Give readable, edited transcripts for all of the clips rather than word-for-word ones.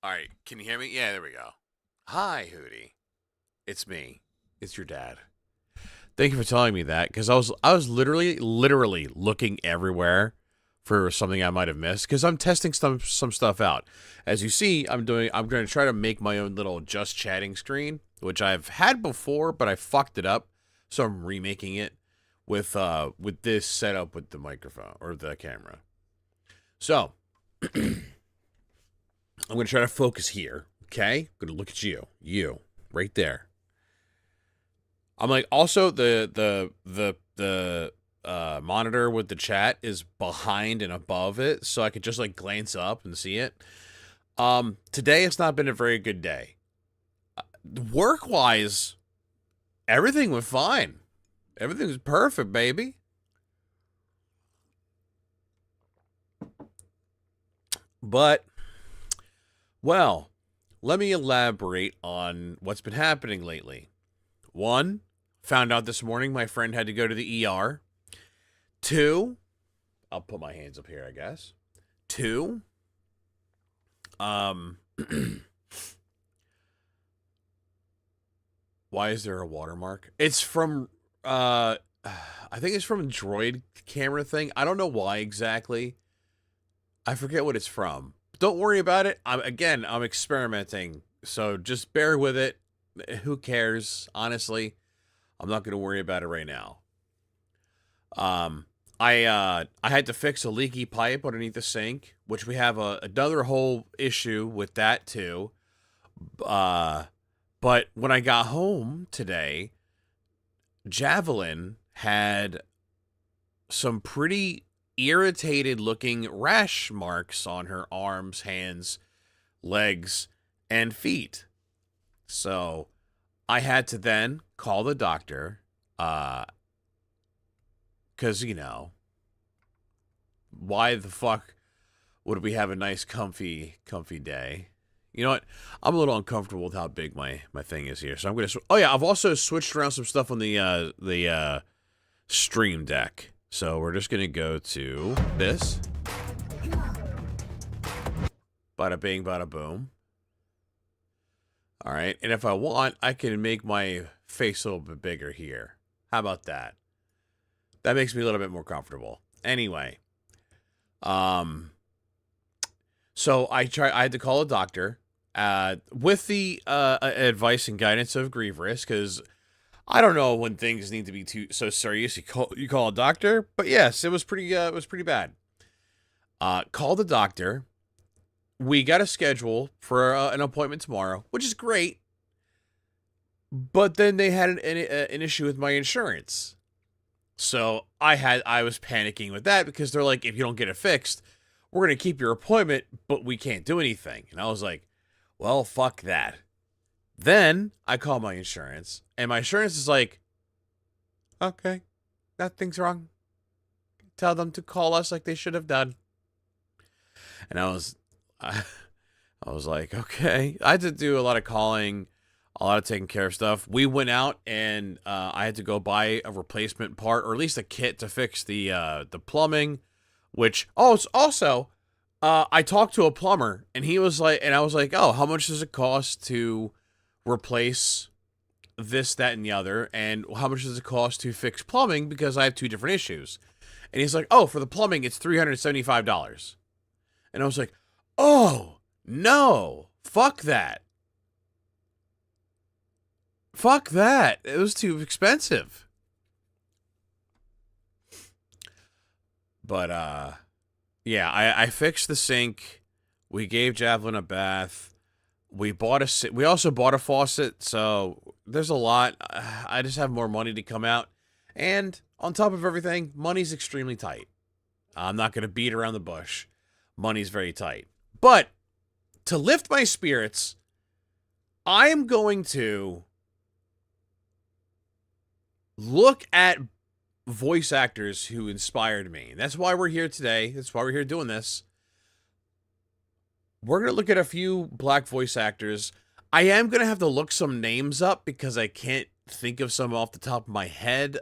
All right, can you hear me? Yeah, there we go. Hi, Hootie. It's me. It's your dad. Thank you for telling me that because I was literally looking everywhere for something I might have missed because I'm testing some stuff out. As you see, I'm going to try to make my own little just chatting screen, which I've had before, but I fucked it up, so I'm remaking it with this setup with the microphone or the camera. So, I'm going to try to focus here. Okay? I'm going to look at you. You. Right there. I'm like, also the monitor with the chat is behind and above it, so I could just like glance up and see it. Today it's not been a very good day. Work wise, everything went fine. Everything was perfect, baby. But, well, let me elaborate on what's been happening lately. One, found out this morning my friend had to go to the ER. Two, I'll put my hands up here, I guess. Two, um, why is there a watermark? It's from, I think it's from a Droid camera thing. I don't know why exactly. I forget what it's from. Don't worry about it. I'm experimenting, so just bear with it. Who cares? Honestly, I'm not going to worry about it right now. I had to fix a leaky pipe underneath the sink, which we have another whole issue with that too. Uh, but when I got home today, Javelin had some pretty irritated looking rash marks on her arms, hands, legs, and feet. So I had to then call the doctor, because, why the fuck would we have a nice, comfy day? You know what? I'm a little uncomfortable with how big my thing is here. So I'm going to, oh yeah, I've also switched around some stuff on the Stream Deck. So we're just going to go to this. Bada bing, bada boom. All right. And if I want, I can make my face a little bit bigger here. How about that? That makes me a little bit more comfortable. Anyway, so I had to call a doctor, with the advice and guidance of Grieverous, because I don't know when things need to be so serious. You call a doctor, but yes, it was pretty bad. Call the doctor. We got a schedule for an appointment tomorrow, which is great. But then they had an issue with my insurance. So I was panicking with that because they're like, if you don't get it fixed, we're going to keep your appointment, but we can't do anything. And I was like, well, fuck that. Then I call my insurance, and my insurance is like, okay, nothing's wrong. Tell them to call us like they should have done. And I, I was like, okay. I had to do a lot of calling, a lot of taking care of stuff. We went out and I had to go buy a replacement part, or at least a kit to fix the plumbing. Which also, I talked to a plumber, and he was like, and I was like, oh, how much does it cost to replace this, that, and the other, and how much does it cost to fix plumbing because I have two different issues? And he's like, oh, for the plumbing, it's $375. And I was like, oh no, fuck that. Fuck that. It was too expensive. But yeah, I fixed the sink. We gave Javelin a bath. We also bought a faucet, so there's a lot. I just have more money to come out. And on top of everything, money's extremely tight. I'm not going to beat around the bush. Money's very tight. But to lift my spirits, I am going to look at voice actors who inspired me. That's why we're here today. That's why we're here doing this. We're going to look at a few black voice actors. I am going to have to look some names up because I can't think of some off the top of my head.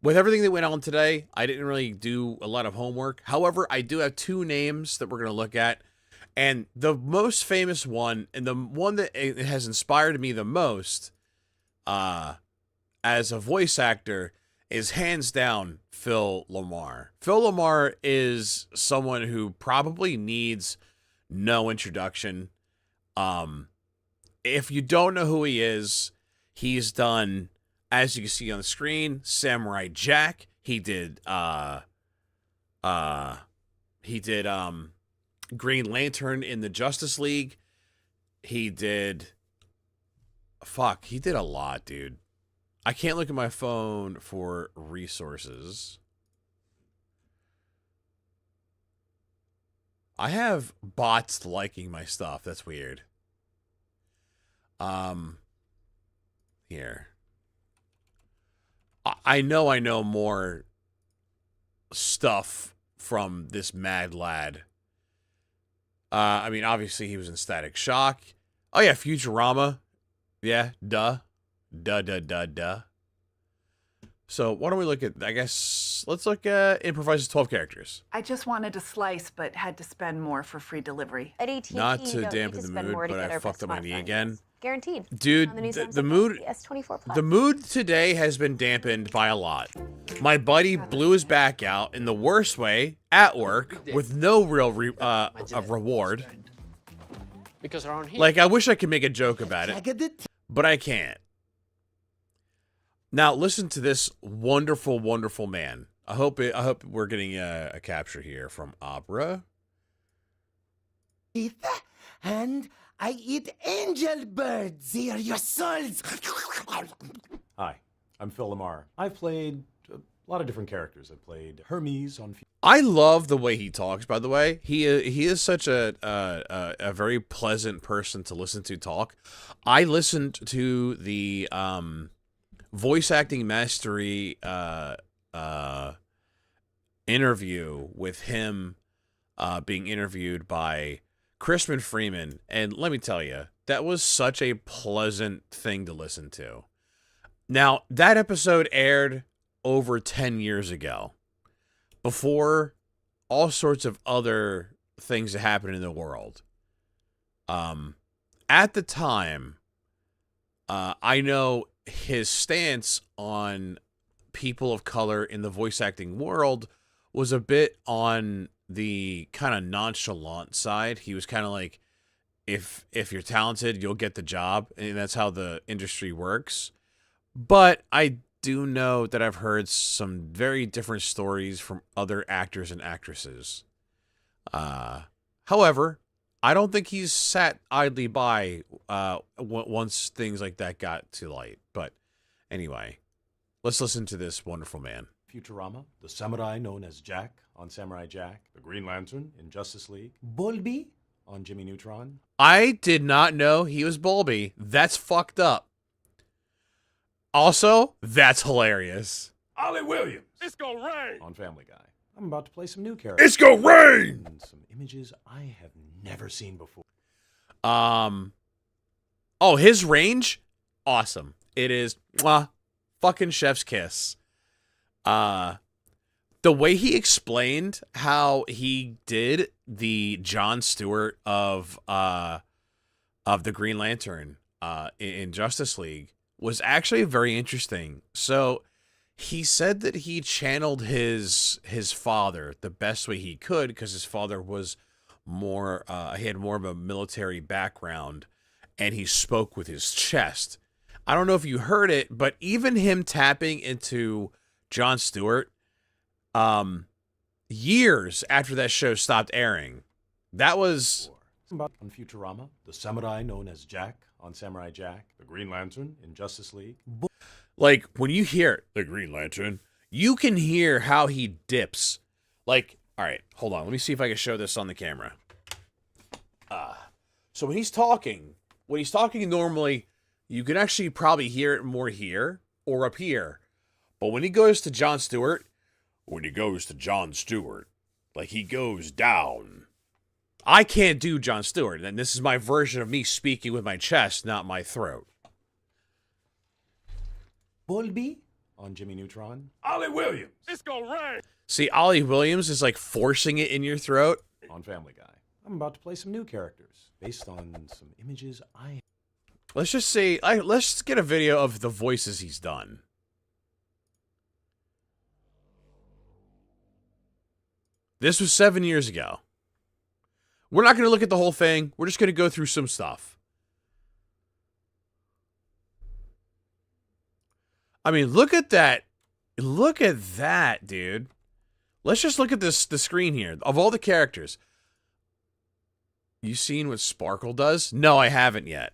With everything that went on today, I didn't really do a lot of homework. However, I do have two names that we're going to look at. And the most famous one, and the one that it has inspired me the most, as a voice actor, is hands down Phil LaMarr. Phil LaMarr is someone who probably needs no introduction. If you don't know who he is, he's done, as you can see on the screen, Samurai Jack. He did Green Lantern in the Justice League. He did a lot, dude. I can't look at my phone for resources. I have bots liking my stuff. That's weird. Here. I know more stuff from this mad lad. I mean, obviously he was in Static Shock. Oh yeah, Futurama. Yeah, duh. So why don't we look at, I guess, let's look at improvises 12 characters. I just wanted a slice, but had to spend more for free delivery. At AT&T, not to dampen the mood, but I fucked up my knee again. Guaranteed. Dude, the mood today has been dampened by a lot. My buddy blew his back out in the worst way at work with no real reward. Because around here, like, I wish I could make a joke about it, but I can't. Now listen to this wonderful, wonderful man. I hope we're getting a capture here from Opera. And I eat angel birds. They are your souls. Hi, I'm Phil LaMarr. I've played a lot of different characters. I've played Hermes on. I love the way he talks. By the way, he is such a very pleasant person to listen to talk. I listened to the voice acting mastery interview with him being interviewed by Crispin Freeman, and let me tell you, that was such a pleasant thing to listen to. Now, that episode aired over 10 years ago, before all sorts of other things that happened in the world. At the time, I know his stance on people of color in the voice acting world was a bit on the kind of nonchalant side. He was kind of like, if you're talented, you'll get the job, and that's how the industry works. But I do know that I've heard some very different stories from other actors and actresses. However, I don't think he's sat idly by once things like that got to light. But anyway, let's listen to this wonderful man. Futurama, the samurai known as Jack on Samurai Jack, the Green Lantern in Justice League, Bulby on Jimmy Neutron. I did not know he was Bulby. That's fucked up. Also, that's hilarious. Ollie Williams. it's gonna rain. On Family Guy. I'm about to play some new characters. It's gonna rain! And some images I have never seen before. Oh, his range? Awesome. It is fucking chef's kiss. The way he explained how he did the Jon Stewart of the Green Lantern in Justice League was actually very interesting. So he said that he channeled his father the best way he could because his father was more he had more of a military background and he spoke with his chest. I don't know if you heard it, but even him tapping into Jon Stewart years after that show stopped airing, that was On Futurama, the samurai known as Jack on Samurai Jack, the Green Lantern in Justice League. like when you hear the Green Lantern, you can hear how he dips. Like, all right, hold on. Let me see if I can show this on the camera. So when he's talking normally, you can actually probably hear it more here or up here. But when he goes to Jon Stewart, like he goes down. I can't do Jon Stewart, and this is my version of me speaking with my chest, not my throat. Bulby On Jimmy Neutron. Ollie Williams. It's gonna rain. See, Ollie Williams is like forcing it in your throat. On Family Guy. I'm about to play some new characters based on some images I... Let's just say, let's just get a video of the voices he's done. This was 7 years ago. We're not going to look at the whole thing. We're just going to go through some stuff. I mean, look at that. Look at that, dude. Let's just look at the screen here. Of all the characters. You seen what Sparkle does? No, I haven't yet.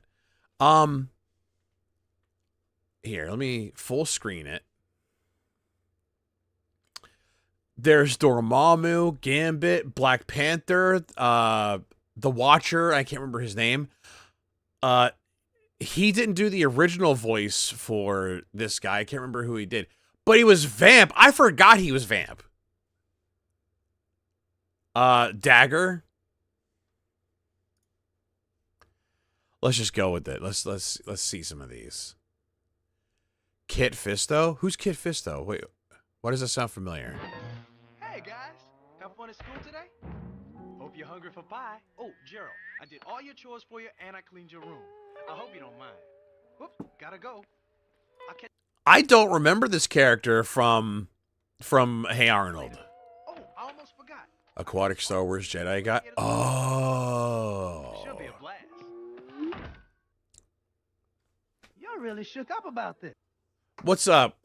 Here, let me full screen it. There's Dormammu, Gambit, Black Panther, the Watcher, I can't remember his name. He didn't do the original voice for this guy. I can't remember who he did. But he was Vamp. I forgot he was Vamp. Dagger. Let's just go with it. Let's see some of these. Kit Fisto? Who's Kit Fisto? Wait, why does that sound familiar? Hey guys, have fun at school today? Hope you're hungry for pie. Oh, Gerald, I did all your chores for you and I cleaned your room. I hope you don't mind. Whoop, gotta go. I don't remember this character from Hey Arnold. Oh, I almost forgot. Aquatic Star Wars Jedi guy. Oh. Should be a blast. You're really shook up about this. What's up,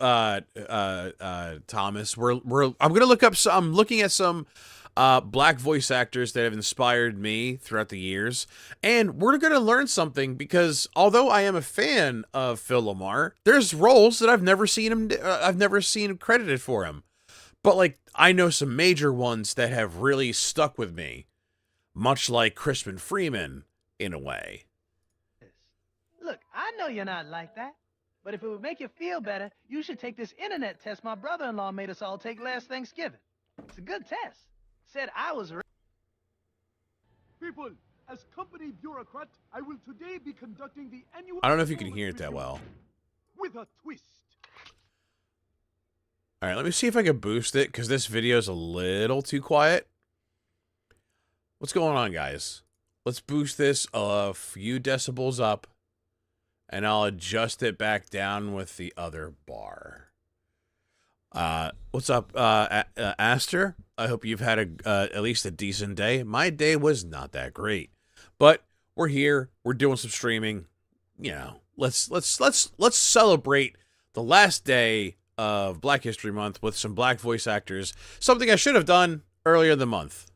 Thomas? I'm looking at some black voice actors that have inspired me throughout the years, and we're gonna learn something because although I am a fan of Phil LaMarr, there's roles that I've never seen him credited for him. But like I know some major ones that have really stuck with me, much like Crispin Freeman in a way. Look, I know you're not like that. But if it would make you feel better, you should take this internet test my brother-in-law made us all take last Thanksgiving. It's a good test. Said I was... People, as company bureaucrat, I will today be conducting the annual... I don't know if you can hear it that well. With a twist. All right, let me see if I can boost it because this video is a little too quiet. What's going on, guys? Let's boost this a few decibels up. And I'll adjust it back down with the other bar. What's up, Aster? I hope you've had at least a decent day. My day was not that great, but we're here. We're doing some streaming. You know, let's celebrate the last day of Black History Month with some black voice actors. Something I should have done earlier in the month.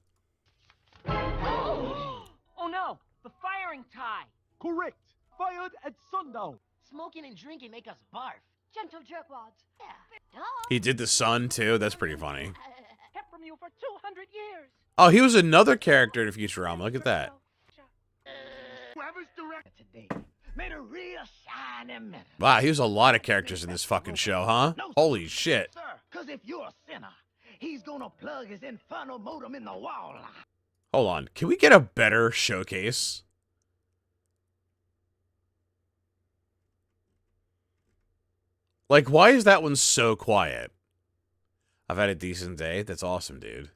Oh no, the firing tie. Correct. Fired at sundown. Smoking and drinking make us barf. Gentle jerkwads. Yeah. He did the sun too. That's pretty funny. Kept from you for 200 years. Oh, he was another character in Futurama. Look at that. Whoever's directed today made a real shiny minute. Wow, he was a lot of characters in this fucking show, huh? Holy shit. Sir, because if you're a sinner, he's gonna plug his infernal modem in the wall. Hold on. Can we get a better showcase? Like, why is that one so quiet? I've had a decent day. That's awesome, dude.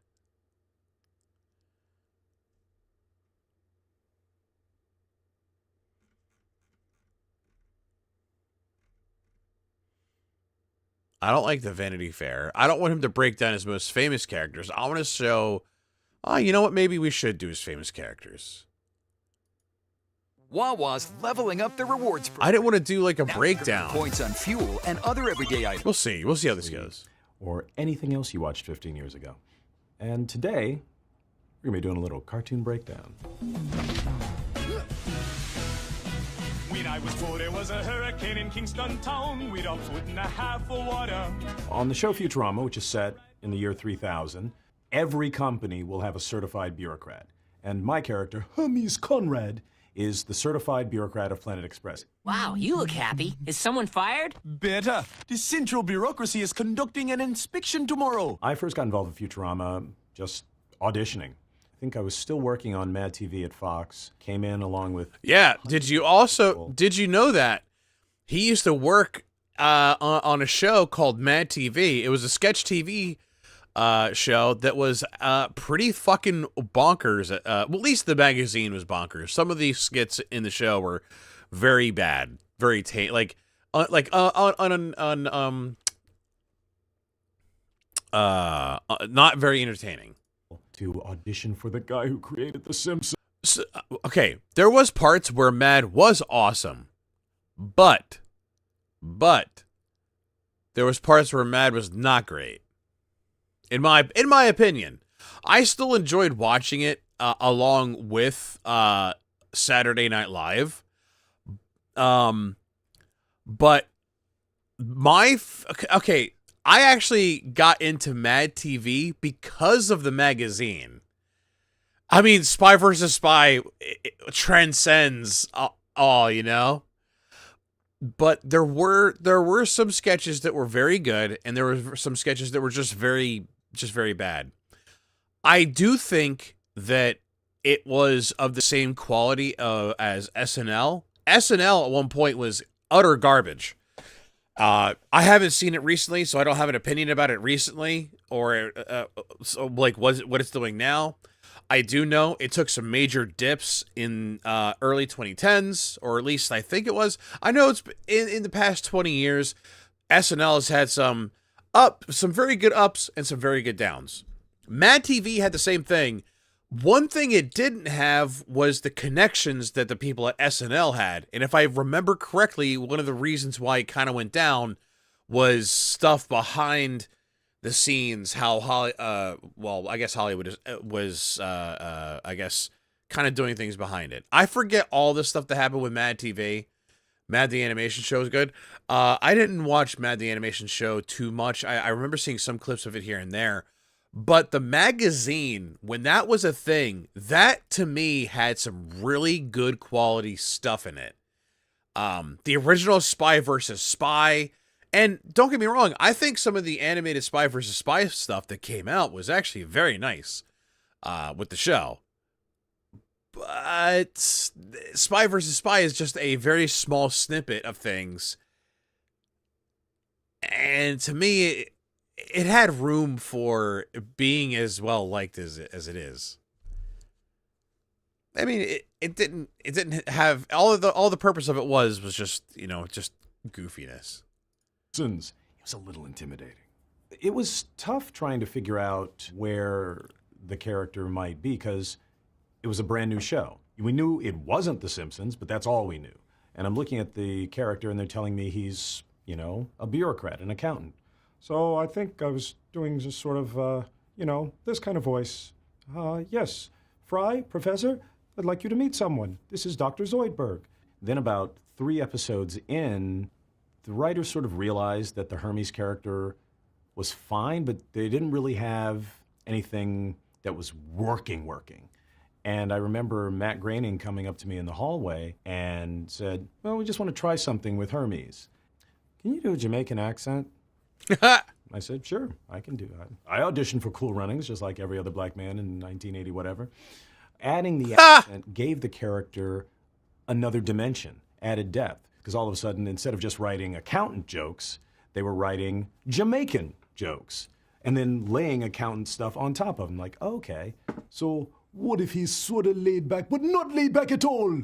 I don't like the Vanity Fair. I don't want him to break down his most famous characters. I want to show... Oh, you know what? Maybe we should do his famous characters. Wawa's leveling up the rewards program. I didn't want to do like a Now breakdown. Points on fuel and other everyday items. We'll see. We'll see how this goes. Or anything else you watched 15 years ago. And today, we're going to be doing a little cartoon breakdown. When I was 4, there was a hurricane in Kingston town with a foot and a half of water. On the show Futurama, which is set in the year 3000, every company will have a certified bureaucrat. And my character, Hermes Conrad, is the certified bureaucrat of Planet Express. Wow, you look happy. Is someone fired? Better. The central bureaucracy is conducting an inspection tomorrow. I first got involved with Futurama just auditioning. I think I was still working on Mad TV at Fox. Came in along with... Yeah, did you know that he used to work on a show called Mad TV? It was a sketch TV show that was pretty fucking bonkers. Well, at least the magazine was bonkers. Some of these skits in the show were very bad, very not very entertaining. To audition for the guy who created The Simpsons. So, okay, there was parts where Mad was awesome, but there was parts where Mad was not great. In my opinion, I still enjoyed watching it along with Saturday Night Live. But okay, I actually got into Mad TV because of the magazine. I mean, Spy versus Spy transcends all, you know? But there were some sketches that were very good, and there were some sketches that were just very bad. I do think that it was of the same quality as SNL. SNL at one point was utter garbage. I haven't seen it recently, so I don't have an opinion about it recently, or what it's doing now. I do know it took some major dips in early 2010s, or at least I think it was. I know it's in the past 20 years, SNL has had some very good ups and some very good downs. Mad TV had the same thing. One thing it didn't have was the connections that the people at SNL had. And if I remember correctly, one of the reasons why it kind of went down was stuff behind the scenes, how I guess Hollywood was I guess kind of doing things behind it. I forget all the stuff that happened with Mad TV. Mad the Animation Show is good. I didn't watch Mad the Animation Show too much. I remember seeing some clips of it here and there. But the magazine, when that was a thing, that to me had some really good quality stuff in it. The original Spy versus Spy. And don't get me wrong, I think some of the animated Spy vs. Spy stuff that came out was actually very nice with the show. But Spy vs. Spy is just a very small snippet of things. And to me, it had room for being as well liked as it is. I mean, it didn't have all the purpose of it was just, just goofiness. It was a little intimidating. It was tough trying to figure out where the character might be because it was a brand new show. We knew it wasn't The Simpsons, but that's all we knew. And I'm looking at the character and they're telling me he's, a bureaucrat, an accountant. So I think I was doing just sort of, this kind of voice. Yes, Fry, Professor, I'd like you to meet someone. This is Dr. Zoidberg. Then about 3 episodes in, the writers sort of realized that the Hermes character was fine, but they didn't really have anything that was working. And I remember Matt Groening coming up to me in the hallway and said, well, we just want to try something with Hermes. Can you do a Jamaican accent? I said, sure, I can do that. I auditioned for Cool Runnings, just like every other black man in 1980, whatever. Adding the accent gave the character another dimension, added depth. Because all of a sudden, instead of just writing accountant jokes, they were writing Jamaican jokes. And then laying accountant stuff on top of them. Like, okay, so what if he's sort of laid back, but not laid back at all?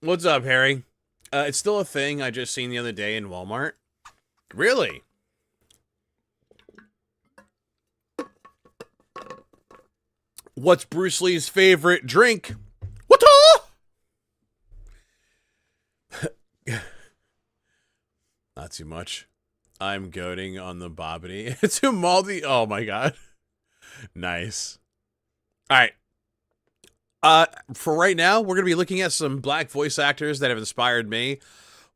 What's up, Harry? It's still a thing I just seen the other day in Walmart. Really? What's Bruce Lee's favorite drink? What? Not too much. I'm goading on the bobbity. It's Umaldi. Oh my god. Nice. All right. For right now, we're going to be looking at some black voice actors that have inspired me.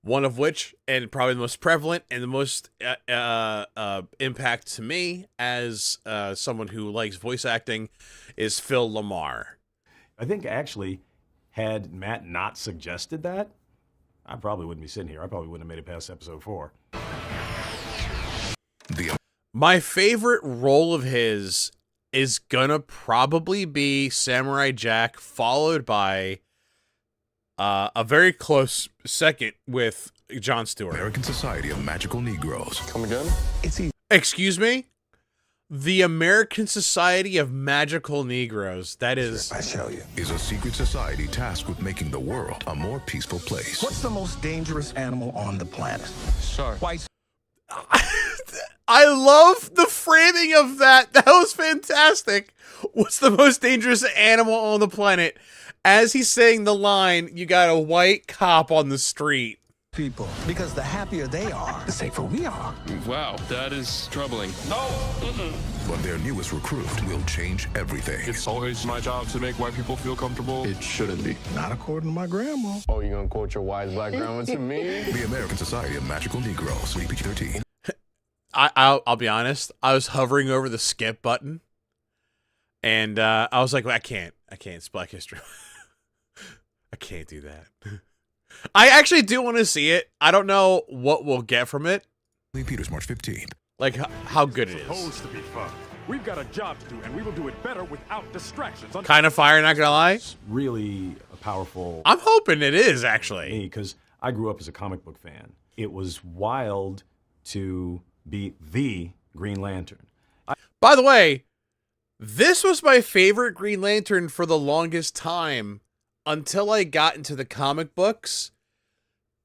One of which, and probably the most prevalent and the most impact to me as someone who likes voice acting, is Phil Lamar. I think actually, had Matt not suggested that, I probably wouldn't be sitting here. I probably wouldn't have made it past episode 4. My favorite role of his is gonna probably be Samurai Jack, followed by a very close second with Jon Stewart. American Society of Magical Negroes. Come again? Excuse me? The American Society of Magical Negroes. That is... I show you. Is a secret society tasked with making the world a more peaceful place. What's the most dangerous animal on the planet? Shark. White. I love the framing of that. That was fantastic. What's the most dangerous animal on the planet? As he's saying the line, you got a white cop on the street. People, because the happier they are, the safer we are. Wow, that is troubling. No! But their newest recruit will change everything. It's always my job to make white people feel comfortable. It shouldn't be. Not according to my grandma. Oh, you gonna quote your wise black grandma to me? The American Society of Magical Negroes. Rated PG-13. I'll be honest. I was hovering over the skip button, and I was like, well, I can't. It's Black History. I can't do that. I actually do want to see it. I don't know what we'll get from it. Lee Peters, March 15th. Like how good it is. Supposed to be fun. We've got a job to do, and we will do it better without distractions. Kind of fire, not gonna lie. It's really a powerful... I'm hoping it is, actually. Because I grew up as a comic book fan. It was wild to be the Green Lantern. By the way, this was my favorite Green Lantern for the longest time until I got into the comic books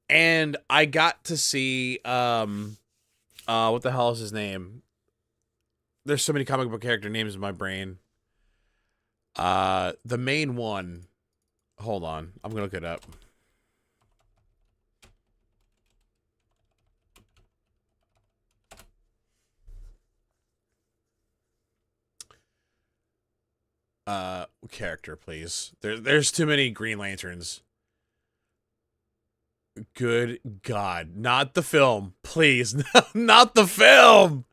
and I got to see what the hell is his name? There's so many comic book character names in my brain. The main one. Hold on. I'm going to look it up. Character, please. There's too many Green Lanterns. Good God. Not the film. Please. Not the film.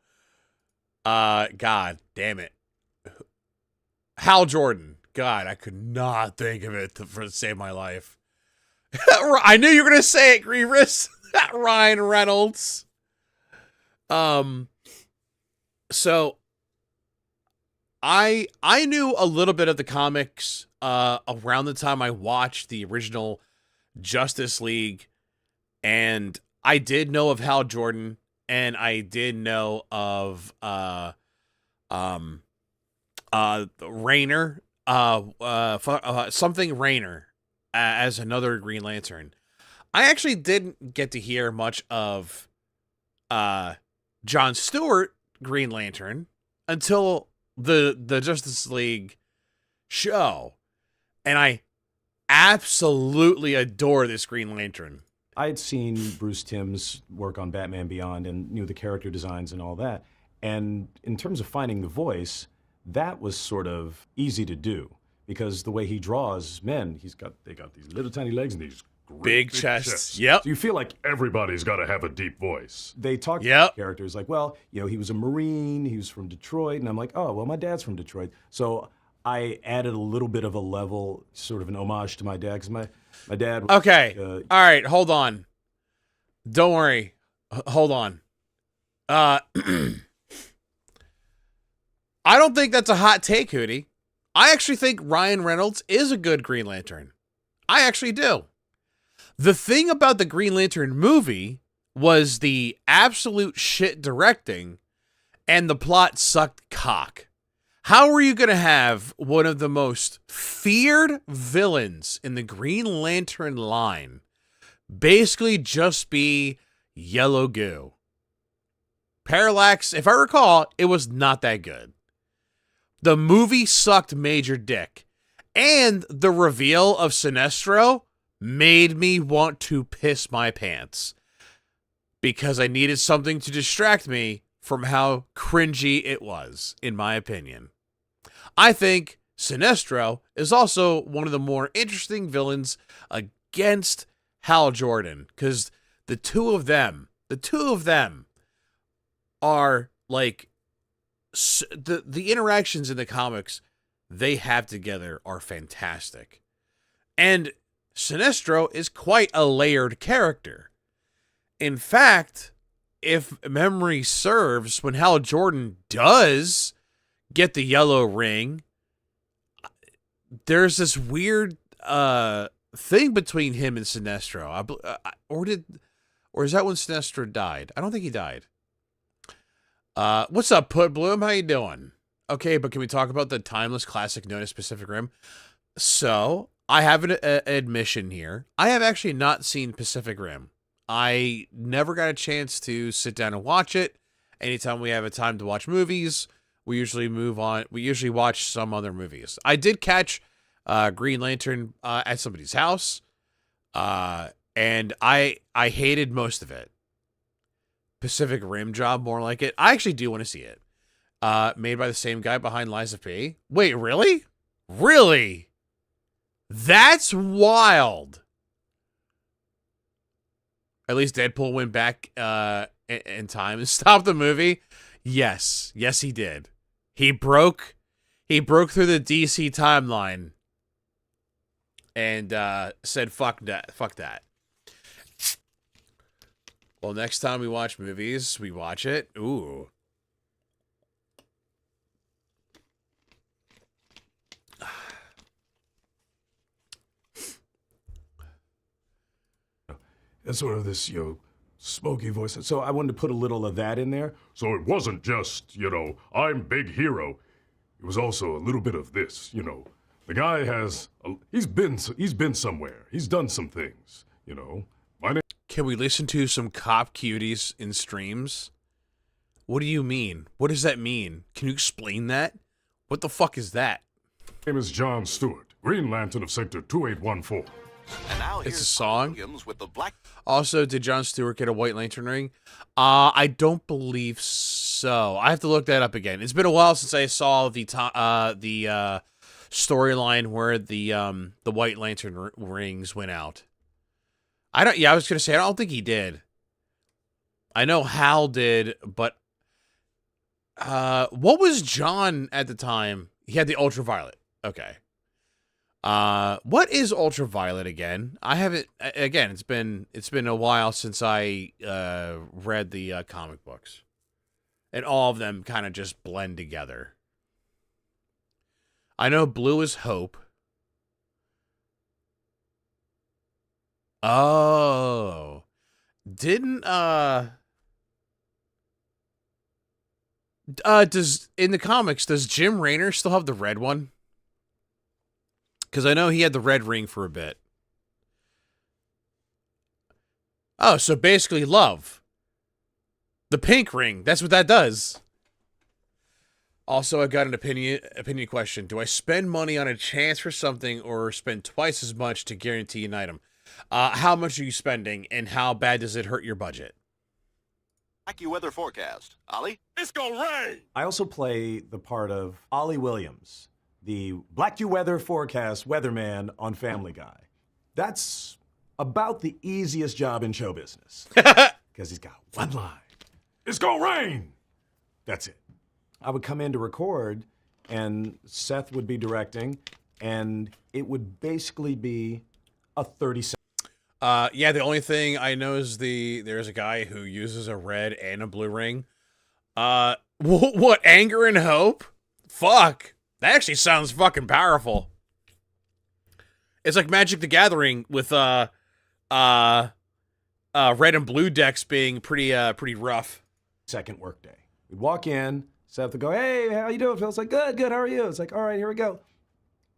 God damn it. Hal Jordan. God, I could not think of it to save my life. I knew you were going to say it, Grievous. Ryan Reynolds. So I knew a little bit of the comics around the time I watched the original Justice League, and I did know of Hal Jordan, and I did know of Rainer, something Rainer as another Green Lantern. I actually didn't get to hear much of Jon Stewart Green Lantern until the Justice League show, and I absolutely adore this Green Lantern. I had seen Bruce Timm's work on Batman Beyond and knew the character designs and all that. And in terms of finding the voice, that was sort of easy to do because the way he draws men, they got these little tiny legs and these big chests. Yep. So you feel like everybody's got to have a deep voice. They talk to characters like, well, you know, he was a Marine, he was from Detroit, and I'm like, oh, well, my dad's from Detroit. So I added a little bit of a level, sort of an homage to my dad, because my dad was... Okay. All right, hold on. Don't worry. Hold on. I don't think that's a hot take, Hootie. I actually think Ryan Reynolds is a good Green Lantern. I actually do. The thing about the Green Lantern movie was the absolute shit directing, and the plot sucked cock. How are you going to have one of the most feared villains in the Green Lantern line basically just be yellow goo? Parallax, if I recall, it was not that good. The movie sucked major dick. And the reveal of Sinestro made me want to piss my pants because I needed something to distract me from how cringy it was, in my opinion. I think Sinestro is also one of the more interesting villains against Hal Jordan because the two of them are like the interactions in the comics they have together are fantastic. And Sinestro is quite a layered character. In fact, if memory serves, when Hal Jordan does get the yellow ring, there's this weird thing between him and Sinestro. Or is that when Sinestro died? I don't think he died. What's up, Put Bloom? How you doing? Okay, but can we talk about the timeless classic known as Pacific Rim? So, I have an admission here. I have actually not seen Pacific Rim. I never got a chance to sit down and watch it. Anytime we have a time to watch movies, we usually move on. We usually watch some other movies. I did catch Green Lantern at somebody's house, and I hated most of it. Pacific Rim job, more like it. I actually do want to see it. Made by the same guy behind Lies of P. Wait, really? Really? That's wild. At least Deadpool went back in time and stopped the movie. Yes, he did. He broke through the DC timeline and said fuck that. Well, next time we watch movies, we watch it. Ooh. And sort of this, smoky voice. So I wanted to put a little of that in there. So it wasn't just, I'm big hero. It was also a little bit of this, The guy he's been somewhere. He's done some things, My name. Can we listen to some cop cuties in streams? What do you mean? What does that mean? Can you explain that? What the fuck is that? My name is John Stewart, Green Lantern of Sector 2814. And now it's a song. With the black... Also, did John Stewart get a White Lantern ring? I don't believe so. I have to look that up again. It's been a while since I saw the storyline where the White Lantern rings went out. I was gonna say I don't think he did. I know Hal did, but what was John at the time? He had the ultraviolet. Okay. What is ultraviolet again? I haven't. Again, it's been a while since I read the comic books, and all of them kind of just blend together. I know blue is hope. Oh, didn't does in the comics does Jim Raynor still have the red one? Because I know he had the red ring for a bit. Oh, so basically love. The pink ring. That's what that does. Also, I got an opinion question. Do I spend money on a chance for something or spend twice as much to guarantee an item? How much are you spending and how bad does it hurt your budget? AccuWeather forecast. Ollie? It's gonna rain! I also play the part of Ollie Williams, the AccuWeather forecast weatherman on Family Guy. That's about the easiest job in show business. Because he's got one line. It's gonna rain! That's it. I would come in to record, and Seth would be directing, and it would basically be a 30-second. Yeah, the only thing I know is there's a guy who uses a red and a blue ring. What, anger and hope? Fuck. That actually sounds fucking powerful. It's like Magic the Gathering with red and blue decks being pretty rough. Second workday. We'd walk in, Seth would go, "Hey, how you doing, Phil?" It's like, good, how are you? It's like, all right, here we go.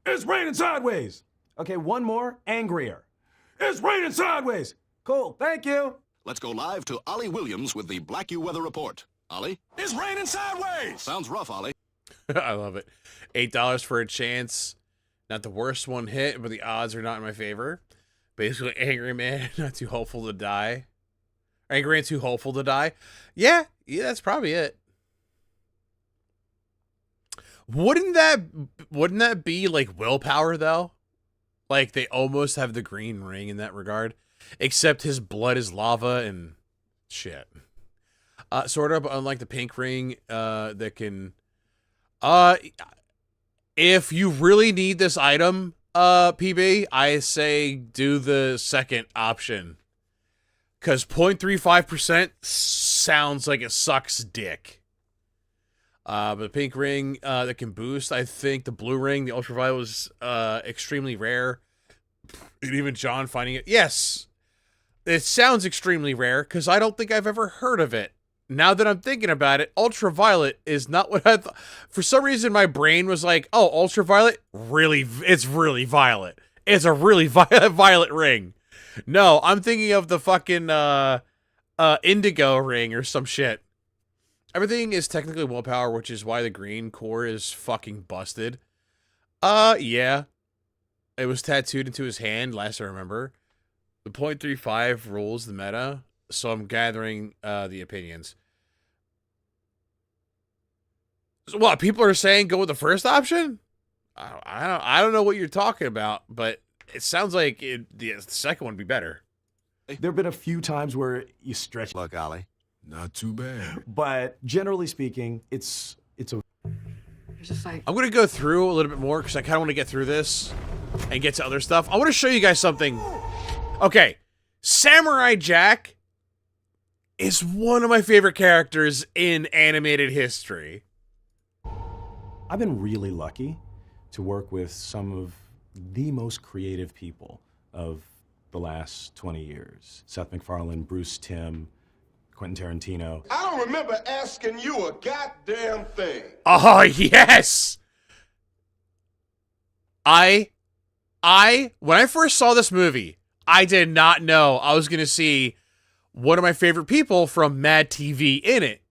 It's raining sideways. Okay, one more, angrier. It's raining sideways. Cool, thank you. Let's go live to Ollie Williams with the AccuWeather report. Ollie? It's raining sideways! Sounds rough, Ollie. I love it. $8 for a chance. Not the worst one hit, but the odds are not in my favor. Basically, angry man, not too hopeful to die. Angry and too hopeful to die. Yeah, that's probably it. Wouldn't that be like willpower though? Like they almost have the green ring in that regard, except his blood is lava and shit. Sort of unlike the pink ring, that can. If you really need this item, PB, I say do the second option. Because 0.35% sounds like it sucks dick. But the pink ring that can boost, I think the blue ring, the ultraviolet was extremely rare. And even John finding it. Yes. it sounds extremely rare because I don't think I've ever heard of it. Now that I'm thinking about it, ultraviolet is not what I thought. For some reason, my brain was like, oh, ultraviolet? Really? It's really violet. It's a really violet ring. No, I'm thinking of the fucking indigo ring or some shit. Everything is technically willpower, which is why the green core is fucking busted. Yeah. It was tattooed into his hand, last I remember. The .35 rules the meta, so I'm gathering the opinions. So what, people are saying go with the first option? I don't know what you're talking about, but it sounds like the second one would be better. There have been a few times where you stretch. Look, Ollie. Not too bad. But generally speaking, it's a... There's a fight. I'm going to go through a little bit more because I kind of want to get through this and get to other stuff. I want to show you guys something. Okay. Samurai Jack is one of my favorite characters in animated history. I've been really lucky to work with some of the most creative people of the last 20 years. Seth MacFarlane, Bruce Timm, Quentin Tarantino. I don't remember asking you a goddamn thing. Oh, yes! When I first saw this movie, I did not know I was going to see one of my favorite people from Mad TV in it.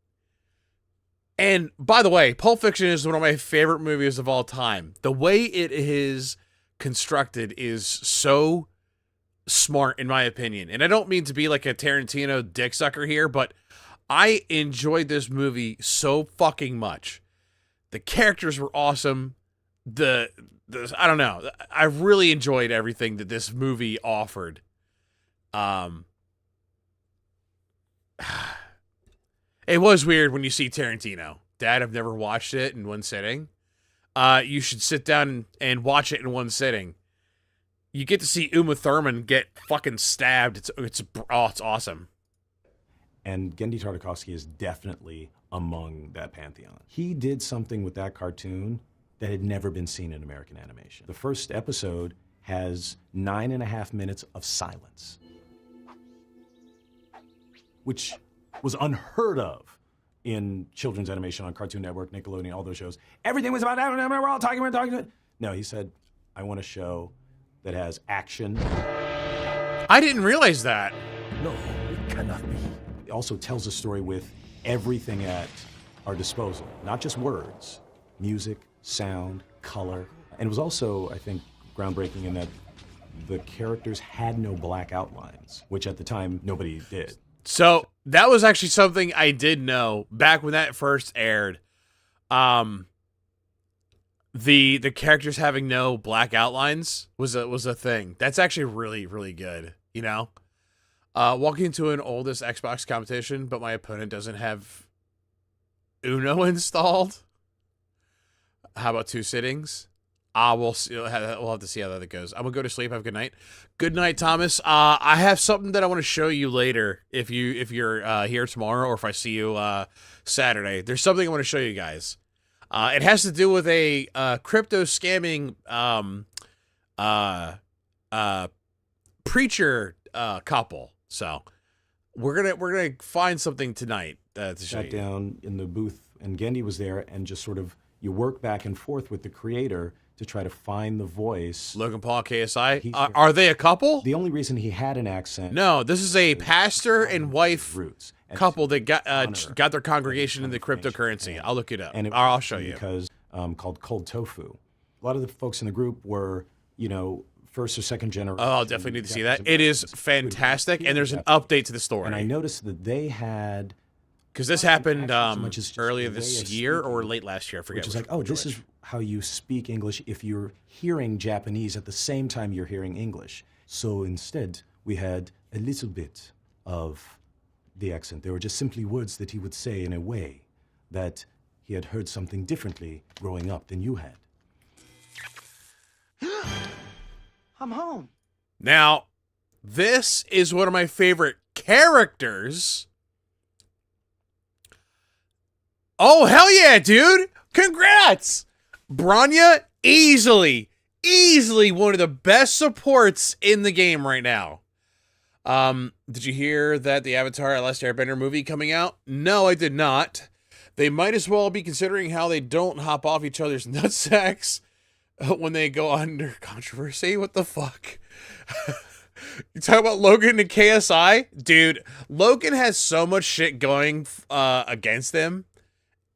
And, by the way, Pulp Fiction is one of my favorite movies of all time. The way it is constructed is so smart, in my opinion. And I don't mean to be like a Tarantino dick sucker here, but I enjoyed this movie so fucking much. The characters were awesome. I don't know. I really enjoyed everything that this movie offered. It was weird when you see Tarantino. Dad, I've never watched it in one sitting. You should sit down and watch it in one sitting. You get to see Uma Thurman get fucking stabbed. It's awesome. And Genndy Tartakovsky is definitely among that pantheon. He did something with that cartoon that had never been seen in American animation. The first episode has 9.5 minutes of silence, which was unheard of in children's animation on Cartoon Network, Nickelodeon, all those shows. Everything was about, we're all talking. No, he said, I want a show that has action. I didn't realize that. No, it cannot be. It also tells a story with everything at our disposal, not just words, music, sound, color. And it was also, I think, groundbreaking in that the characters had no black outlines, which at the time nobody did. So that was actually something I did know back when that first aired. The characters having no black outlines was a thing. That's actually really, really good, you know? Walking into an oldest Xbox competition, but my opponent doesn't have Uno installed. How about 2 sittings? We'll see. We'll have to see how that goes. I'm gonna go to sleep. Have a good night. Good night, Thomas. I have something that I want to show you later. If you're here tomorrow, or if I see you Saturday, there's something I want to show you guys. It has to do with a crypto scamming preacher couple. So we're gonna find something tonight to show you. Sat down in the booth, and Genndy was there, and just sort of you work back and forth with the creator to try to find the voice. Logan Paul, KSI. Are they a couple? The only reason he had an accent. No, this is a pastor and wife couple that got their congregation in the cryptocurrency. I'll look it up. And I'll show you. Because called Cold Tofu. A lot of the folks in the group were, first or second generation. Oh, I'll definitely need to see that. It is fantastic, and there's an update to the story. And I noticed that they had... Because this happened earlier this year or late last year, I forget. Which is like, this is how you speak English if you're hearing Japanese at the same time you're hearing English. So instead, we had a little bit of the accent. They were just simply words that he would say in a way that he had heard something differently growing up than you had. I'm home. Now, this is one of my favorite characters. Oh, hell yeah, dude! Congrats! Bronya, easily one of the best supports in the game right now. Did you hear that the Avatar Last Airbender movie coming out? No, I did not. They might as well be considering how they don't hop off each other's nutsacks when they go under controversy. What the fuck? You talk about Logan and KSI? Dude, Logan has so much shit going against him.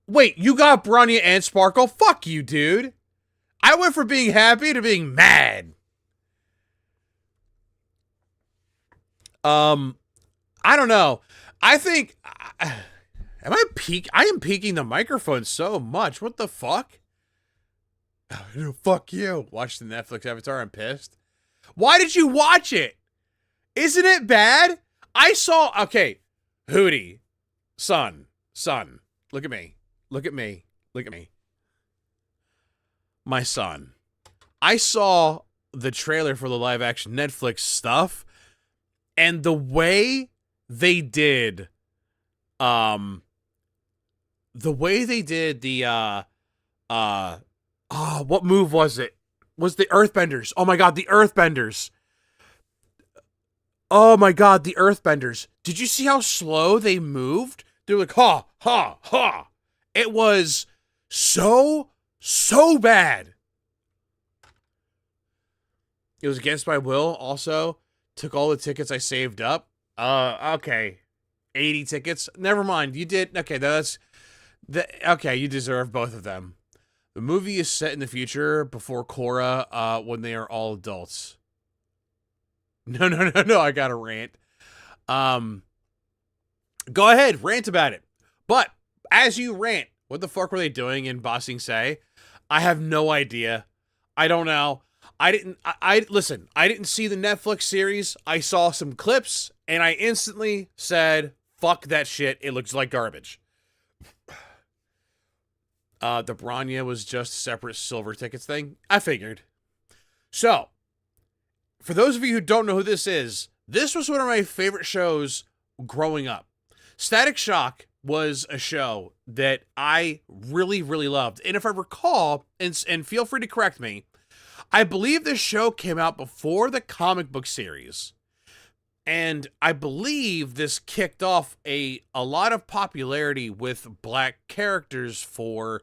Wait, you got Bronya and Sparkle? Fuck you, dude. I went from being happy to being mad. I don't know. I think... am I peak? I am peaking the microphone so much. What the fuck? Oh, fuck you. Watch the Netflix Avatar. I'm pissed. Why did you watch it? Isn't it bad? I saw... Okay. Hootie. Son. Look at me. Look at me. Look at me. My son. I saw the trailer for the live action Netflix stuff, and the way they did the what move was it? Was the Earthbenders. Oh my god, the Earthbenders. Oh my god, the Earthbenders. Did you see how slow they moved? They're like, ha, ha, ha. It was so bad. It was against my will also. Took all the tickets I saved up. Okay. 80 tickets. Never mind. You did. Okay, okay, you deserve both of them. The movie is set in the future before Korra, when they are all adults. No, I got a rant. Go ahead, rant about it. But as you rant, what the fuck were they doing in Ba Sing Se? I have no idea. I don't know. Listen, I didn't see the Netflix series. I saw some clips and I instantly said, fuck that shit. It looks like garbage. The Bronya was just a separate silver tickets thing. I figured. So, for those of you who don't know who this was one of my favorite shows growing up. Static Shock was a show that I really, really loved. And if I recall, and feel free to correct me, I believe this show came out before the comic book series. And I believe this kicked off a lot of popularity with black characters for,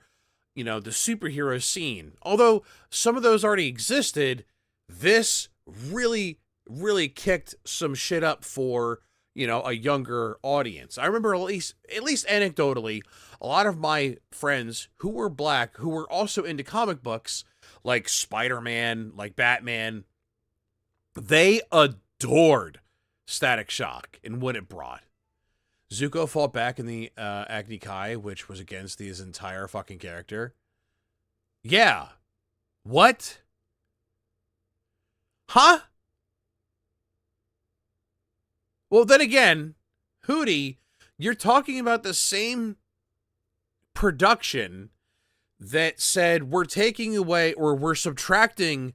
the superhero scene. Although some of those already existed, this really, really kicked some shit up for, a younger audience. I remember at least anecdotally, a lot of my friends who were black, who were also into comic books, like Spider-Man, like Batman, they adored Static Shock and what it brought. Zuko fought back in the Agni Kai, which was against his entire fucking character. Yeah. What? Huh? Well, then again, Hootie, you're talking about the same production that said we're taking away or we're subtracting,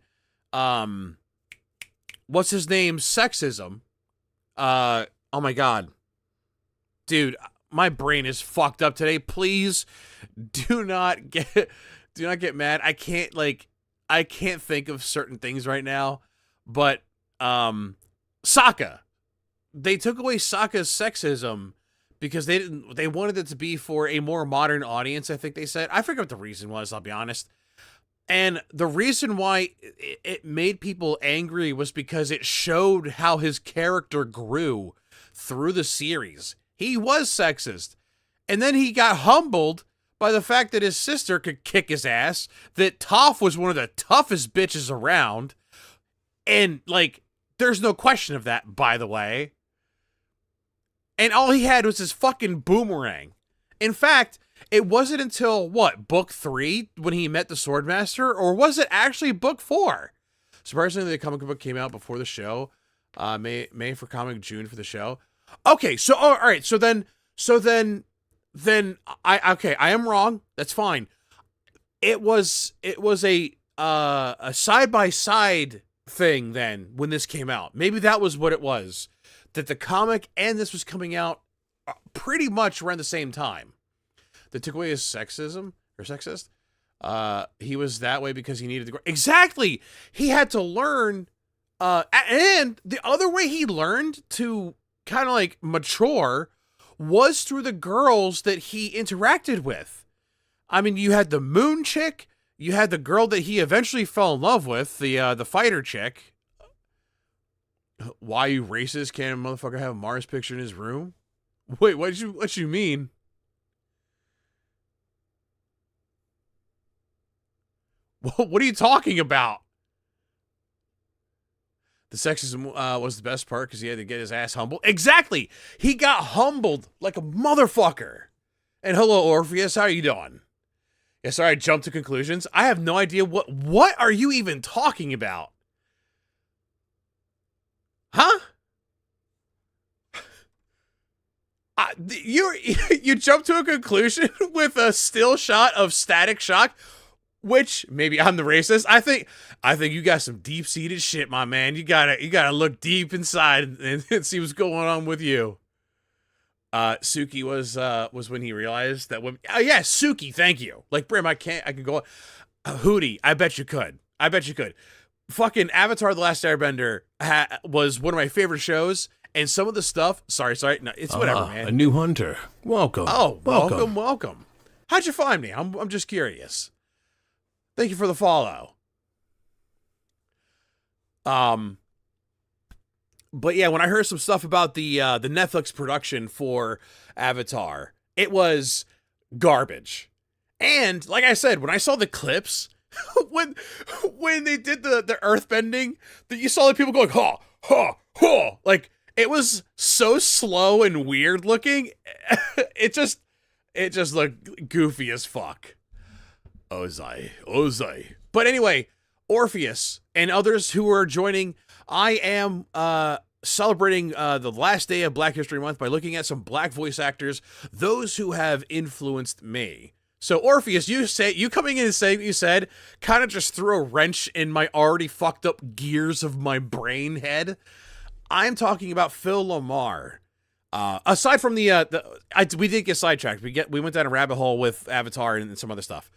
what's his name, sexism. Oh my god. Dude, my brain is fucked up today. Please do not get mad. I can't think of certain things right now, but Sokka. They took away Sokka's sexism because they wanted it to be for a more modern audience, I think they said. I forget what the reason was, I'll be honest. And the reason why it made people angry was because it showed how his character grew through the series. He was sexist. And then he got humbled by the fact that his sister could kick his ass, that Toph was one of the toughest bitches around. And, there's no question of that, by the way. And all he had was his fucking boomerang. In fact, it wasn't until, book 3 when he met the Swordmaster? Or was it actually book 4? Surprisingly, the comic book came out before the show. May for comic, June for the show. Okay, so, all right, so then I am wrong. That's fine. It was a side-by-side thing then when this came out. Maybe that was what it was. That the comic and this was coming out pretty much around the same time. That took away his sexism or sexist. He was that way because he needed to grow. Exactly. He had to learn And the other way he learned to kind of like mature was through the girls that he interacted with. I mean, you had the moon chick, you had the girl that he eventually fell in love with, the fighter chick. Why you racist? Can't a motherfucker have a Mars picture in his room? Wait, what you mean? What are you talking about? The sexism was the best part because he had to get his ass humbled. Exactly. He got humbled like a motherfucker. And hello, Orpheus. How are you doing? Yeah, sorry, I jumped to conclusions. I have no idea what are you even talking about? Huh? You jumped to a conclusion with a still shot of Static Shock, which maybe I'm the racist. I think you got some deep-seated shit, my man. You gotta look deep inside and see what's going on with you. Suki was when he realized that women. Oh yeah, Suki. Thank you. Like Brim, I can go. Hootie, I bet you could. Fucking Avatar: The Last Airbender was one of my favorite shows, and some of the stuff. Sorry, no, it's whatever, man. A new hunter. Welcome. Oh, welcome. How'd you find me? I'm just curious. Thank you for the follow. But yeah, when I heard some stuff about the Netflix production for Avatar, it was garbage. And like I said, when I saw the clips, when they did the earthbending, that you saw the people going ha ha ha, like it was so slow and weird looking. It just looked goofy as fuck. Ozai. But anyway, Orpheus and others who are joining, I am celebrating the last day of Black History Month by looking at some black voice actors, those who have influenced me. So Orpheus, you coming in and saying what you said kind of just threw a wrench in my already fucked up gears of my brain head. I'm talking about Phil Lamar. Aside from we did get sidetracked. We went down a rabbit hole with Avatar and some other stuff.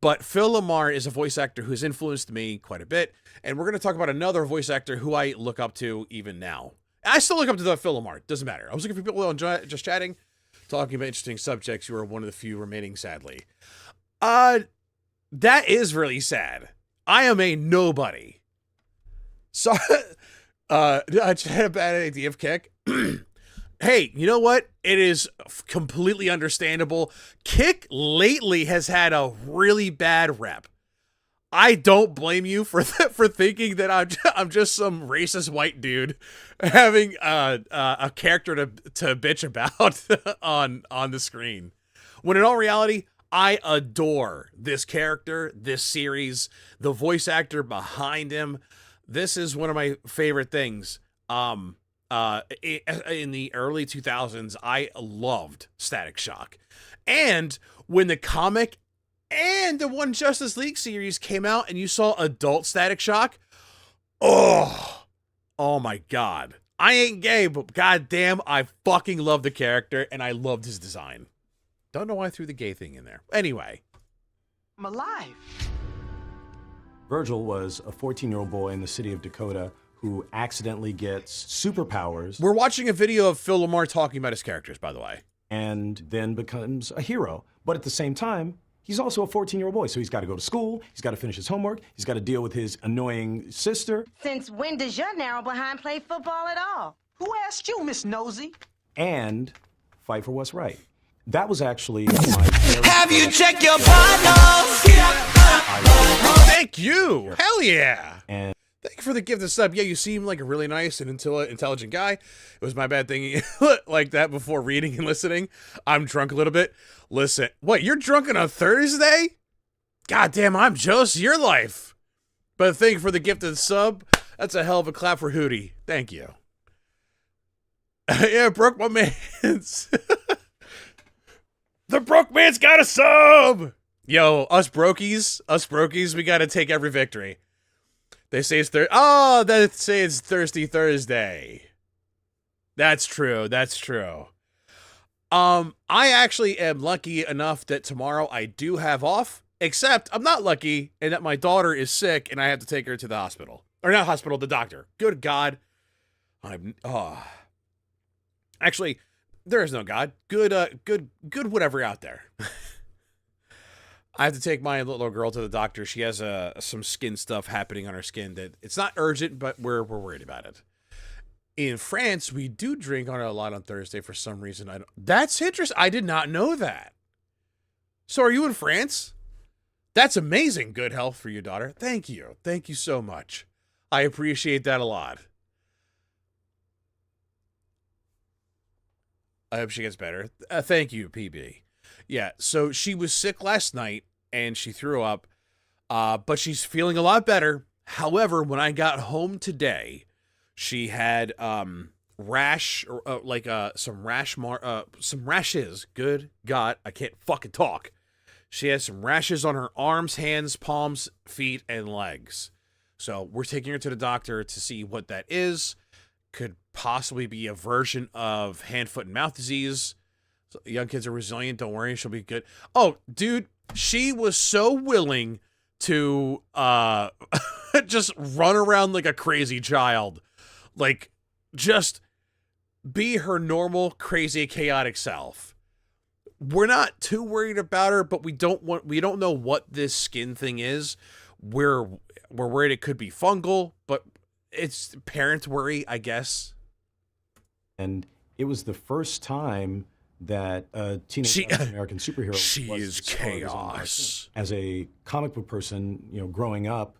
But Phil Lamar is a voice actor who's influenced me quite a bit. And we're going to talk about another voice actor who I look up to even now. I still look up to the Phil Lamar. Doesn't matter. I was looking for people to enjoy just chatting, talking about interesting subjects. You are one of the few remaining, sadly. That is really sad. I am a nobody. So, I just had a bad idea of Kick. Hey, you know what? It is completely understandable. Kick lately has had a really bad rep. I don't blame you for thinking that I'm just some racist white dude having a character to bitch about on the screen. When in all reality, I adore this character, this series, the voice actor behind him. This is one of my favorite things. In the early 2000s, I loved Static Shock. And when the comic and the One Justice League series came out and you saw adult Static Shock, oh my God. I ain't gay, but goddamn, I fucking love the character and I loved his design. Don't know why I threw the gay thing in there. Anyway. I'm alive. Virgil was a 14-year-old boy in the city of Dakota who accidentally gets superpowers. We're watching a video of Phil Lamar talking about his characters, by the way. And then becomes a hero. But at the same time, he's also a 14-year-old boy, so he's got to go to school, he's got to finish his homework, he's got to deal with his annoying sister. Since when does your narrow behind play football at all? Who asked you, Miss Nosy? And fight for what's right. That was actually my Have you checked your partners? Thank you. Hell yeah. And thank you for the gift of sub. Yeah, you seem like a really nice and intelligent guy. It was my bad thinking like that before reading and listening. I'm drunk a little bit. Listen, what, you're drunk on a Thursday? God damn, I'm jealous of your life. But thank you for the gift of sub. That's a hell of a clap for Hootie. Thank you. Yeah, Brooke, my man's. The Broke man's got a sub. Yo, us brokies, we gotta take every victory. They say it's they say it's Thirsty Thursday. That's true. I actually am lucky enough that tomorrow I do have off, Except I'm not lucky in that my daughter is sick and I have to take her to the hospital. Or not hospital, the doctor. Good God. Actually, there is no God. Good whatever out there. I have to take my little girl to the doctor. She has some skin stuff happening on her skin that it's not urgent, but we're worried about it. In France, we do drink on a lot on Thursday for some reason. That's interesting. I did not know that. So are you in France? That's amazing. Good health for your daughter. Thank you. Thank you so much. I appreciate that a lot. I hope she gets better. Thank you, PB. Yeah, so she was sick last night and she threw up, but she's feeling a lot better. However, when I got home today, she had some rashes. Good God, I can't fucking talk. She has some rashes on her arms, hands, palms, feet, and legs. So we're taking her to the doctor to see what that is. Could possibly be a version of hand, foot, and mouth disease. So young kids are resilient. Don't worry, she'll be good. Oh, dude, she was so willing to just run around like a crazy child. Like, just be her normal, crazy, chaotic self. We're not too worried about her, but we don't know what this skin thing is. We're worried it could be fungal, but it's parent worry, I guess. And it was the first time that a teenage American superhero she was is chaos. As a comic book person, you know, growing up,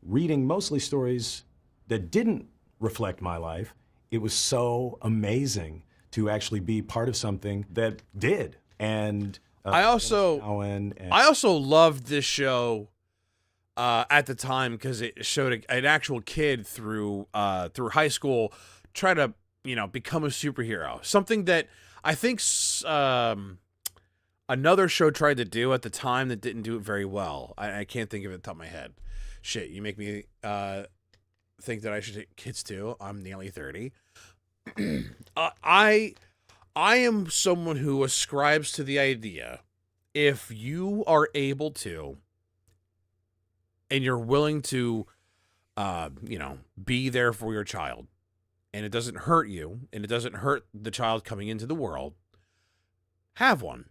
reading mostly stories that didn't reflect my life, it was so amazing to actually be part of something that did. And I also loved this show at the time because it showed an actual kid through high school try to, you know, become a superhero. Something that I think another show tried to do at the time that didn't do it very well. I can't think of it at the top of my head. Shit, you make me think that I should take kids too. I'm nearly 30. I am someone who ascribes to the idea, if you are able to, and you're willing to, be there for your child, and it doesn't hurt you, and it doesn't hurt the child coming into the world, have one.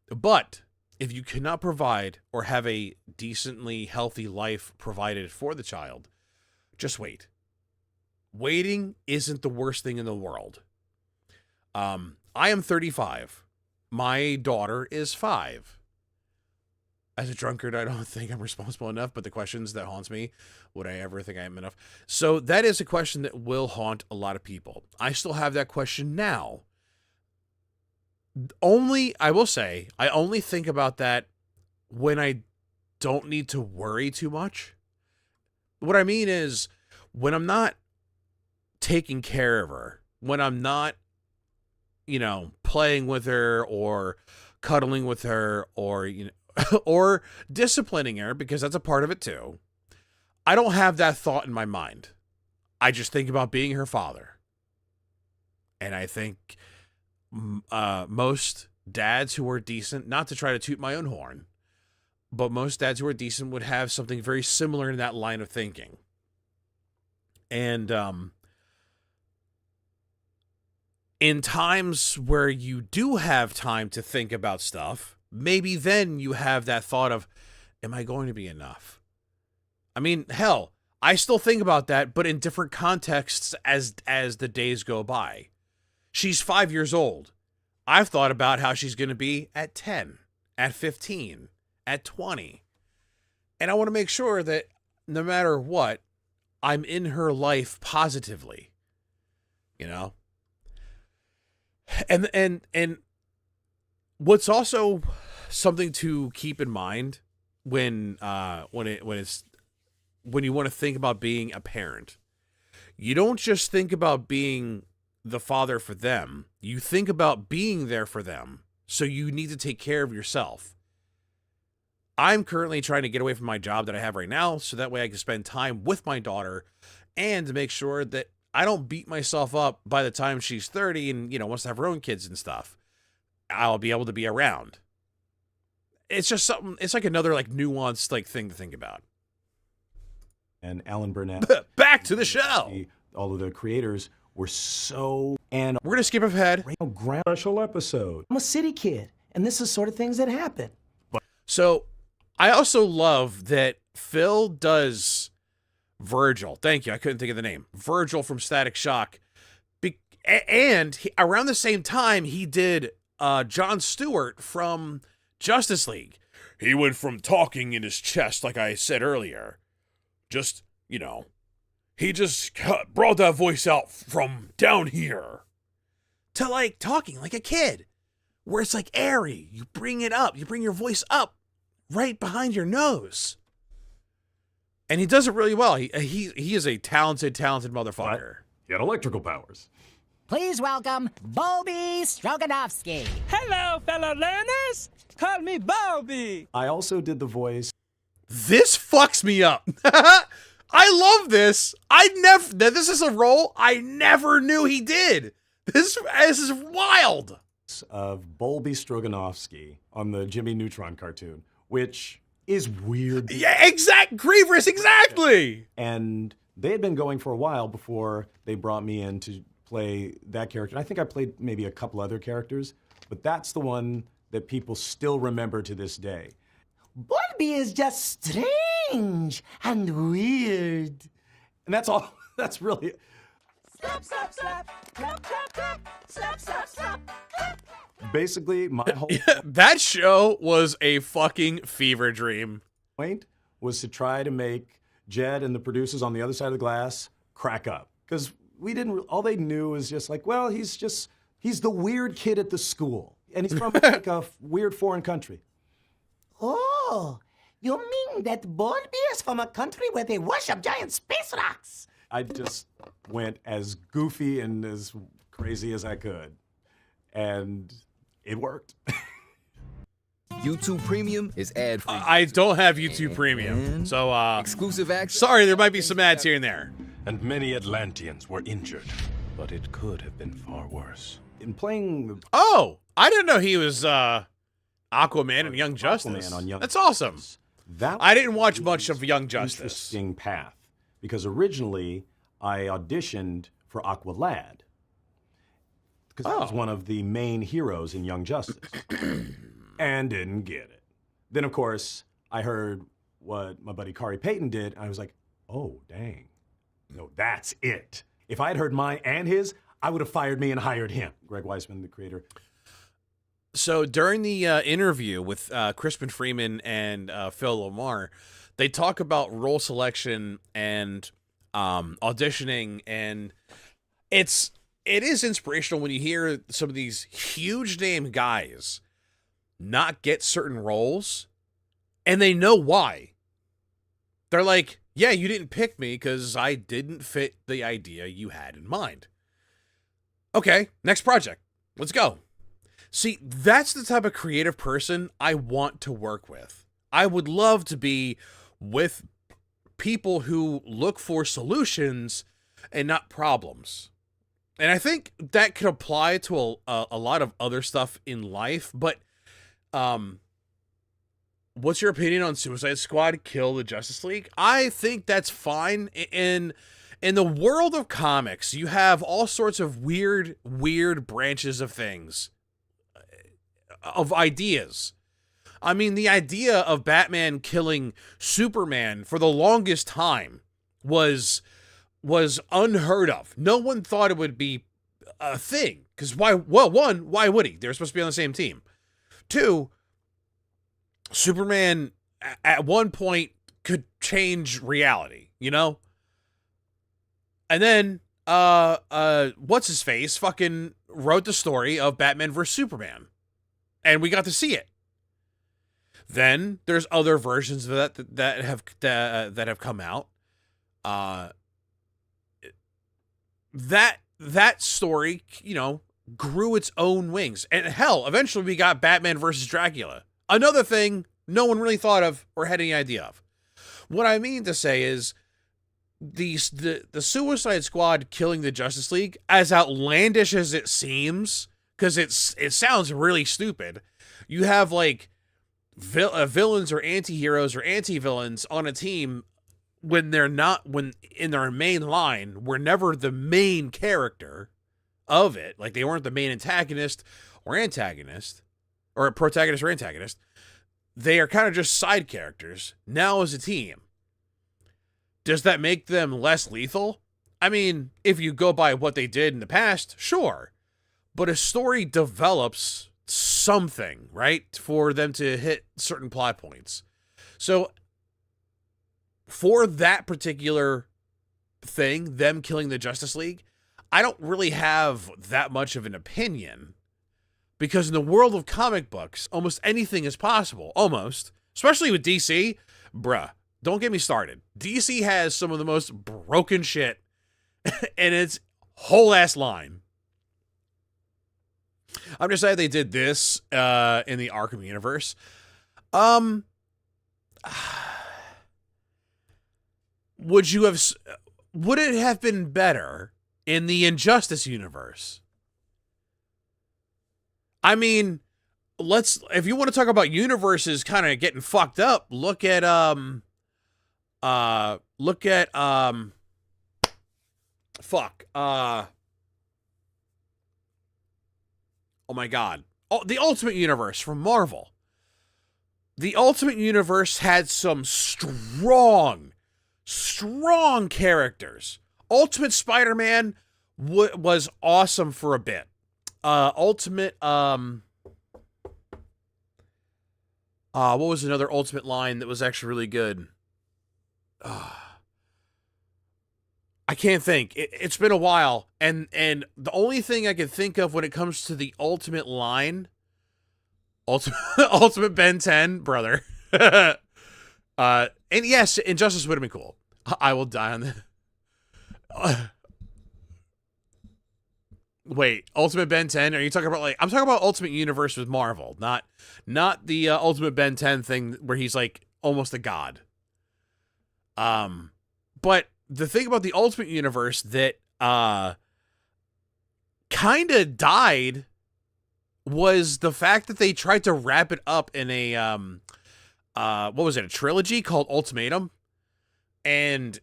But if you cannot provide or have a decently healthy life provided for the child, just wait. Waiting isn't the worst thing in the world. I am 35. My daughter is 5. As a drunkard, I don't think I'm responsible enough, but the questions that haunts me, would I ever think I am enough? So that is a question that will haunt a lot of people. I still have that question now. I will say, I only think about that when I don't need to worry too much. What I mean is, when I'm not taking care of her, when I'm not, playing with her or cuddling with her or, or disciplining her, because that's a part of it too. I don't have that thought in my mind. I just think about being her father. And I think most dads who are decent, not to try to toot my own horn, but most dads who are decent would have something very similar in that line of thinking. And in times where you do have time to think about stuff, maybe then you have that thought of, am I going to be enough? I mean, hell, I still think about that, but in different contexts as the days go by. She's 5 years old. I've thought about how she's going to be at 10, at 15, at 20. And I want to make sure that no matter what, I'm in her life positively, And what's also something to keep in mind when you want to think about being a parent, you don't just think about being the father for them. You think about being there for them. So you need to take care of yourself. I'm currently trying to get away from my job that I have right now, so that way I can spend time with my daughter and to make sure that I don't beat myself up by the time she's 30 and, wants to have her own kids and stuff. I'll be able to be around. it's just something. It's like another like nuanced like thing to think about. And Alan Burnett. Back to the show. All of the creators were so, and we're gonna skip ahead. Special episode. I'm a city kid, and this is sort of things that happen. So, I also love that Phil does Virgil. Thank you. I couldn't think of the name. Virgil from Static Shock. And around the same time, he did Jon Stewart from Justice League. He went from talking in his chest, like I said earlier, just, you know, he just brought that voice out from down here to like talking like a kid, where it's like airy. You bring it up. You bring your voice up right behind your nose. And he does it really well. He is a talented motherfucker. He had electrical powers. Please welcome Bobby Stroganovsky. Hello, fellow learners. Call me Bobby. I also did the voice. This fucks me up. I love this. This is a role I never knew he did. This is wild. Of Bobby Stroganovsky on the Jimmy Neutron cartoon, which is weird. Yeah, Grievous, exactly. And they had been going for a while before they brought me in to play that character. I think I played maybe a couple other characters, but that's the one that people still remember to this day. Bobby is just strange and weird. And that's all. That's really... Slap, slap, slap. Clap, clap, clap. Slap, slap, slap. Clap. Basically, my whole that show was a fucking fever dream. Point was to try to make Jed and the producers on the other side of the glass crack up. Because we didn't, all they knew was just like, well, he's the weird kid at the school. And he's from like a weird foreign country. Oh, you mean that Bobby is from a country where they worship giant space rocks? I just went as goofy and as crazy as I could. And it worked. YouTube Premium is ad-free. I don't have YouTube Premium, so exclusive access. Sorry, there might be some ads here and there. And many Atlanteans were injured, but it could have been far worse. In playing... Oh, I didn't know he was Aquaman and Young Justice. That's awesome. I didn't watch much of Young Justice. Interesting path, because originally I auditioned for Aqualad, because I was one of the main heroes in Young Justice, and didn't get it. Then, of course, I heard what my buddy Kari Payton did, and I was like, oh, dang. No, that's it. If I had heard mine and his, I would have fired me and hired him. Greg Weisman, the creator. So during the interview with Crispin Freeman and Phil Lamar, they talk about role selection and auditioning, and it is inspirational when you hear some of these huge name guys not get certain roles, and they know why. They're like, yeah, you didn't pick me because I didn't fit the idea you had in mind. Okay, next project. Let's go. See, that's the type of creative person I want to work with. I would love to be with people who look for solutions and not problems. And I think that could apply to a lot of other stuff in life, but what's your opinion on Suicide Squad Kill the Justice League? I think that's fine. In the world of comics, you have all sorts of weird branches of things, of ideas. I mean, the idea of Batman killing Superman for the longest time was unheard of. No one thought it would be a thing. Because why? Well, one, why would he? They're supposed to be on the same team. Two, Superman at one point could change reality, you know? And then, what's his face fucking wrote the story of Batman vs. Superman. And we got to see it. Then there's other versions of that have come out. That story, you know, grew its own wings. And hell, eventually we got Batman versus Dracula. Another thing no one really thought of or had any idea of. What I mean to say is the Suicide Squad killing the Justice League, as outlandish as it seems, because it sounds really stupid. You have like villains or anti-heroes or anti-villains on a team when in their main line were never the main character of it. Like, they weren't the main antagonist or antagonist, or protagonist or antagonist. They are kind of just side characters now as a team. Does that make them less lethal? I mean, if you go by what they did in the past, sure. But a story develops something, right, for them to hit certain plot points. So for that particular thing, them killing the Justice League, I don't really have that much of an opinion, because in the world of comic books, almost anything is possible. Almost. Especially with DC. Bruh, don't get me started. DC has some of the most broken shit in its whole ass line. I'm just glad they did this in the Arkham universe. Would it have been better in the Injustice universe? I mean, if you want to talk about universes kind of getting fucked up, look at oh my God. Oh, the Ultimate Universe from Marvel. The Ultimate Universe had some strong characters. Ultimate Spider-Man was awesome for a bit. Ultimate, what was another Ultimate line that was actually really good? I can't think. It's been a while, and the only thing I can think of when it comes to the Ultimate line, Ultimate Ben 10, brother. And yes, Injustice would have been cool. I will die on that. Wait, Ultimate Ben 10? Are you talking about, like, I'm talking about Ultimate Universe with Marvel, not the Ultimate Ben 10 thing where he's like almost a god. But the thing about the Ultimate Universe that kind of died was the fact that they tried to wrap it up in a what was it, a trilogy called Ultimatum, and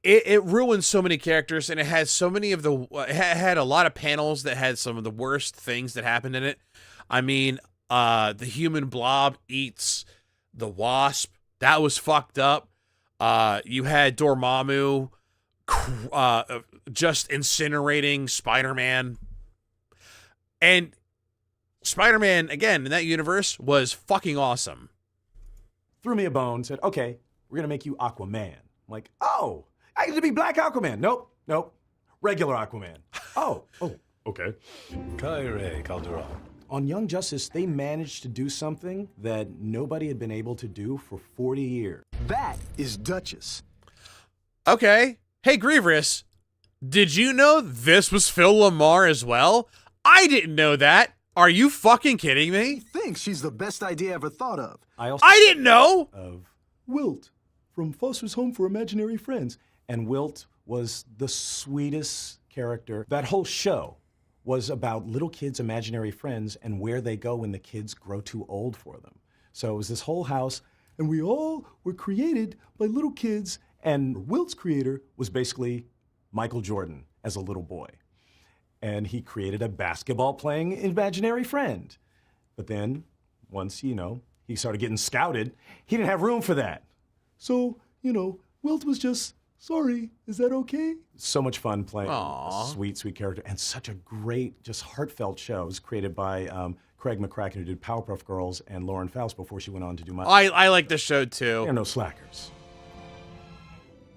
it ruined so many characters, and it had so many of it had a lot of panels that had some of the worst things that happened in it. I mean, the human blob eats the Wasp. That was fucked up. You had Dormammu just incinerating Spider-Man. And Spider-Man, again, in that universe, was fucking awesome. Threw me a bone, said, okay, we're going to make you Aquaman. I'm like, oh, I get to be Black Aquaman. Nope. Regular Aquaman. Oh, okay. Kyrie Calderon. On Young Justice, they managed to do something that nobody had been able to do for 40 years. That is Duchess. Okay. Hey, Grievous, did you know this was Phil Lamar as well? I didn't know that. Are you fucking kidding me? He thinks she's the best idea ever thought of. I didn't know! Of Wilt from Foster's Home for Imaginary Friends. And Wilt was the sweetest character. That whole show was about little kids' imaginary friends and where they go when the kids grow too old for them. So it was this whole house, and we all were created by little kids, and Wilt's creator was basically Michael Jordan as a little boy. And he created a basketball-playing imaginary friend. But then, once, he started getting scouted, he didn't have room for that. So, Wilt was just, sorry, is that okay? So much fun playing a sweet, sweet character, and such a great, just heartfelt show. It was created by Craig McCracken, who did Powerpuff Girls, and Lauren Faust before she went on to do I like this show, too. They're no slackers.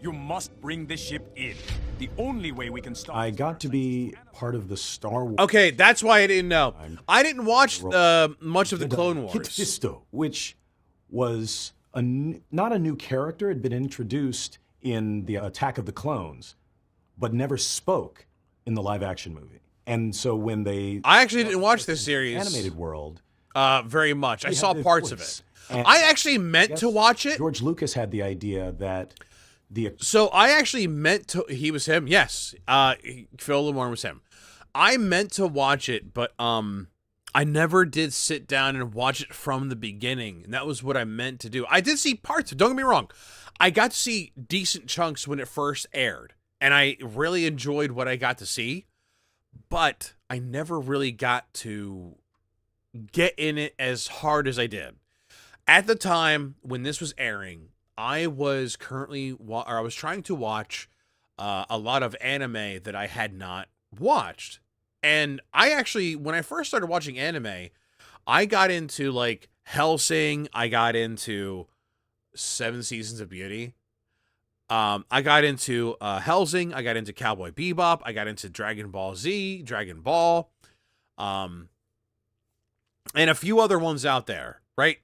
You must bring the ship in. The only way we can stop. I got to be part of the Star Wars. Okay, that's why I didn't know. I didn't watch much of the Clone Wars. Kit Fisto, which was not a new character, had been introduced in the Attack of the Clones, but never spoke in the live-action movie. And so when I actually didn't watch this series. Animated world. Very much. I saw parts of it. And I actually meant to watch it. George Lucas had the idea that So I actually meant to. He was him. Yes. Phil Lamar was him. I meant to watch it, but I never did sit down and watch it from the beginning, and that was what I meant to do. I did see parts, don't get me wrong. I got to see decent chunks when it first aired, and I really enjoyed what I got to see, but I never really got to get in it as hard as I did. At the time when this was airing, I was trying to watch a lot of anime that I had not watched. And I actually, when I first started watching anime, I got into like Hellsing, I got into 7 Seasons of Beauty. I got into Hellsing, I got into Cowboy Bebop, I got into Dragon Ball Z, Dragon Ball, and a few other ones out there, right?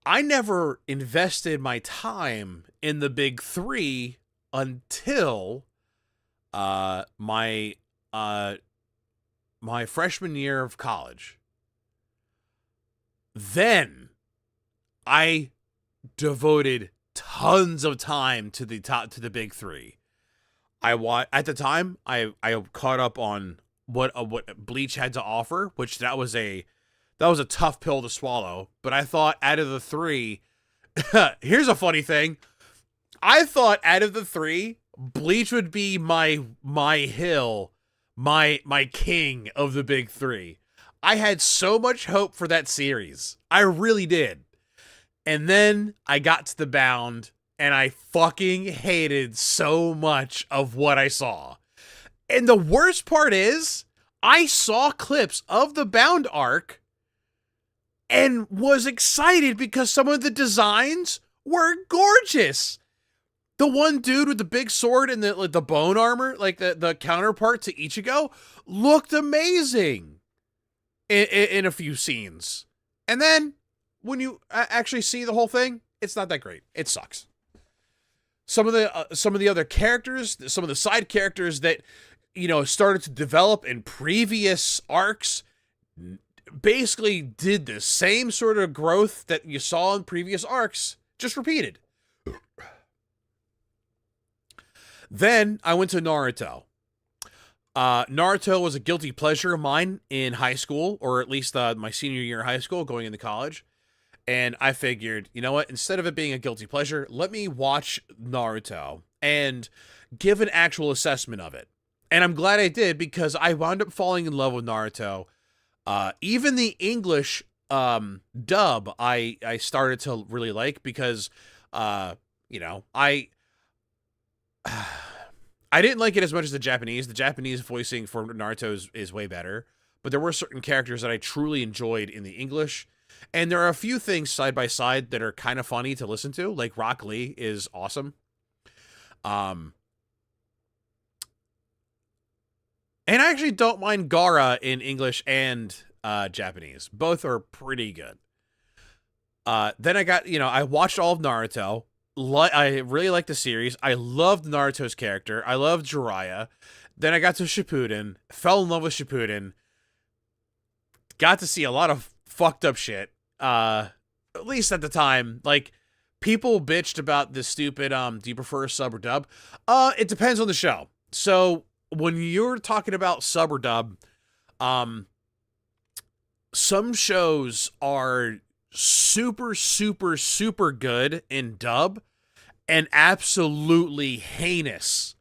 I never invested my time in the big three until my freshman year of college. Then I devoted tons of time to the big three. At the time I caught up on what Bleach had to offer, which that was a tough pill to swallow. But I thought out of the three, here's a funny thing. I thought out of the three, Bleach would be my hill, my king of the big three. I had so much hope for that series. I really did. And then I got to the Bound, and I fucking hated so much of what I saw. And the worst part is, I saw clips of the Bound arc and was excited because some of the designs were gorgeous. The one dude with the big sword and the bone armor, like the counterpart to Ichigo, looked amazing in a few scenes. And then when you actually see the whole thing, it's not that great. It sucks. Some of the other characters, some of the side characters that started to develop in previous arcs, basically did the same sort of growth that you saw in previous arcs, just repeated. Then I went to Naruto. Naruto was a guilty pleasure of mine in high school, or at least my senior year of high school, going into college. And I figured, you know what? Instead of it being a guilty pleasure, let me watch Naruto and give an actual assessment of it. And I'm glad I did, because I wound up falling in love with Naruto. Even the English dub, I started to really like, because, I didn't like it as much as the Japanese. The Japanese voicing for Naruto is way better. But there were certain characters that I truly enjoyed in the English. And there are a few things side by side that are kind of funny to listen to. Like Rock Lee is awesome. And I actually don't mind Gaara in English and Japanese. Both are pretty good. Then I watched all of Naruto. I really liked the series. I loved Naruto's character. I loved Jiraiya. Then I got to Shippuden, fell in love with Shippuden. Got to see a lot of fucked up shit. At least at the time. Like, people bitched about the stupid, do you prefer sub or dub? It depends on the show. So, when you're talking about sub or dub, some shows are super, super, super good in dub and absolutely heinous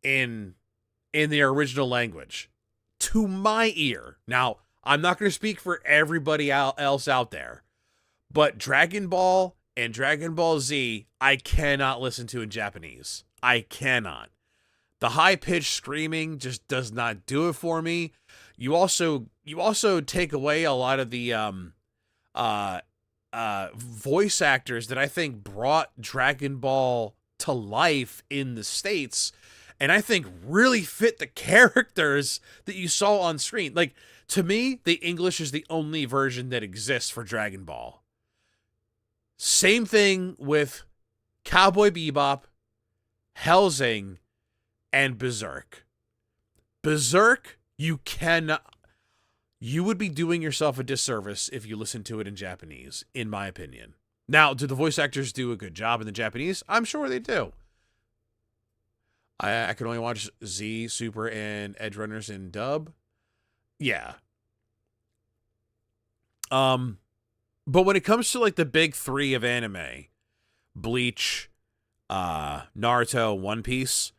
in the original language, to my ear. Now, I'm not going to speak for everybody else out there, but Dragon Ball and Dragon Ball Z, I cannot listen to in Japanese. I cannot. The high-pitched screaming just does not do it for me. You also take away a lot of the voice actors that I think brought Dragon Ball to life in the States, and I think really fit the characters that you saw on screen. Like, to me, the English is the only version that exists for Dragon Ball. Same thing with Cowboy Bebop, Hellsing, and Berserk. Berserk, you would be doing yourself a disservice if you listen to it in Japanese, in my opinion. Now, do the voice actors do a good job in the Japanese? I'm sure they do. I can only watch Z, Super, and Edge Runners in dub. Yeah. But when it comes to like the big three of anime, Bleach, Naruto, One Piece,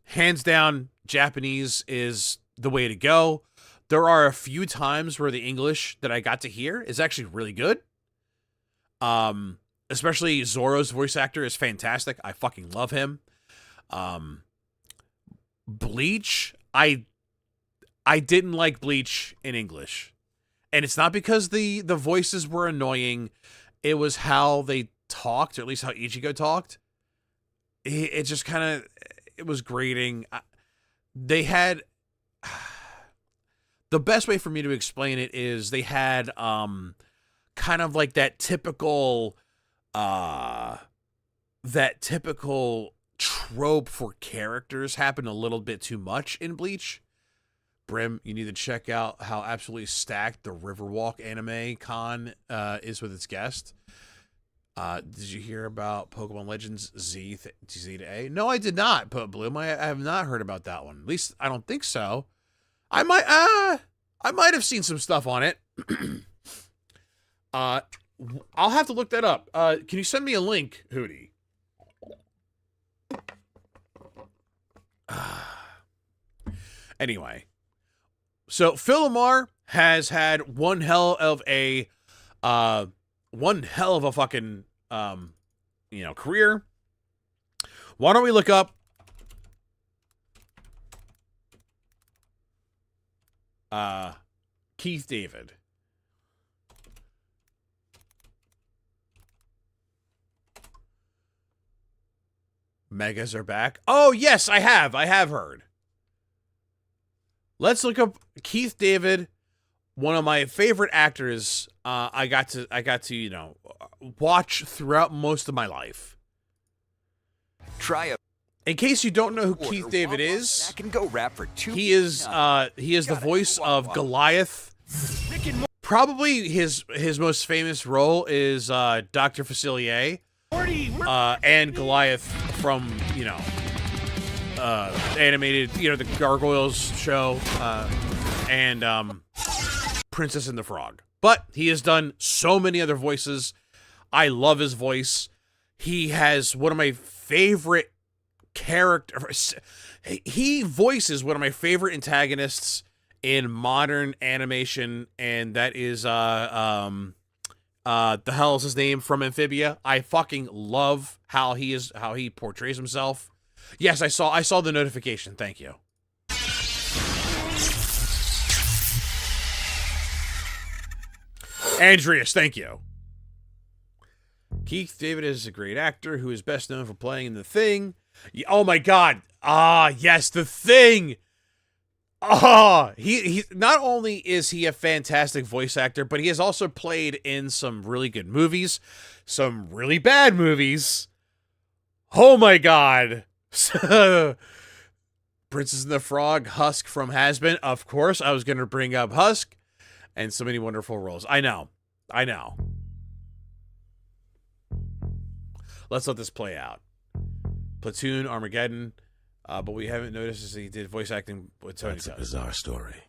hands down, Japanese is the way to go. There are a few times where the English that I got to hear is actually really good. Especially Zoro's voice actor is fantastic. I fucking love him. Bleach, I didn't like Bleach in English. And it's not because the voices were annoying. It was how they talked, or at least how Ichigo talked. It just kind of, it was grating. They had, the best way for me to explain it is they had kind of like that typical trope for characters happen a little bit too much in Bleach. Brim, you need to check out how absolutely stacked the Riverwalk anime con is with its guest. Did you hear about Pokemon Legends Z to A? No, I did not. But Bloom, I have not heard about that one. At least I don't think so. I might have seen some stuff on it. I'll have to look that up. Can you send me a link, Hootie? Anyway. So Philomar has had one hell of a fucking career. Why don't we look up Keith David? Megas are back. Oh yes, I have heard. Let's look up Keith David, one of my favorite actors. I got to watch throughout most of my life. In case you don't know who Keith David is, he is the voice of Goliath. Probably his most famous role is Dr. Facilier and Goliath from animated, the Gargoyles show, and Princess and the Frog. But he has done so many other voices. I love his voice. He has one of my favorite characters. He voices one of my favorite antagonists in modern animation, and that is the hell is his name from Amphibia. I fucking love how he portrays himself. Yes, I saw the notification. Thank you. Andreas, thank you. Keith David is a great actor who is best known for playing in The Thing. Oh my god. Yes, The Thing. He not only is he a fantastic voice actor, but he has also played in some really good movies, some really bad movies. Oh my god. Princess and the Frog, Husk from Has-Been. Of course, I was going to bring up Husk, and so many wonderful roles. I know. Let's let this play out. Platoon, Armageddon, but we haven't noticed as he did voice acting with Tony. That's a bizarre story.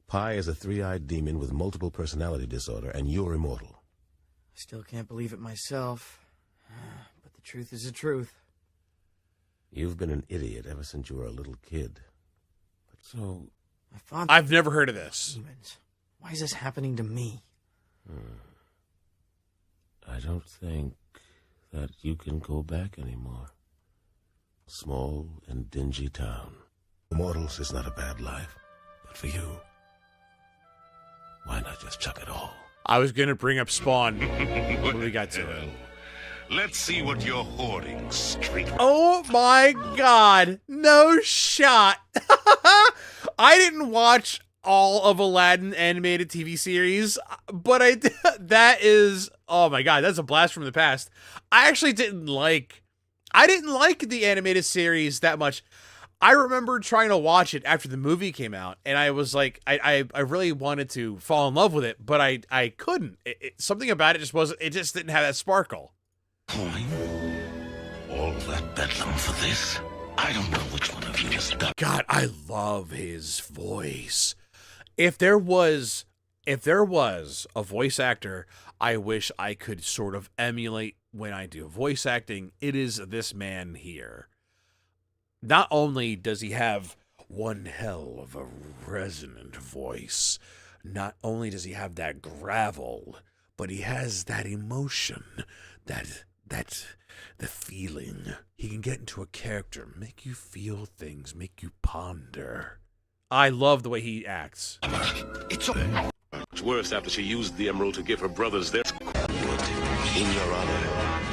Pi is a three-eyed demon with multiple personality disorder, and you're immortal. I still can't believe it myself, but the truth is the truth. You've been an idiot ever since you were a little kid. So, my father... I've never heard of this. Demons. Why is this happening to me? I don't think that you can go back anymore. Small and dingy town. Immortals is not a bad life, but for you, why not just chuck it all? I was going to bring up Spawn when we got to it. Let's see what you're hoarding, street. Oh my god. No shot. I didn't watch all of Aladdin animated TV series, but that is, oh my god, that's a blast from the past. I actually didn't like the animated series that much. I remember trying to watch it after the movie came out, and I was like, I really wanted to fall in love with it, but I couldn't. Something about it just didn't have that sparkle. All that bedlam for this? I don't know which one of you is stuck. God, I love his voice. If there was if there was a voice actor I wish I could sort of emulate when I do voice acting, it is this man here. Not only does he have one hell of a resonant voice, not only does he have that gravel, but he has that emotion, the feeling. He can get into a character, make you feel things, make you ponder. I love the way he acts. It's much worse after she used the emerald to give her brothers their... In your honor,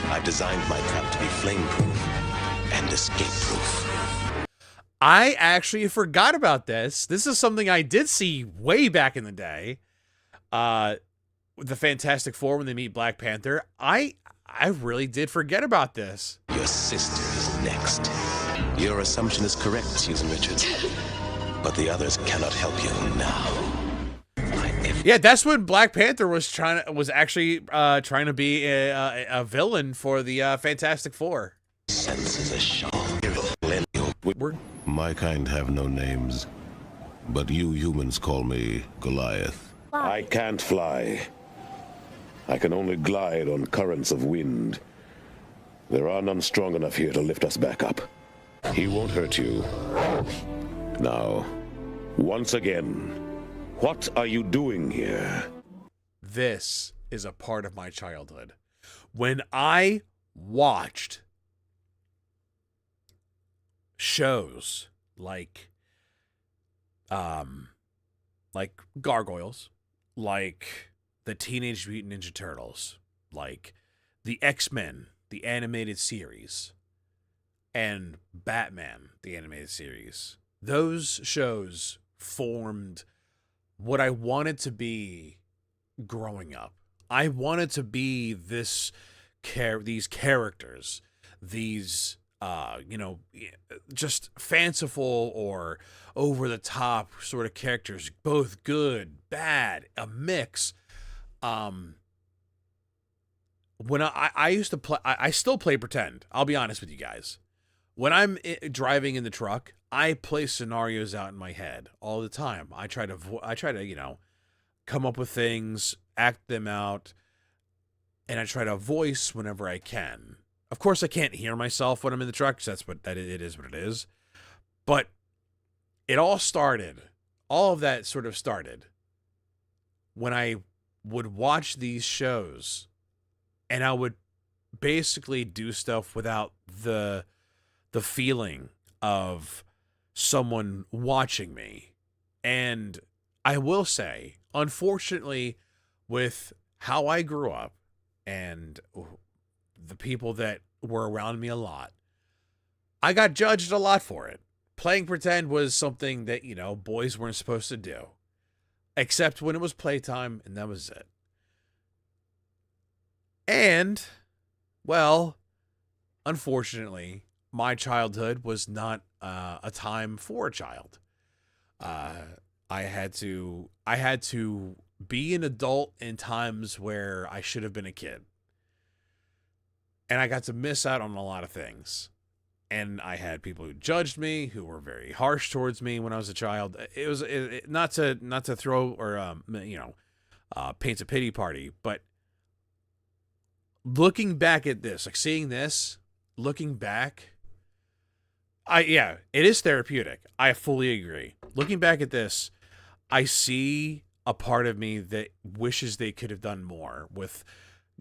I've designed my trap to be flame-proof and escape-proof. I actually forgot about this. This is something I did see way back in the day. The Fantastic Four, when they meet Black Panther. I really did forget about this. Your sister is next. Your assumption is correct, Susan Richards. But the others cannot help you now. Yeah, that's when Black Panther was actually trying to be a villain for the Fantastic Four. Senses a shock. My kind have no names, but you humans call me Goliath. I can't fly. I can only glide on currents of wind. There are none strong enough here to lift us back up. He won't hurt you. Now, once again, what are you doing here? This is a part of my childhood. When I watched shows like Gargoyles, like the Teenage Mutant Ninja Turtles, like the X-Men, the animated series, and Batman, the animated series. Those shows formed what I wanted to be growing up. I wanted to be these characters, these just fanciful or over the top sort of characters, both good, bad, a mix. When I used to play, I still play pretend. I'll be honest with you guys. When I'm driving in the truck, I play scenarios out in my head all the time. I try to come up with things, act them out, and I try to voice whenever I can. Of course, I can't hear myself when I'm in the truck, because it is what it is. But it all of that sort of started when I would watch these shows, and I would basically do stuff without the feeling of someone watching me. And I will say, unfortunately, with how I grew up and the people that were around me a lot, I got judged a lot for it. Playing pretend was something that, boys weren't supposed to do. Except when it was playtime, and that was it. And, well, unfortunately, my childhood was not a time for a child. I had to be an adult in times where I should have been a kid. And I got to miss out on a lot of things. And I had people who judged me, who were very harsh towards me when I was a child. It was not to throw or paint a pity party, but looking back at this, like seeing this, looking back, it is therapeutic. I fully agree. Looking back at this, I see a part of me that wishes they could have done more with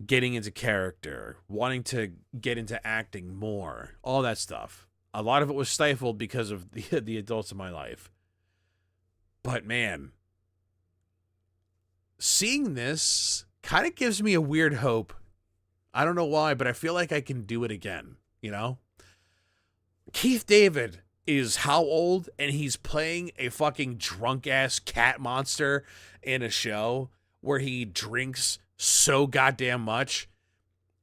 getting into character, wanting to get into acting more, all that stuff. A lot of it was stifled because of the adults in my life. But man, seeing this kind of gives me a weird hope. I don't know why, but I feel like I can do it again, Keith David is how old, and he's playing a fucking drunk-ass cat monster in a show where he drinks so goddamn much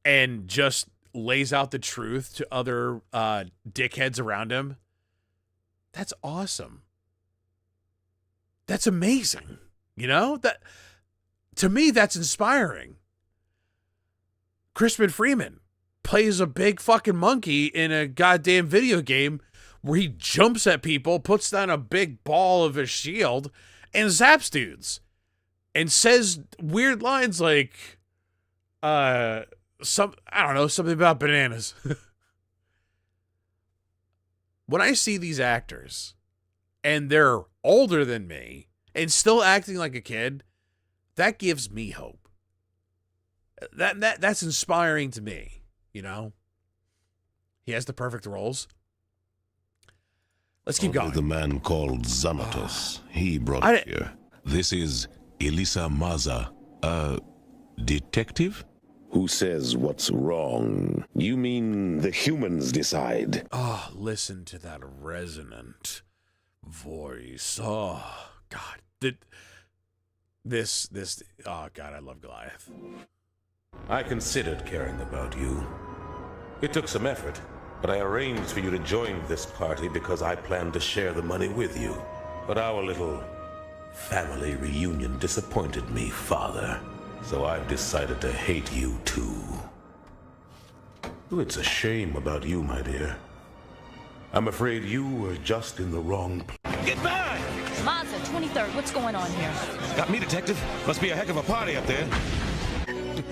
and just lays out the truth to other dickheads around him. That's awesome. That's amazing. That, to me, that's inspiring. Crispin Freeman plays a big fucking monkey in a goddamn video game where he jumps at people, puts down a big ball of his shield, and zaps dudes. and says weird lines like, I don't know, something about bananas. When I see these actors and they're older than me and still acting like a kid, that gives me hope. That's inspiring to me, you know? He has the perfect roles. Let's keep going. The man called Xanatos. He brought it here. This is Elisa Maza, a detective? Who says what's wrong? You mean the humans decide? Oh, listen to that resonant voice. Oh, God. Oh, God, I love Goliath. I considered caring about you. It took some effort, but I arranged for you to join this party because I planned to share the money with you. But our little family reunion disappointed me, Father. So I've decided to hate you too. It's a shame about you, my dear. I'm afraid you were just in the wrong place. Get back! Mazda, 23rd, what's going on here? Got me, detective. Must be a heck of a party up there.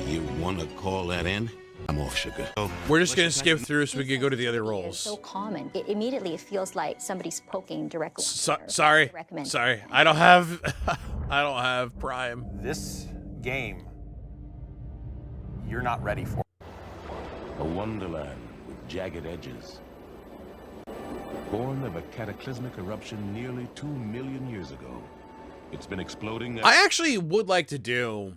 You want to call that in? I'm off, sugar. We're just going to skip through so we can go to the other roles. So common. Immediately it feels like somebody's poking directly. Sorry. I don't have Prime. This game, you're not ready for. A wonderland with jagged edges. Born of a cataclysmic eruption nearly 2 million years ago. It's been exploding. I actually would like to do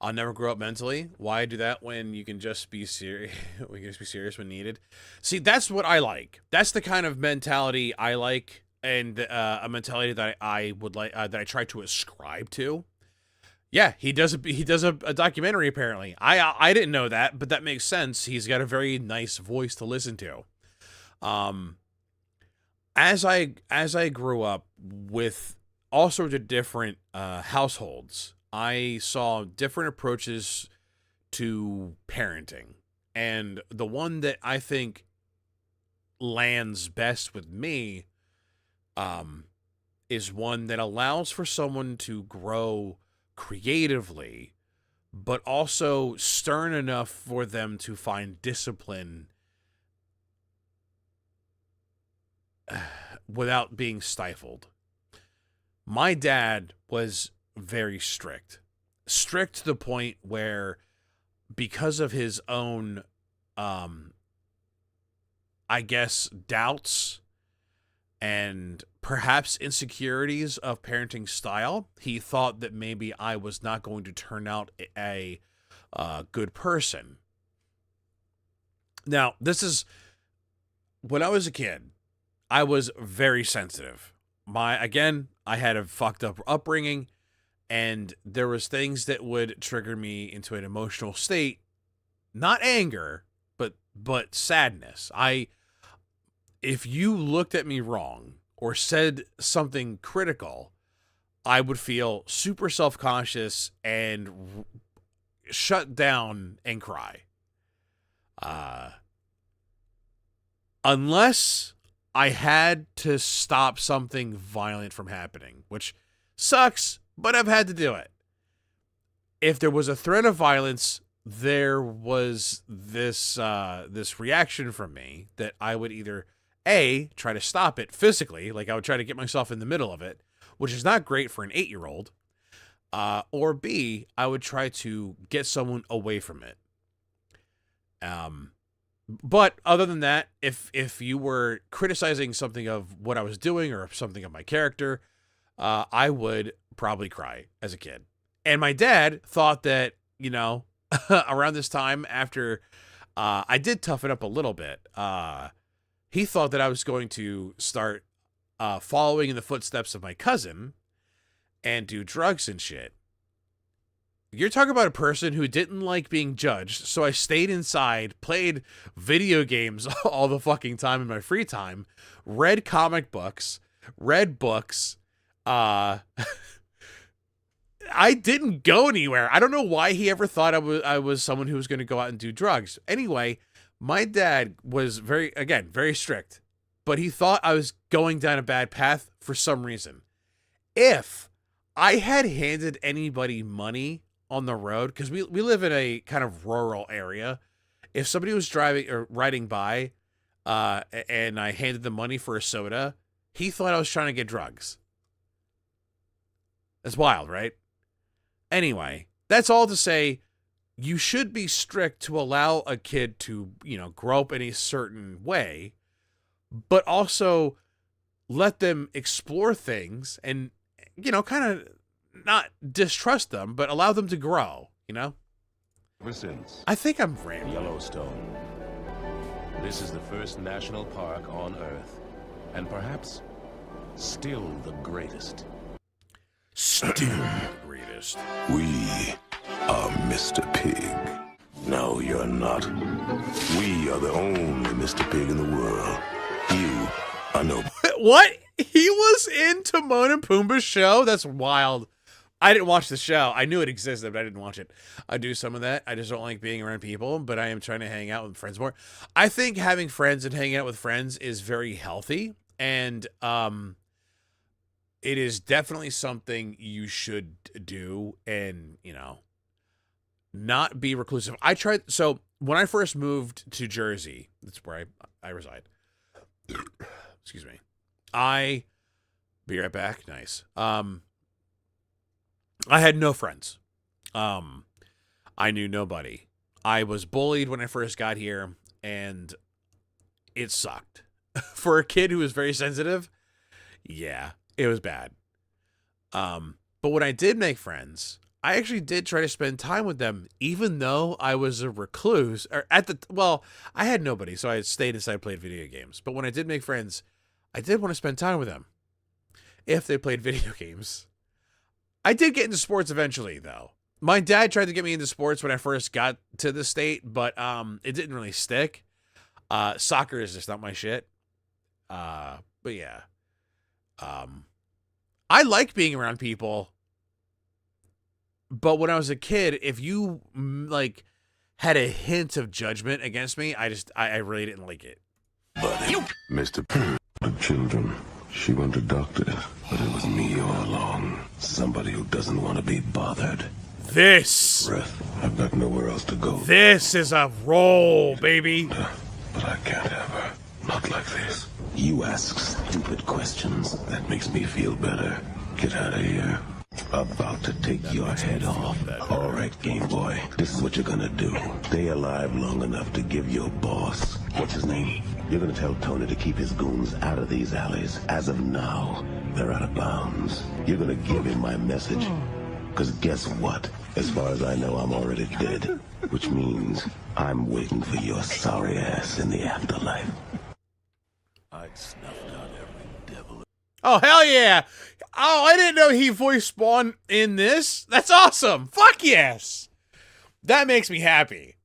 I'll never grow up mentally. Why do that when you can just be serious? We can just be serious when needed. See, that's what I like. That's the kind of mentality I like, and a mentality that I would like that I try to ascribe to. Yeah, he does a documentary apparently. I didn't know that, but that makes sense. He's got a very nice voice to listen to. As I grew up with all sorts of different households, I saw different approaches to parenting. And the one that I think lands best with me is one that allows for someone to grow creatively, but also stern enough for them to find discipline without being stifled. My dad was very strict to the point where, because of his own, I guess, doubts and perhaps insecurities of parenting style, he thought that maybe I was not going to turn out a good person. Now, this is, when I was a kid, I was very sensitive. I had a fucked up upbringing, and there was things that would trigger me into an emotional state, not anger, but sadness. If you looked at me wrong or said something critical, I would feel super self-conscious and shut down and cry. Unless I had to stop something violent from happening, which sucks, but I've had to do it. If there was a threat of violence, there was this reaction from me that I would either A, try to stop it physically, like I would try to get myself in the middle of it, which is not great for an 8-year-old, or B, I would try to get someone away from it. But other than that, if you were criticizing something of what I was doing or something of my character, I would probably cry as a kid. And my dad thought that, around this time after I did toughen up a little bit, he thought that I was going to start following in the footsteps of my cousin and do drugs and shit. You're talking about a person who didn't like being judged, so I stayed inside, played video games all the fucking time in my free time, read comic books, read books. I didn't go anywhere. I don't know why he ever thought I was someone who was going to go out and do drugs. Anyway, my dad was very strict, but he thought I was going down a bad path for some reason. If I had handed anybody money on the road, because we live in a kind of rural area. If somebody was driving or riding by, and I handed them money for a soda, he thought I was trying to get drugs. That's wild, right? Anyway, that's all to say, you should be strict to allow a kid to, grow up in a certain way, but also let them explore things and, kind of not distrust them, but allow them to grow, Ever since I think I'm rambling. Yellowstone, this is the first national park on Earth, and perhaps still the greatest. Still the greatest. We are Mr. Pig. No, you're not. We are the only Mr. Pig in the world. You are no... What? He was in Timon and Pumbaa's show? That's wild. I didn't watch the show. I knew it existed, but I didn't watch it. I do some of that. I just don't like being around people, but I am trying to hang out with friends more. I think having friends and hanging out with friends is very healthy, and it is definitely something you should do and, not be reclusive. So when I first moved to Jersey, that's where I reside. Excuse me. Be right back. Nice. I had no friends. I knew nobody. I was bullied when I first got here, and it sucked. For a kid who was very sensitive, yeah, it was bad. But when I did make friends, I actually did try to spend time with them, even though I was a recluse. I had nobody, so I stayed inside and played video games. But when I did make friends, I did want to spend time with them if they played video games. I did get into sports eventually, though. My dad tried to get me into sports when I first got to the state, but it didn't really stick. Soccer is just not my shit. But yeah. I like being around people, but when I was a kid, if you had a hint of judgment against me, I really didn't like it. Buddy, Mr. P. The children. She went to doctors, but it was me all along. Somebody who doesn't want to be bothered. This. Breath. I've got nowhere else to go. This is a role, baby. But I can't have her. Not like this. You ask stupid questions. That makes me feel better. Get out of here. About to take your head off. All right, Game Boy. This is what you're gonna do. Stay alive long enough to give your boss, what's his name? You're gonna tell Tony to keep his goons out of these alleys. As of now, they're out of bounds. You're gonna give him my message. Because guess what? As far as I know, I'm already dead. Which means I'm waiting for your sorry ass in the afterlife. I snuffed out every devil. Oh, hell yeah. Oh, I didn't know he voiced Spawn in this. That's awesome. Fuck yes. That makes me happy.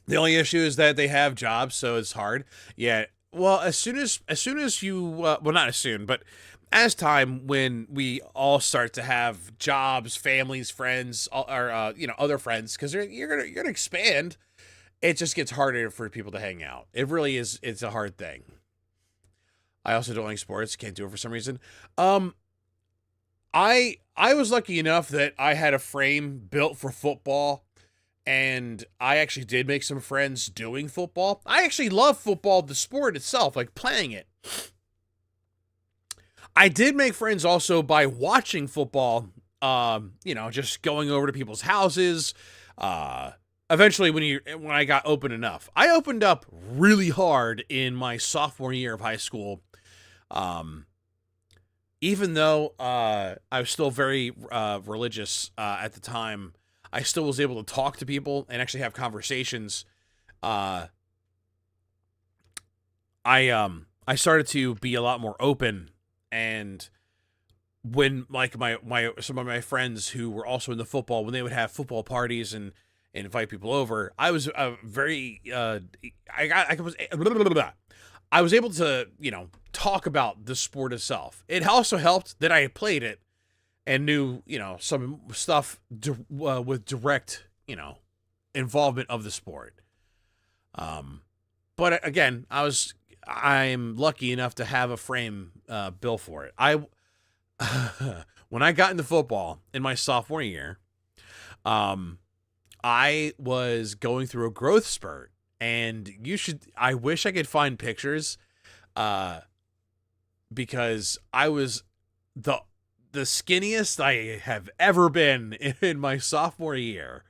The only issue is that they have jobs, so it's hard. Yeah. Well, as soon as you, well, not as soon, but as time, when we all start to have jobs, families, friends, or other friends, because you're gonna expand, it just gets harder for people to hang out. It really is. It's a hard thing. I also don't like sports. Can't do it for some reason. I was lucky enough that I had a frame built for football, and I actually did make some friends doing football. I actually love football, the sport itself, like playing it. I did make friends also by watching football, just going over to people's houses. Eventually, when I got open enough, I opened up really hard in my sophomore year of high school. Even though I was still very religious at the time, I still was able to talk to people and actually have conversations. I started to be a lot more open, and when some of my friends who were also in the football, when they would have football parties and invite people over, I was very I was able to talk about the sport itself. It also helped that I had played it and knew some stuff with direct involvement of the sport. But again, I'm lucky enough to have a frame built for it. when I got into football in my sophomore year, I was going through a growth spurt, and I wish I could find pictures, because I was the skinniest I have ever been in my sophomore year,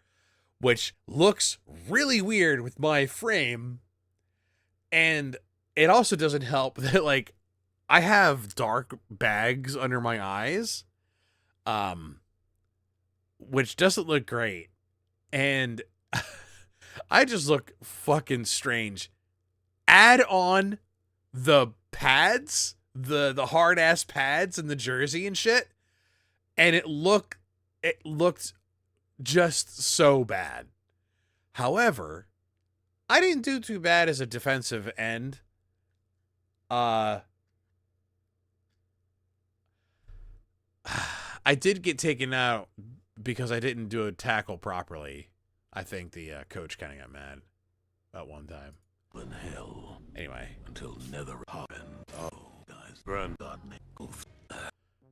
which looks really weird with my frame. And it also doesn't help that, like, I have dark bags under my eyes, which doesn't look great. And I just look fucking strange. Add on the pads, the hard ass pads and the jersey and shit, and it looked just so bad. However, I didn't do too bad as a defensive end. I did get taken out because I didn't do a tackle properly. I think the coach kind of got mad about one time. In hell. Anyway. Until nether happened. Oh, guys. Granddad.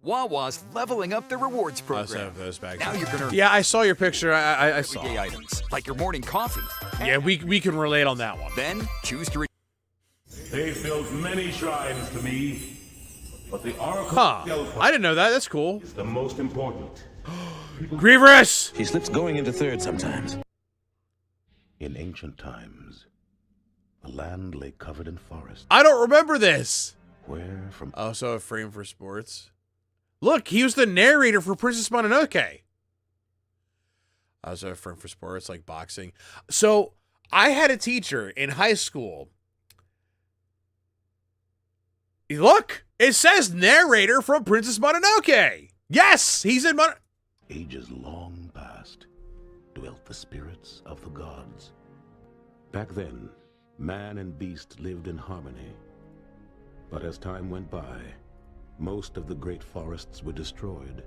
Wawa's leveling up the rewards program. I have those bags. Now you're gonna Yeah, I saw your picture. I saw everyday items like your morning coffee. Yeah, we can relate on that one. Then choose to. They've built many shrines to me, but the Oracle I didn't know that. That's cool. is the most important. Grievous! He slips going into third sometimes. In ancient times, the land lay covered in forest. I don't remember this. Where from? Also a frame for sports. Look, he was the narrator for Princess Mononoke. Also a frame for sports, like boxing. So I had a teacher in high school. Look, it says narrator from Princess Mononoke. Yes, he's in Ages long past dwelt the spirits of the gods. Back then, man and beast lived in harmony. But as time went by, most of the great forests were destroyed.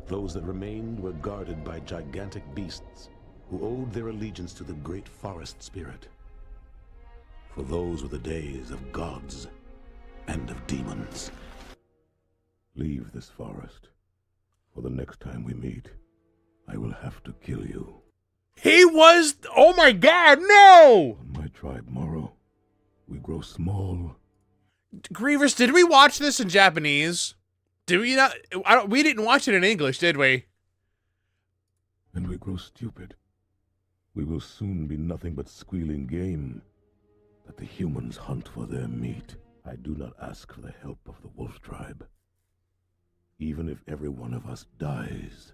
Those that remained were guarded by gigantic beasts who owed their allegiance to the great forest spirit. For those were the days of gods and of demons. Leave this forest. For the next time we meet, I will have to kill you. He was... Oh my god, no! On my tribe, Morrow, we grow small. Grievous, did we watch this in Japanese? Did we not? We didn't watch it in English, did we? And we grow stupid. We will soon be nothing but squealing game that the humans hunt for their meat. I do not ask for the help of the wolf tribe. Even if every one of us dies,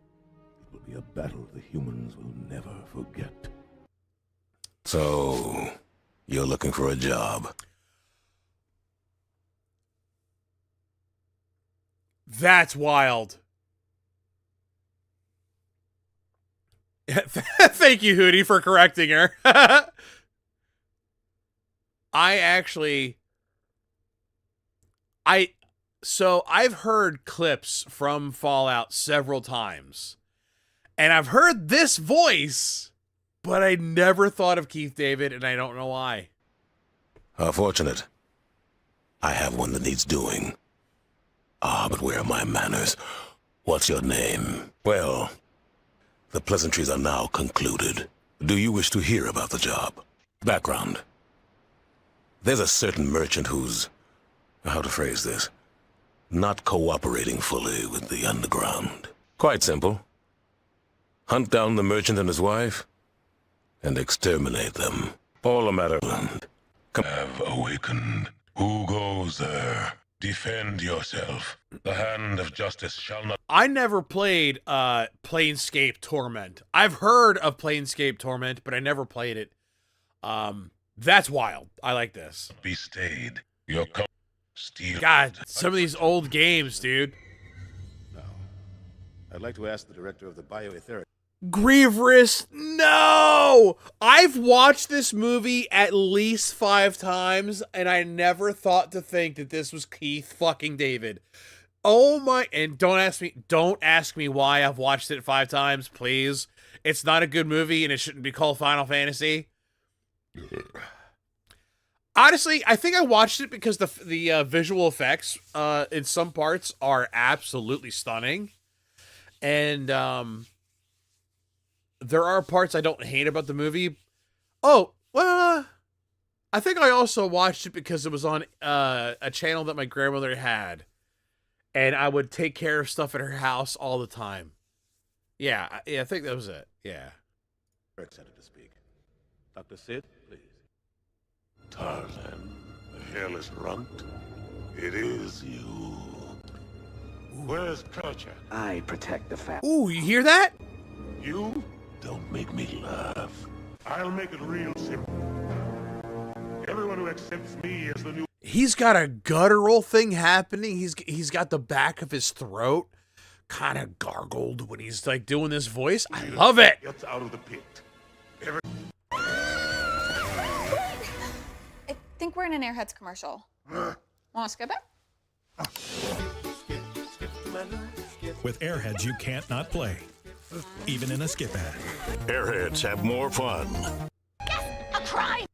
it will be a battle the humans will never forget. So, you're looking for a job? That's wild. Thank you, Hootie, for correcting her. So I've heard clips from Fallout several times, and I've heard this voice, but I never thought of Keith David, and I don't know why. How fortunate. I have one that needs doing. Ah, but where are my manners? What's your name? Well, the pleasantries are now concluded. Do you wish to hear about the job? Background. There's a certain merchant who's, how to phrase this, not cooperating fully with the underground. Quite simple. Hunt down the merchant and his wife, and exterminate them. All a matter of... Have awakened. Who goes there? Defend yourself. The hand of justice shall not... I never played Planescape Torment. I've heard of Planescape Torment, but I never played it. That's wild. I like this. Be stayed. Your steal. God, some of these old games, dude. No. I'd like to ask the director of the bioetheric. Grievous, no! I've watched this movie at least 5 times, and I never thought to think that this was Keith fucking David. Oh my, and don't ask me why I've watched it 5 times, please. It's not a good movie, and it shouldn't be called Final Fantasy. Honestly, I think I watched it because the visual effects in some parts are absolutely stunning, and there are parts I don't hate about the movie. Oh, well, I think I also watched it because it was on a channel that my grandmother had, and I would take care of stuff at her house all the time. Yeah, I think that was it. Yeah. Center to speak. Dr. Sid, please. Tarzan, the hairless runt. It is you. Where's Kerchak? I protect the family. Ooh, you hear that? You? Don't make me laugh. I'll make it real simple. Everyone who accepts me as the new... He's got a guttural thing happening. He's got the back of his throat kind of gargled when he's like doing this voice. I love it. Gets out of the pit. I think we're in an Airheads commercial. Want to skip it? With Airheads, you can't not play, even in a skip ad. Airheads have more fun. A crime!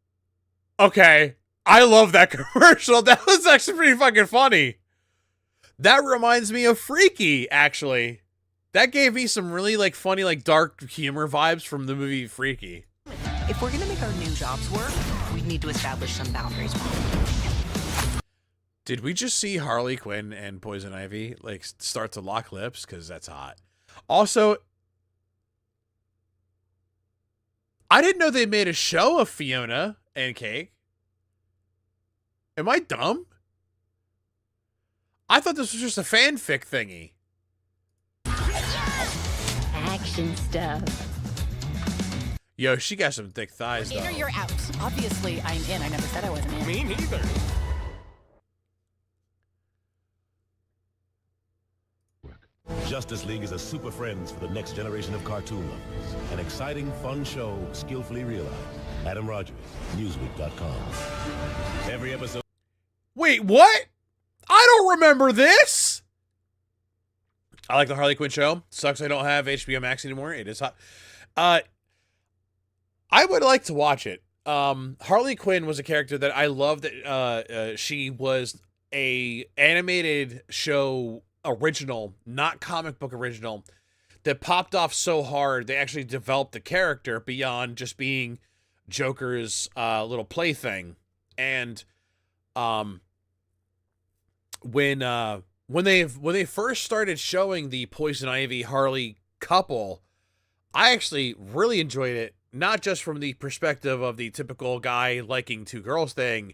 Okay, I love that commercial. That was actually pretty fucking funny. That reminds me of Freaky, actually. That gave me some really like funny, like dark humor vibes from the movie Freaky. If we're gonna make our new jobs work, we need to establish some boundaries. Did we just see Harley Quinn and Poison Ivy like start to lock lips? Because that's hot. Also, I didn't know they made a show of Fiona and Cake. Am I dumb? I thought this was just a fanfic thingy. Action stuff. Yo, she got some thick thighs, though. In or you're out. Obviously, I'm in. I never said I wasn't in. Me neither. Justice League is a super friends for the next generation of cartoon lovers. An exciting, fun show, skillfully realized. Adam Rogers, Newsweek.com. Every episode... Wait, what? I don't remember this! I like the Harley Quinn show. Sucks I don't have HBO Max anymore. It is hot. I would like to watch it. Harley Quinn was a character that I loved. That she was a animated show original, not comic book original, that popped off so hard they actually developed the character beyond just being Joker's little plaything. And when they first started showing the Poison Ivy Harley couple, I actually really enjoyed it, not just from the perspective of the typical guy liking two girls thing,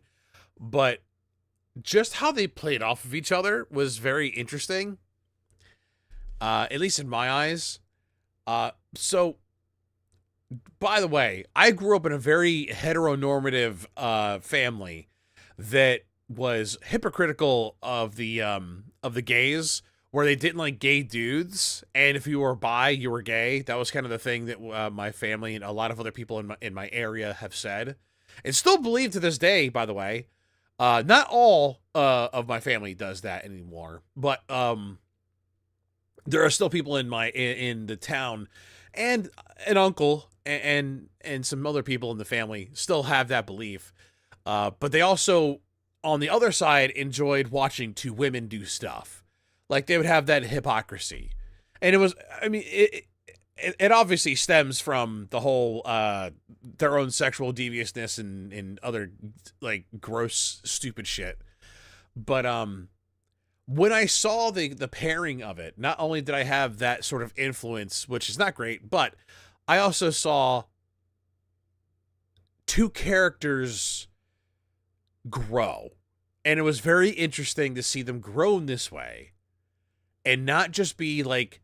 but just how they played off of each other was very interesting, at least in my eyes. So, by the way, I grew up in a very heteronormative family that was hypocritical of the gays, where they didn't like gay dudes, and if you were bi, you were gay. That was kind of the thing that my family and a lot of other people in my area have said, and still believe to this day. By the way, not all of my family does that anymore, but there are still people in the town, and an uncle and some other people in the family still have that belief. But they also, on the other side, enjoyed watching two women do stuff. Like, they would have that hypocrisy. And it was, I mean, it obviously stems from the whole, their own sexual deviousness and other, like, gross, stupid shit. But, when I saw the pairing of it, not only did I have that sort of influence, which is not great, but I also saw two characters grow. And it was very interesting to see them grow in this way. And not just be like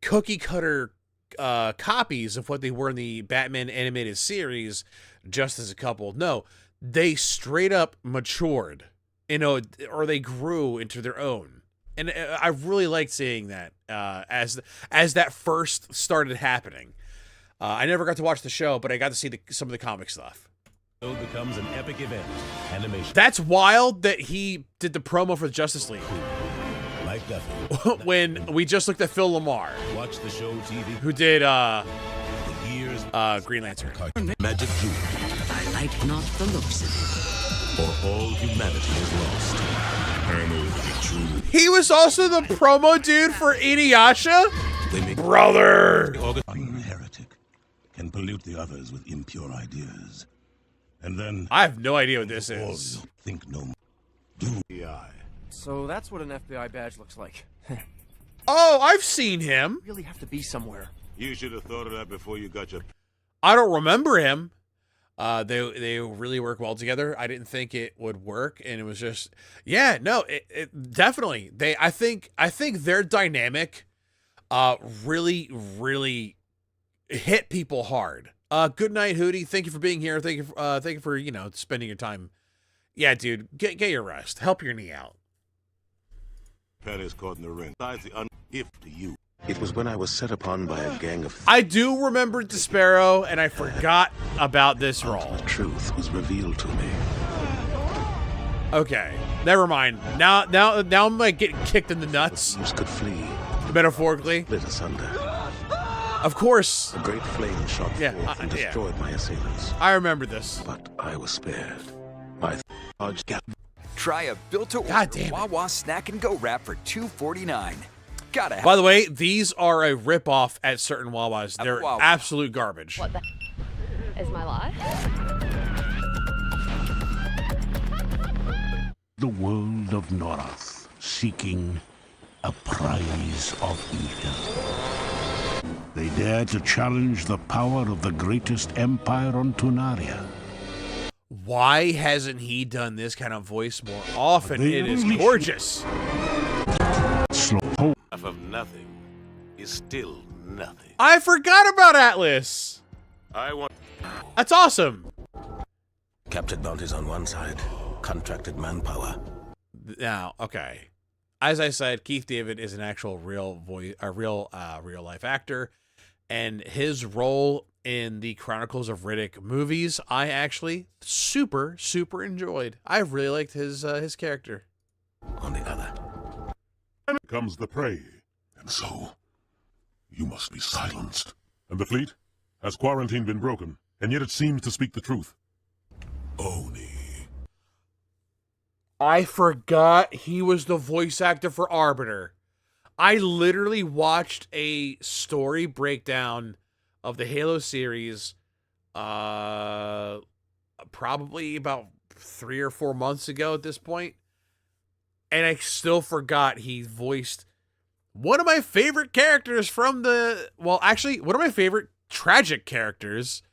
cookie cutter copies of what they were in the Batman animated series just as a couple. No, they straight up matured, or they grew into their own. And I really liked seeing that as that first started happening. I never got to watch the show, but I got to see some of the comic stuff. It becomes an epic event. Animation. That's wild that he did the promo for Justice League. When we just looked at Phil Lamar, watch the show TV, who did Green Lantern. Magic Jewel. like not the looks of it. Or all humanity is lost. I know the truth. He was also the promo dude for Inuyasha? Brother! One heretic can pollute the others with impure ideas. And then I have no idea what this is. Think no more. So that's what an FBI badge looks like. Oh, I've seen him. Really have to be somewhere. You should have thought of that before you got your... I don't remember him. They really work well together. I didn't think it would work, and it was just it definitely. I think their dynamic really hit people hard. Good night, Hootie. Thank you for being here. Thank you for spending your time. Yeah, dude, get your rest. Help your knee out. Pet is caught in the ring. Besides the if to you. It was when I was set upon by a gang of... I do remember Despero, and I forgot about this role. The truth was revealed to me. Okay, never mind. Now I'm like getting kicked in the nuts. Thieves could flee. Metaphorically. Split asunder. Of course. A great flame shot forth and destroyed my assailants. I remember this. But I was spared. My dodge got... Try a built-to-order Wawa Snack and Go wrap for $2.49. Gotta have. By the way, these are a rip-off at certain Wawas. They're absolute garbage. What the is my life? The world of Norath, seeking a prize of evil. They dare to challenge the power of the greatest empire on Tunaria. Why hasn't he done this kind of voice more often? It is gorgeous. Half of nothing is still nothing. I forgot about Atlas. That's awesome. Captured bounties on one side, contracted manpower. Now, okay. As I said, Keith David is an actual real life actor, and his role in the Chronicles of Riddick movies, I actually super enjoyed. I really liked his character. On the other comes the prey, and so you must be silenced. And the fleet has quarantine been broken, and yet it seems to speak the truth. Oni. I forgot he was the voice actor for Arbiter. I literally watched a story breakdown of the Halo series probably about 3 or 4 months ago at this point. And I still forgot he voiced one of my favorite characters from one of my favorite tragic characters.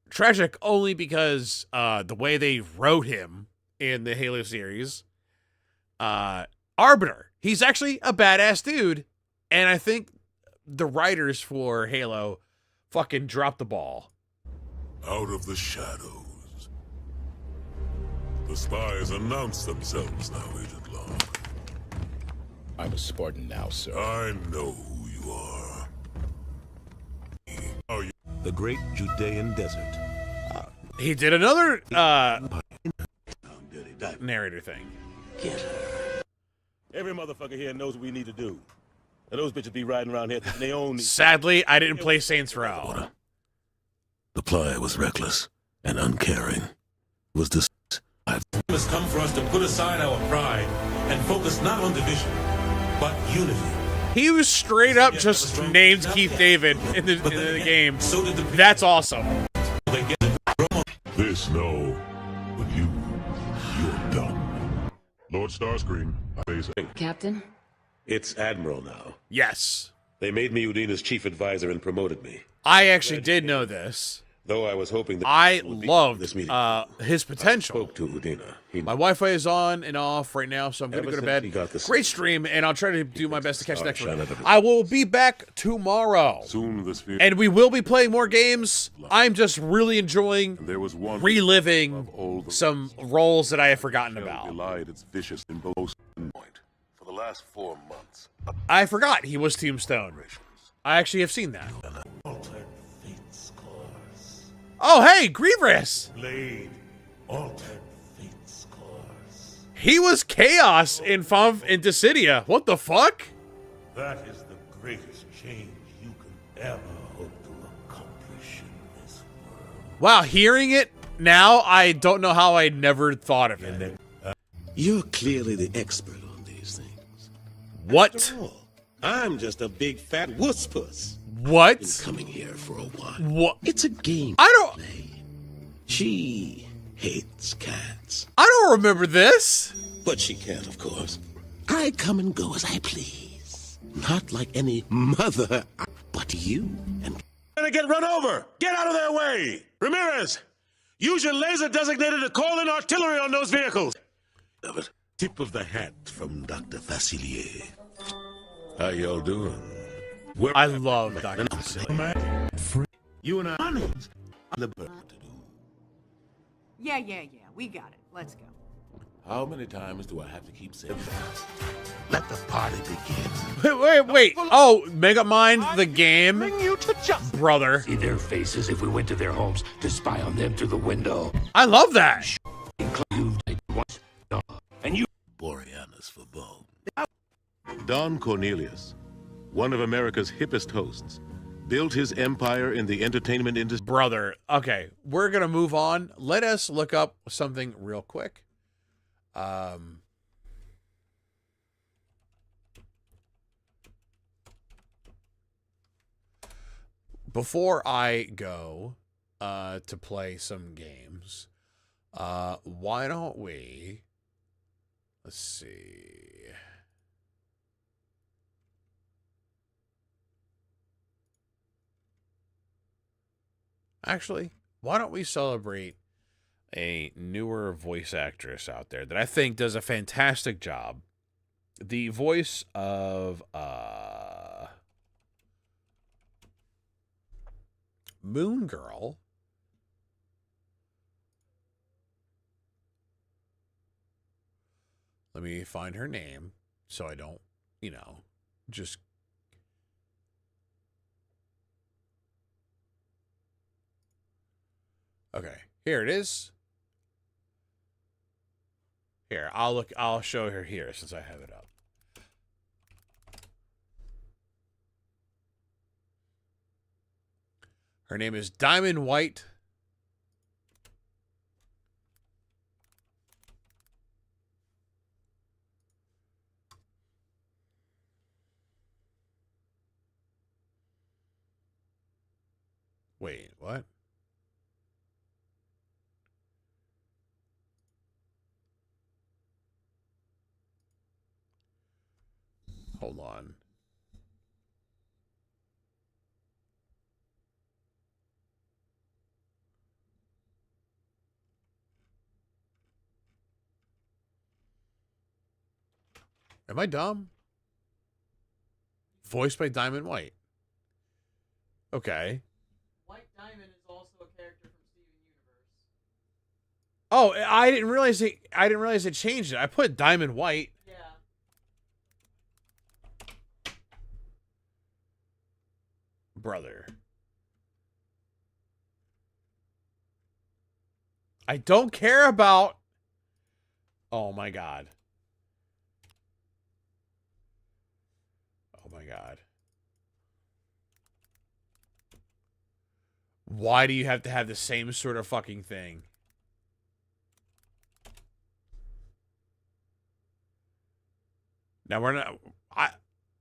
Tragic only because the way they wrote him in the Halo series. Arbiter. He's actually a badass dude. And I think the writers for Halo fucking dropped the ball. Out of the shadows. The spies announce themselves now, Agent Long. I'm a Spartan now, sir. I know who you are. Are you the great Judean desert? He did another narrator thing. Get her. Every motherfucker here knows what we need to do. And those bitches be riding around here thinking they own these. Sadly, I didn't play Saints Row. The ply was reckless and uncaring. Was this? It has come for us to put aside our pride and focus not on division, but unity. He was straight up just named Keith David in the game. That's awesome. This no, but you're done. Lord Starscream, Captain? It's Admiral now. Yes. They made me Udina's chief advisor and promoted me. I actually did know this. Though I was hoping that I loved his potential. I spoke to Udina. My Wi-Fi is on and off right now, so I'm going to go to bed. Great stream, and I'll try to do my best to catch next one. I will be back tomorrow. And we will be playing more games. I'm just really enjoying reliving some roles that I have forgotten about. For the last 4 months. I forgot he was Tombstone. I actually have seen that. Oh, hey, Grievous! Blade, altered fate's course. He was Chaos in Dissidia. What the fuck? That is the greatest change you can ever hope to accomplish in this world. Wow, hearing it now I don't know how I never thought of it. You're clearly the expert on these things. What? After all, I'm just a big fat wuss puss. What? Been coming here for a while. What? It's a game. I don't. Play. She hates cats. I don't remember this. But she can't, of course. I come and go as I please. Not like any mother, but you. And gonna get run over. Get out of their way. Ramirez, use your laser designator to call in artillery on those vehicles. Tip of the hat from Dr. Facilier. How y'all doing? I love Dr. Facilier. You and I. Yeah. We got it. Let's go. How many times do I have to keep saying that? Let the party begin. Wait. Oh, Megamind the game? Brother. See their faces if we went to their homes to spy on them through the window. I love that. And you Boreanaz for Bo. Don Cornelius, one of America's hippest hosts, built his empire in the entertainment industry. Brother. Okay, we're going to move on. Let us look up something real quick. Before I go to play some games, why don't we, let's see. Actually, why don't we celebrate a newer voice actress out there that I think does a fantastic job. The voice of Moon Girl. Let me find her name so I don't, just okay. Here it is. Here, I'll show her here since I have it up. Her name is Diamond White. Wait, what? Hold on. Am I dumb? Voiced by Diamond White. Okay. White Diamond is also a character from Steven Universe. Oh, I didn't realize it changed it. I put Diamond White. Yeah. Brother. I don't care about... Oh my god. Oh my god. Why do you have to have the same sort of fucking thing? Now we're not...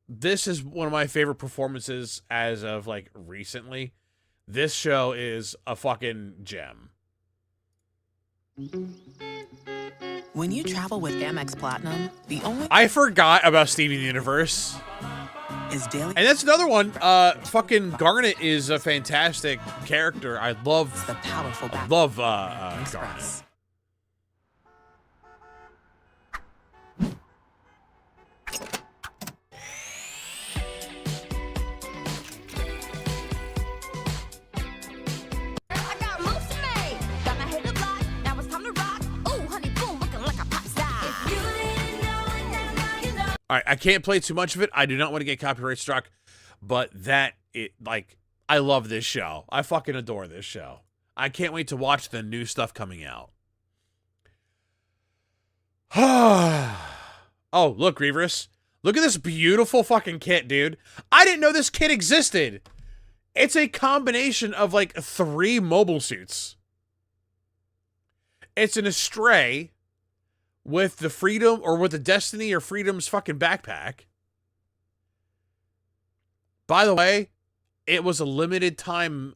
This is one of my favorite performances as of, like, recently. This show is a fucking gem. When you travel with Amex Platinum, the only... I forgot about Steven Universe. Is daily... And that's another one. Fucking Garnet is a fantastic character. I love... the powerful I love Garnet. All right, I can't play too much of it. I do not want to get copyright struck, but I love this show. I fucking adore this show. I can't wait to watch the new stuff coming out. Oh, look, Reavers. Look at this beautiful fucking kit, dude. I didn't know this kit existed. It's a combination of, like, 3 mobile suits. It's an Astray with the Freedom, or with the Destiny or Freedom's fucking backpack. By the way, it was a limited time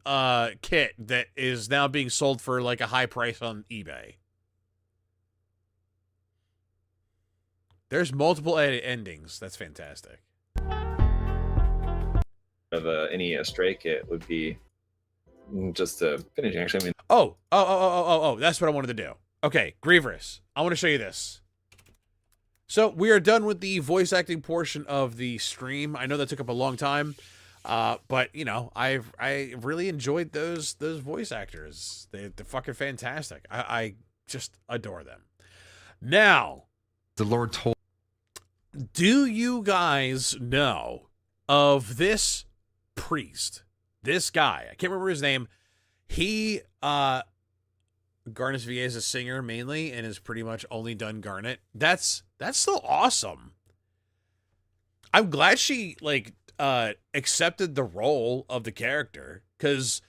kit that is now being sold for like a high price on eBay. There's multiple endings. That's fantastic. Of any Astray kit would be just to finish. Actually, I mean, that's what I wanted to do. Okay, Grievous, I want to show you this. So we are done with the voice acting portion of the stream. I know that took up a long time, but you know, I really enjoyed those voice actors. They're fucking fantastic. I just adore them. Now, the Lord told. Do you guys know of this priest? This guy, I can't remember his name. He, Garnet VA is a singer mainly and has pretty much only done Garnet. That's so awesome. I'm glad she accepted the role of the character, because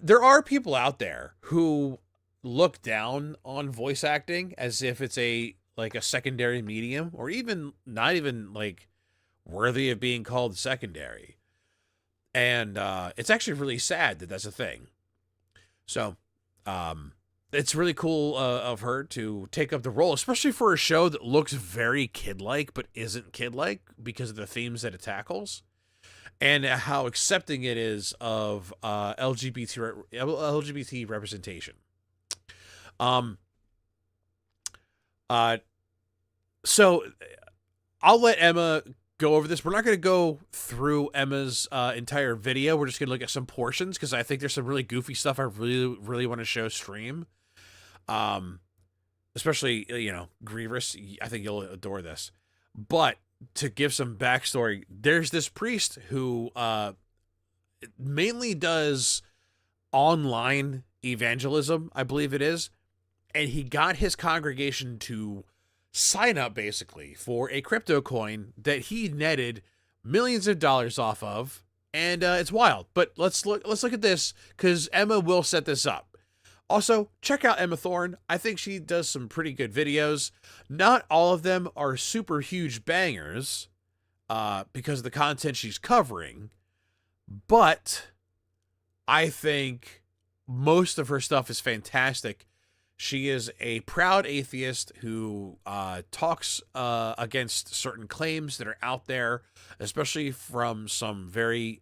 there are people out there who look down on voice acting as if it's a secondary medium, or even not even worthy of being called secondary. And it's actually really sad that that's a thing. So it's really cool of her to take up the role, especially for a show that looks very kid-like but isn't kid-like because of the themes that it tackles, and how accepting it is of LGBT representation. So I'll let Emma go over this. We're not going to go through Emma's entire video. We're just going to look at some portions, because I think there's some really goofy stuff I really want to show stream. Especially, Grievous. I think you'll adore this. But to give some backstory, there's this priest who mainly does online evangelism, I believe it is. And he got his congregation to sign up basically for a crypto coin that he netted millions of dollars off of, and it's wild. But let's look at this, because Emma will set this up. Also, check out Emma Thorne. I think she does some pretty good videos. Not all of them are super huge bangers because of the content she's covering, but I think most of her stuff is fantastic. She is a proud atheist who talks against certain claims that are out there, especially from some very,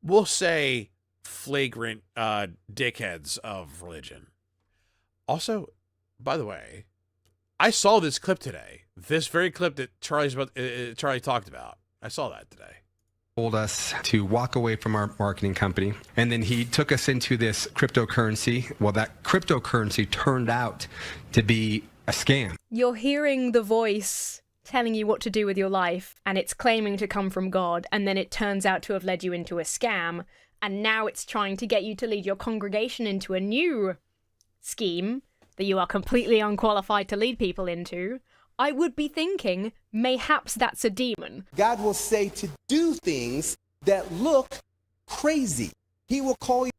we'll say, flagrant dickheads of religion. Also, by the way, I saw this clip today. This very clip that Charlie talked about. I saw that today. Told us to walk away from our marketing company, and then he took us into this cryptocurrency. Well, that cryptocurrency turned out to be a scam. You're hearing the voice telling you what to do with your life, and it's claiming to come from God, and then it turns out to have led you into a scam, and now it's trying to get you to lead your congregation into a new scheme that you are completely unqualified to lead people into. I would be thinking, mayhaps that's a demon. God will say to do things that look crazy. He will call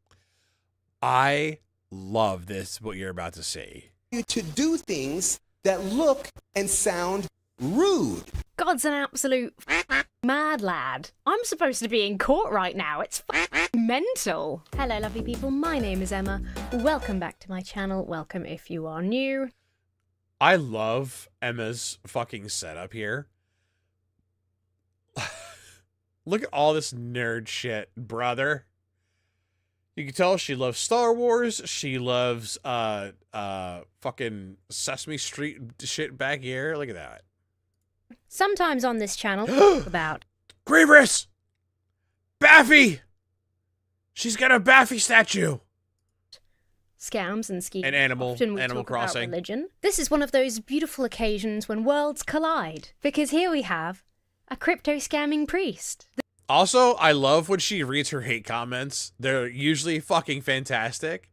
I love this, what you're about to see. you to do things that look and sound rude. God's an absolute mad lad. I'm supposed to be in court right now. It's mental. Hello, lovely people. My name is Emma. Welcome back to my channel. Welcome if you are new. I love Emma's fucking setup here. Look at all this nerd shit, brother. You can tell she loves Star Wars. She loves fucking Sesame Street shit back here. Look at that. Sometimes on this channel, about Grievous! Baffy! She's got a Baffy statue. scams and schemes. And Animal talk Crossing. About religion. This is one of those beautiful occasions when worlds collide, because here we have a crypto scamming priest. Also, I love when she reads her hate comments. They're usually fucking fantastic.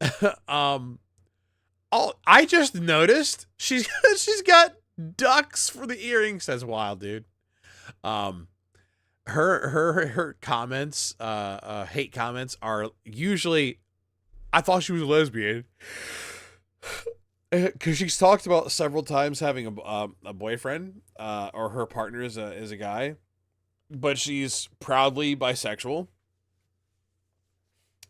I just noticed she's got ducks for the earrings. That's wild, dude. Her comments, hate comments are usually I thought she was a lesbian. Because she's talked about several times having a boyfriend, or her partner is a guy, but she's proudly bisexual.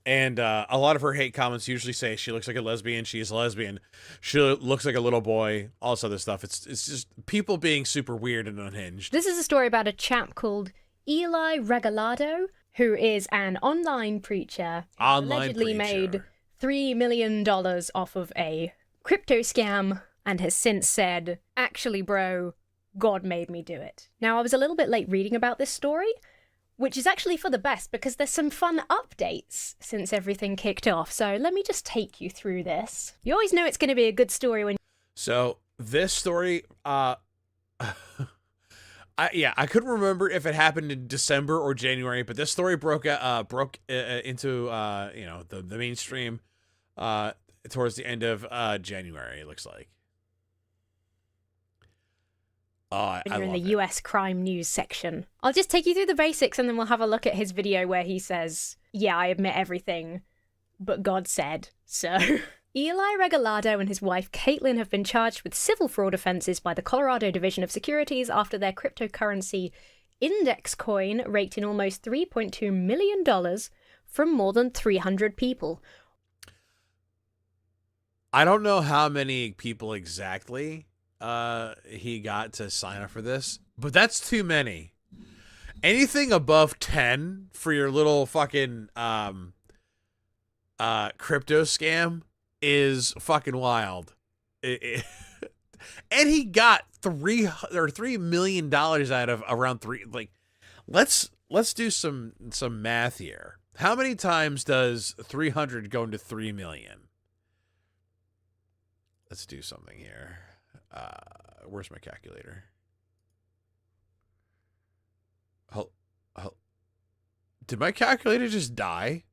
And a lot of her hate comments usually say she looks like a lesbian, she is a lesbian, she looks like a little boy, all this other stuff. It's just people being super weird and unhinged. This is a story about a chap called Eli Regalado, who is an online preacher. Allegedly made $3 million off of a crypto scam and has since said, actually, bro, God made me do it. Now, I was a little bit late reading about this story, which is actually for the best because there's some fun updates since everything kicked off. So let me just take you through this. You always know it's going to be a good story when... So this story, I couldn't remember if it happened in December or January, but this story broke into the mainstream towards the end of January. It looks like. You're in the US crime news section. I'll just take you through the basics and then we'll have a look at his video where he says, yeah, I admit everything, but God said so. Eli Regalado and his wife Caitlin have been charged with civil fraud offenses by the Colorado Division of Securities after their cryptocurrency index coin raked in almost $3.2 million from more than 300 people. I don't know how many people exactly he got to sign up for this, but that's too many. Anything above 10 for your little fucking crypto scam is fucking wild. And he got $3 million out of around three. Like, let's do some math here. How many times does 300 go into 3 million? Let's do something here. Where's my calculator? Did my calculator just die?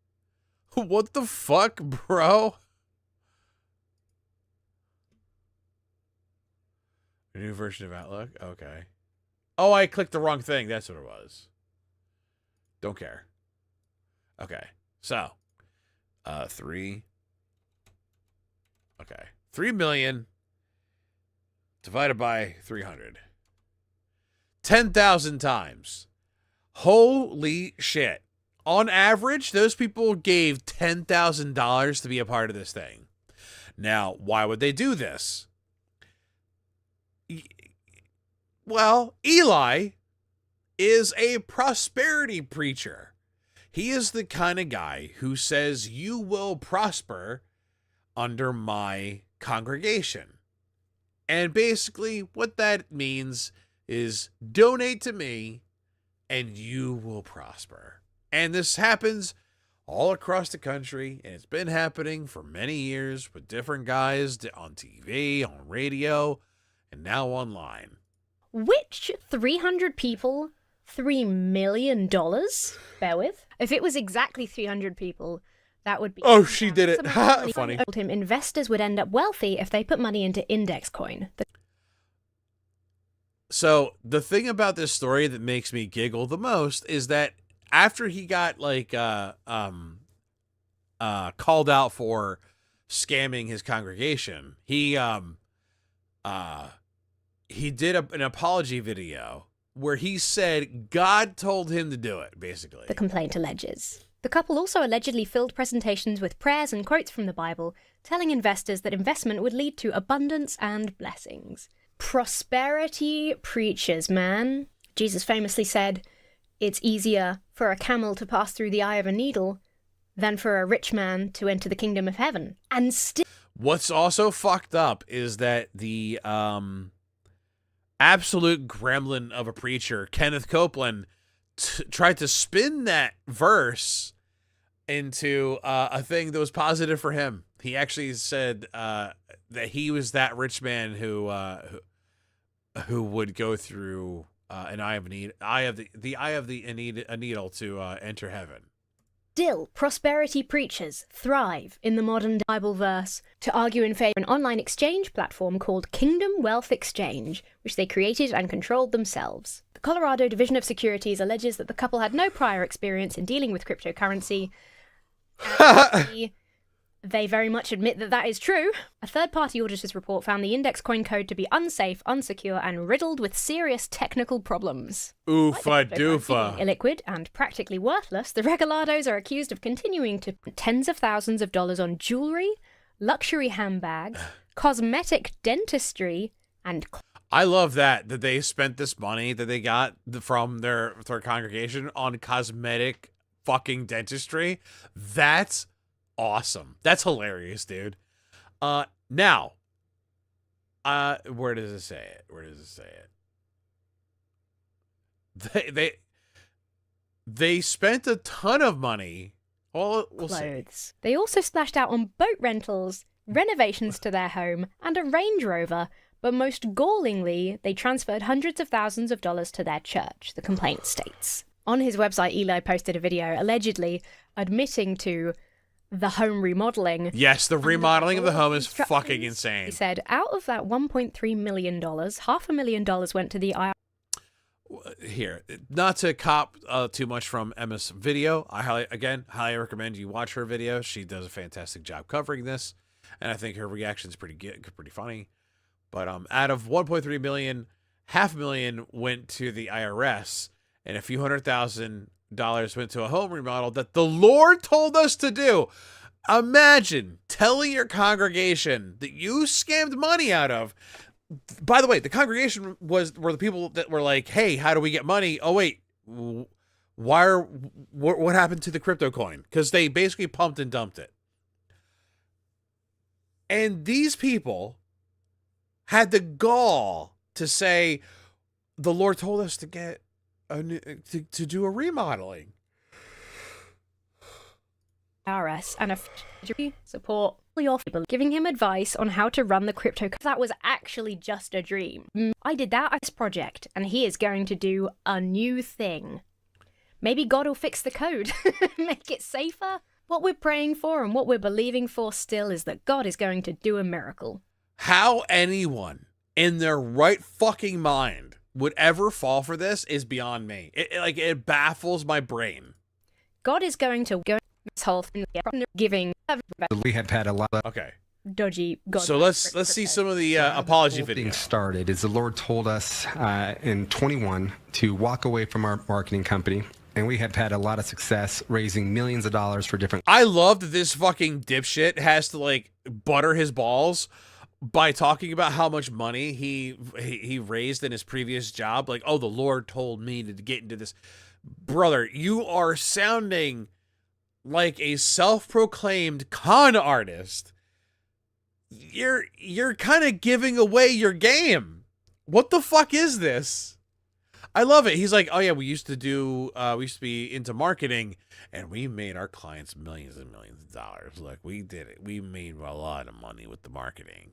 What the fuck, bro? A new version of Outlook? Okay. Oh, I clicked the wrong thing. That's what it was. Don't care. Okay. So, 3. Okay. 3 million divided by 300. 10,000 times. Holy shit. On average, those people gave $10,000 to be a part of this thing. Now, why would they do this? Well, Eli is a prosperity preacher. He is the kind of guy who says you will prosper under my congregation. And basically what that means is donate to me and you will prosper. And this happens all across the country, and it's been happening for many years with different guys on TV, on radio, and now online. Which 300 people, $3 million? Bear with. If it was exactly 300 people, that would be... Oh, she did it. Funny. Told him investors would end up wealthy if they put money into index coin. So the thing about this story that makes me giggle the most is that after he got called out for scamming his congregation, he did an apology video where he said God told him to do it, basically. The complaint alleges. The couple also allegedly filled presentations with prayers and quotes from the Bible, telling investors that investment would lead to abundance and blessings. Prosperity preachers, man. Jesus famously said, it's easier for a camel to pass through the eye of a needle than for a rich man to enter the kingdom of heaven. And still... What's also fucked up is that the absolute gremlin of a preacher, Kenneth Copeland, tried to spin that verse into a thing that was positive for him. He actually said that he was that rich man who would go through an eye of a needle to enter heaven. Still, prosperity preachers thrive in the modern Bible verse to argue in favor of an online exchange platform called Kingdom Wealth Exchange, which they created and controlled themselves. The Colorado Division of Securities alleges that the couple had no prior experience in dealing with cryptocurrency. They very much admit that that is true. A third-party auditor's report found the index coin code to be unsafe, unsecure, and riddled with serious technical problems. Oofa doofa. Illiquid and practically worthless, the Regalados are accused of continuing to spend tens of thousands of dollars on jewelry, luxury handbags, cosmetic dentistry, and... I love that they spent this money that they got from their congregation on cosmetic fucking dentistry. That's awesome. That's hilarious, dude. Now, where does it say it? Where does it say it? They spent a ton of money. Well, we'll see. They also splashed out on boat rentals, renovations to their home, and a Range Rover. But most gallingly, they transferred hundreds of thousands of dollars to their church, the complaint states. On his website, Eli posted a video allegedly admitting to the home remodeling. Yes, the remodeling of the home is fucking insane. He said, out of that $1.3 million, $500,000 went to the IRS. Here, not to cop too much from Emma's video, I highly recommend you watch her video. She does a fantastic job covering this, and I think her reaction is pretty good, pretty funny. But out of 1.3 million, $500,000 went to the IRS, and a few $100,000 went to a home remodel that the Lord told us to do. Imagine telling your congregation that you scammed money out of. By the way, the congregation were the people that were like, "Hey, how do we get money?" Oh wait, what happened to the crypto coin? Because they basically pumped and dumped it, and these people had the gall to say, the Lord told us to get to do a remodeling. IRS and a support your people, giving him advice on how to run the crypto. That was actually just a dream. I did that as project, and he is going to do a new thing. Maybe God will fix the code, make it safer. What we're praying for and what we're believing for still is that God is going to do a miracle. How anyone in their right fucking mind would ever fall for this is beyond me. It baffles my brain. God is going to go this whole thing giving. We have had a lot of dodgy. God so let's see some of the apology videos. Started is the Lord told us in 21 to walk away from our marketing company. And we have had a lot of success raising millions of dollars for different. I love that this fucking dipshit has to butter his balls by talking about how much money he raised in his previous job. Like, oh, the Lord told me to get into this. Brother, you are sounding like a self-proclaimed con artist. You're kind of giving away your game. What the fuck is this? I love it. He's like, oh yeah, we used to be into marketing, and we made our clients millions and millions of dollars. Look, we did it. We made a lot of money with the marketing.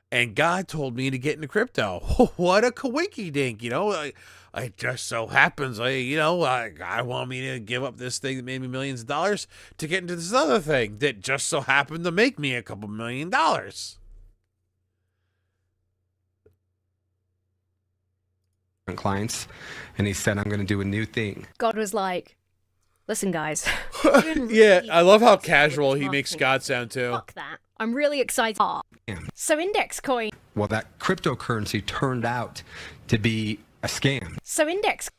And God told me to get into crypto. What a coinky dink, it just so happens, God wanted me to give up this thing that made me millions of dollars to get into this other thing that just so happened to make me a couple $1 million. Clients, and he said, I'm going to do a new thing. God was like, listen, guys. Yeah, I love how casual he makes God sound too. Fuck that. I'm really excited. So index coin. Well, that cryptocurrency turned out to be a scam. So index.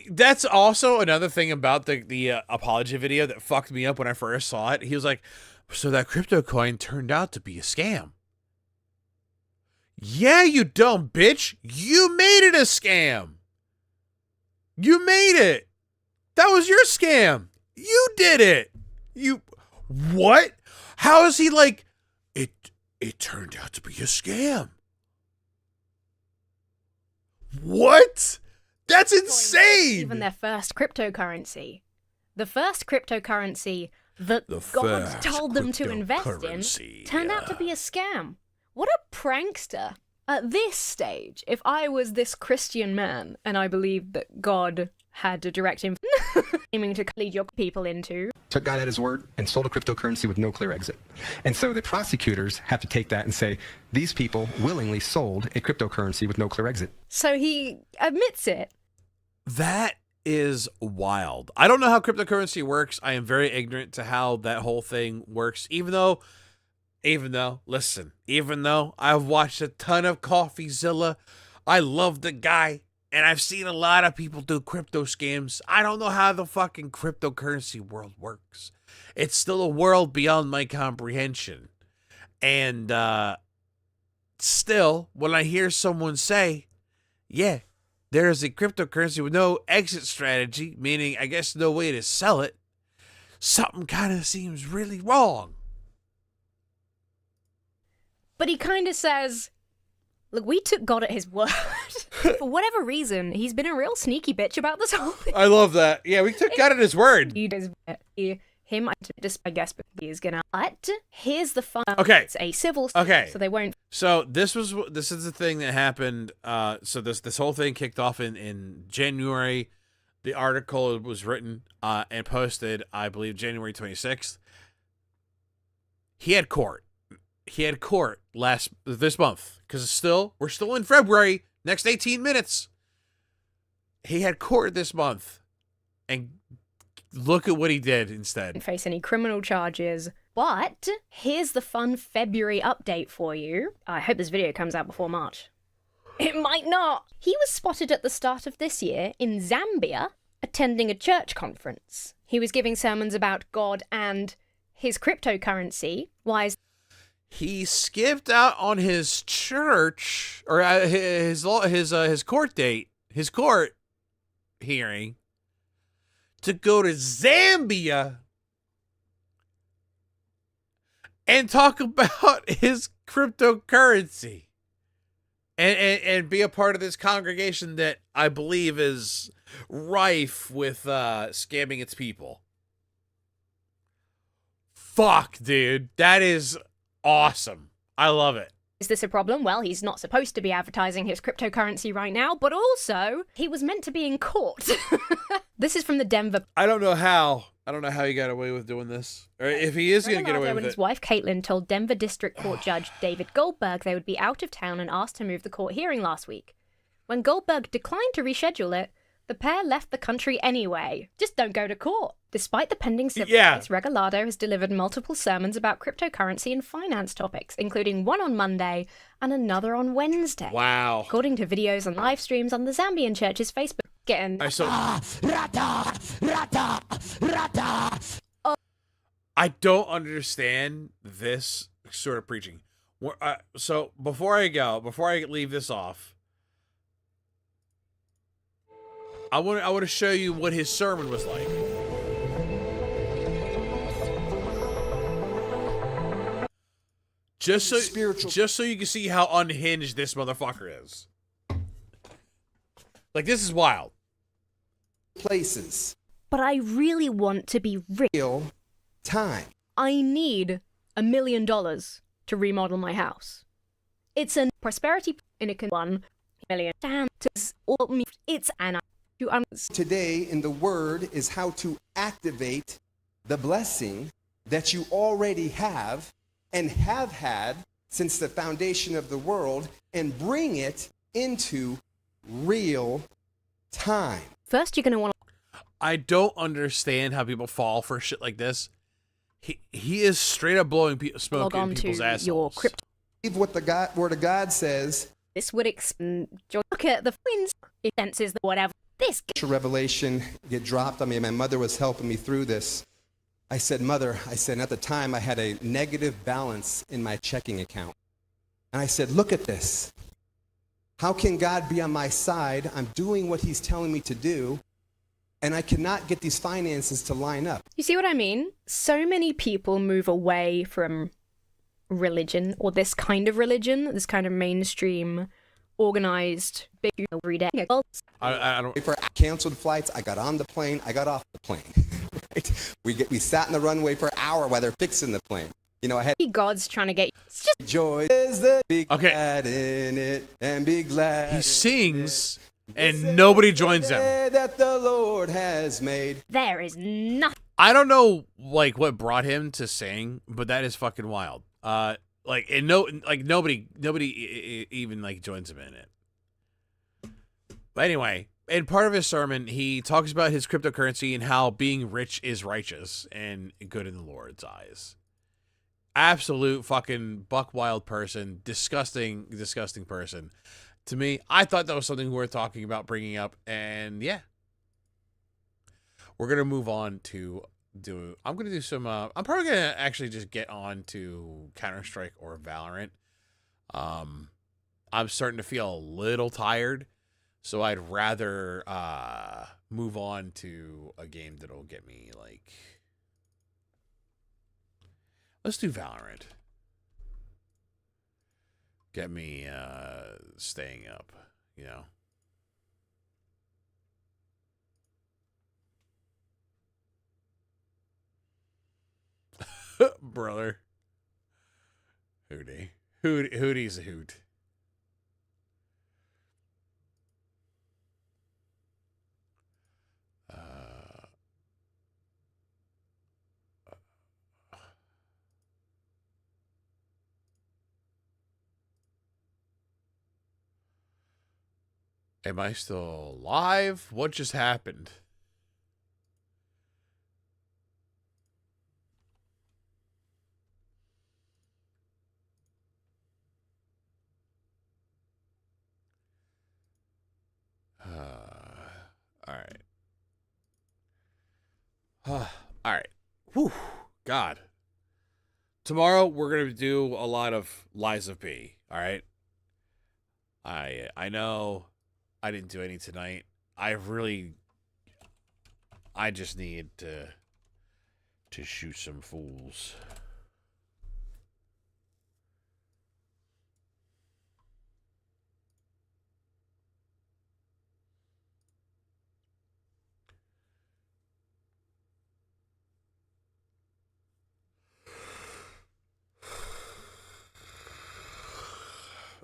That's also another thing about the apology video that fucked me up when I first saw it. He was like, so that crypto coin turned out to be a scam. Yeah, you dumb bitch. You made it a scam. You made it. That was your scam. You did it. What? How is he like, it turned out to be a scam? What? That's insane. Even their first cryptocurrency. The first cryptocurrency that God told them to invest in turned out to be a scam. What a prankster. At this stage, if I was this Christian man and I believed that God had to direct him aiming to lead your people into, took God at his word and sold a cryptocurrency with no clear exit. And so the prosecutors have to take that and say, these people willingly sold a cryptocurrency with no clear exit. So he admits it. That is wild. I don't know how cryptocurrency works. I am very ignorant to how that whole thing works, even though, listen, even though I've watched a ton of CoffeeZilla, I love the guy, and I've seen a lot of people do crypto scams. I don't know how the fucking cryptocurrency world works. It's still a world beyond my comprehension. And still, when I hear someone say, yeah, there is a cryptocurrency with no exit strategy, meaning I guess no way to sell it, something kind of seems really wrong. But he kind of says, look, we took God at his word. For whatever reason, he's been a real sneaky bitch about this whole thing. I love that. Yeah, we took God at his word. He does him, I guess, but he's gonna. But here's the fun. Okay. It's a civil. Okay. So they won't. So this is the thing that happened. So this whole thing kicked off in January. The article was written and posted, I believe, January 26th. He had court. He had court this month because we're still in February. Next 18 minutes. He had court this month, and look at what he did instead. Face any criminal charges. But here's the fun February update for you. I hope this video comes out before March. It might not. He was spotted at the start of this year in Zambia attending a church conference. He was giving sermons about God and his cryptocurrency. Why is he skipped out on his church or his court date, his court hearing to go to Zambia and talk about his cryptocurrency and be a part of this congregation that I believe is rife with scamming its people. Fuck, dude. That is awesome. I love it. Is this a problem? Well, he's not supposed to be advertising his cryptocurrency right now, but also he was meant to be in court. This is from the Denver. I don't know how he got away with doing this, or if he is going to get away with it. His wife Caitlin told Denver District Court Judge David Goldberg they would be out of town and asked to move the court hearing last week. When Goldberg declined to reschedule it, the pair left the country anyway. Just don't go to court. Despite the pending civil case, Regalado has delivered multiple sermons about cryptocurrency and finance topics, including one on Monday and another on Wednesday. Wow. According to videos and live streams on the Zambian church's Facebook. I don't understand this sort of preaching. So before I leave this off, I want to show you what his sermon was like. Just so you can see how unhinged this motherfucker is. Like, this is wild. Places. But I really want to be real time. I need $1 million to remodel my house. It's a prosperity in a $1 million. It's an Today in the Word is how to activate the blessing that you already have and have had since the foundation of the world and bring it into real time. First, you're going to want to... I don't understand how people fall for shit like this. He is straight up blowing smoke in people's assholes. Believe what the Word of God says. This would look at the senses, whatever. This revelation get dropped on me. My mother was helping me through this. I said, Mother, at the time I had a negative balance in my checking account. And I said, look at this. How can God be on my side? I'm doing what he's telling me to do, and I cannot get these finances to line up. You see what I mean? So many people move away from religion, or this kind of mainstream, organized, big everyday. I don't. For canceled flights, I got on the plane. I got off the plane. Right? We sat in the runway for an hour while they're fixing the plane. You know, I had God's trying to get you. Joy is the big glad in it and be glad. He sings and nobody joins him. That the Lord has made. There is nothing. I don't know like what brought him to sing, but that is fucking wild. Nobody even like joins him in it. But anyway, in part of his sermon, he talks about his cryptocurrency and how being rich is righteous and good in the Lord's eyes. Absolute fucking buck wild person. Disgusting, disgusting person. To me, I thought that was something worth talking about, bringing up, and yeah. We're going to move on to I'm going to do some, I'm probably going to actually just get on to Counter-Strike or Valorant. I'm starting to feel a little tired, so I'd rather move on to a game that'll get me, like, let's do Valorant. Get me staying up, you know. Brother. Hootie. Hootie's a hoot. Am I still alive? What just happened? All right. All right. Whew. God. Tomorrow we're gonna do a lot of Lies of P. All right. I know I didn't do any tonight. I just need to shoot some fools.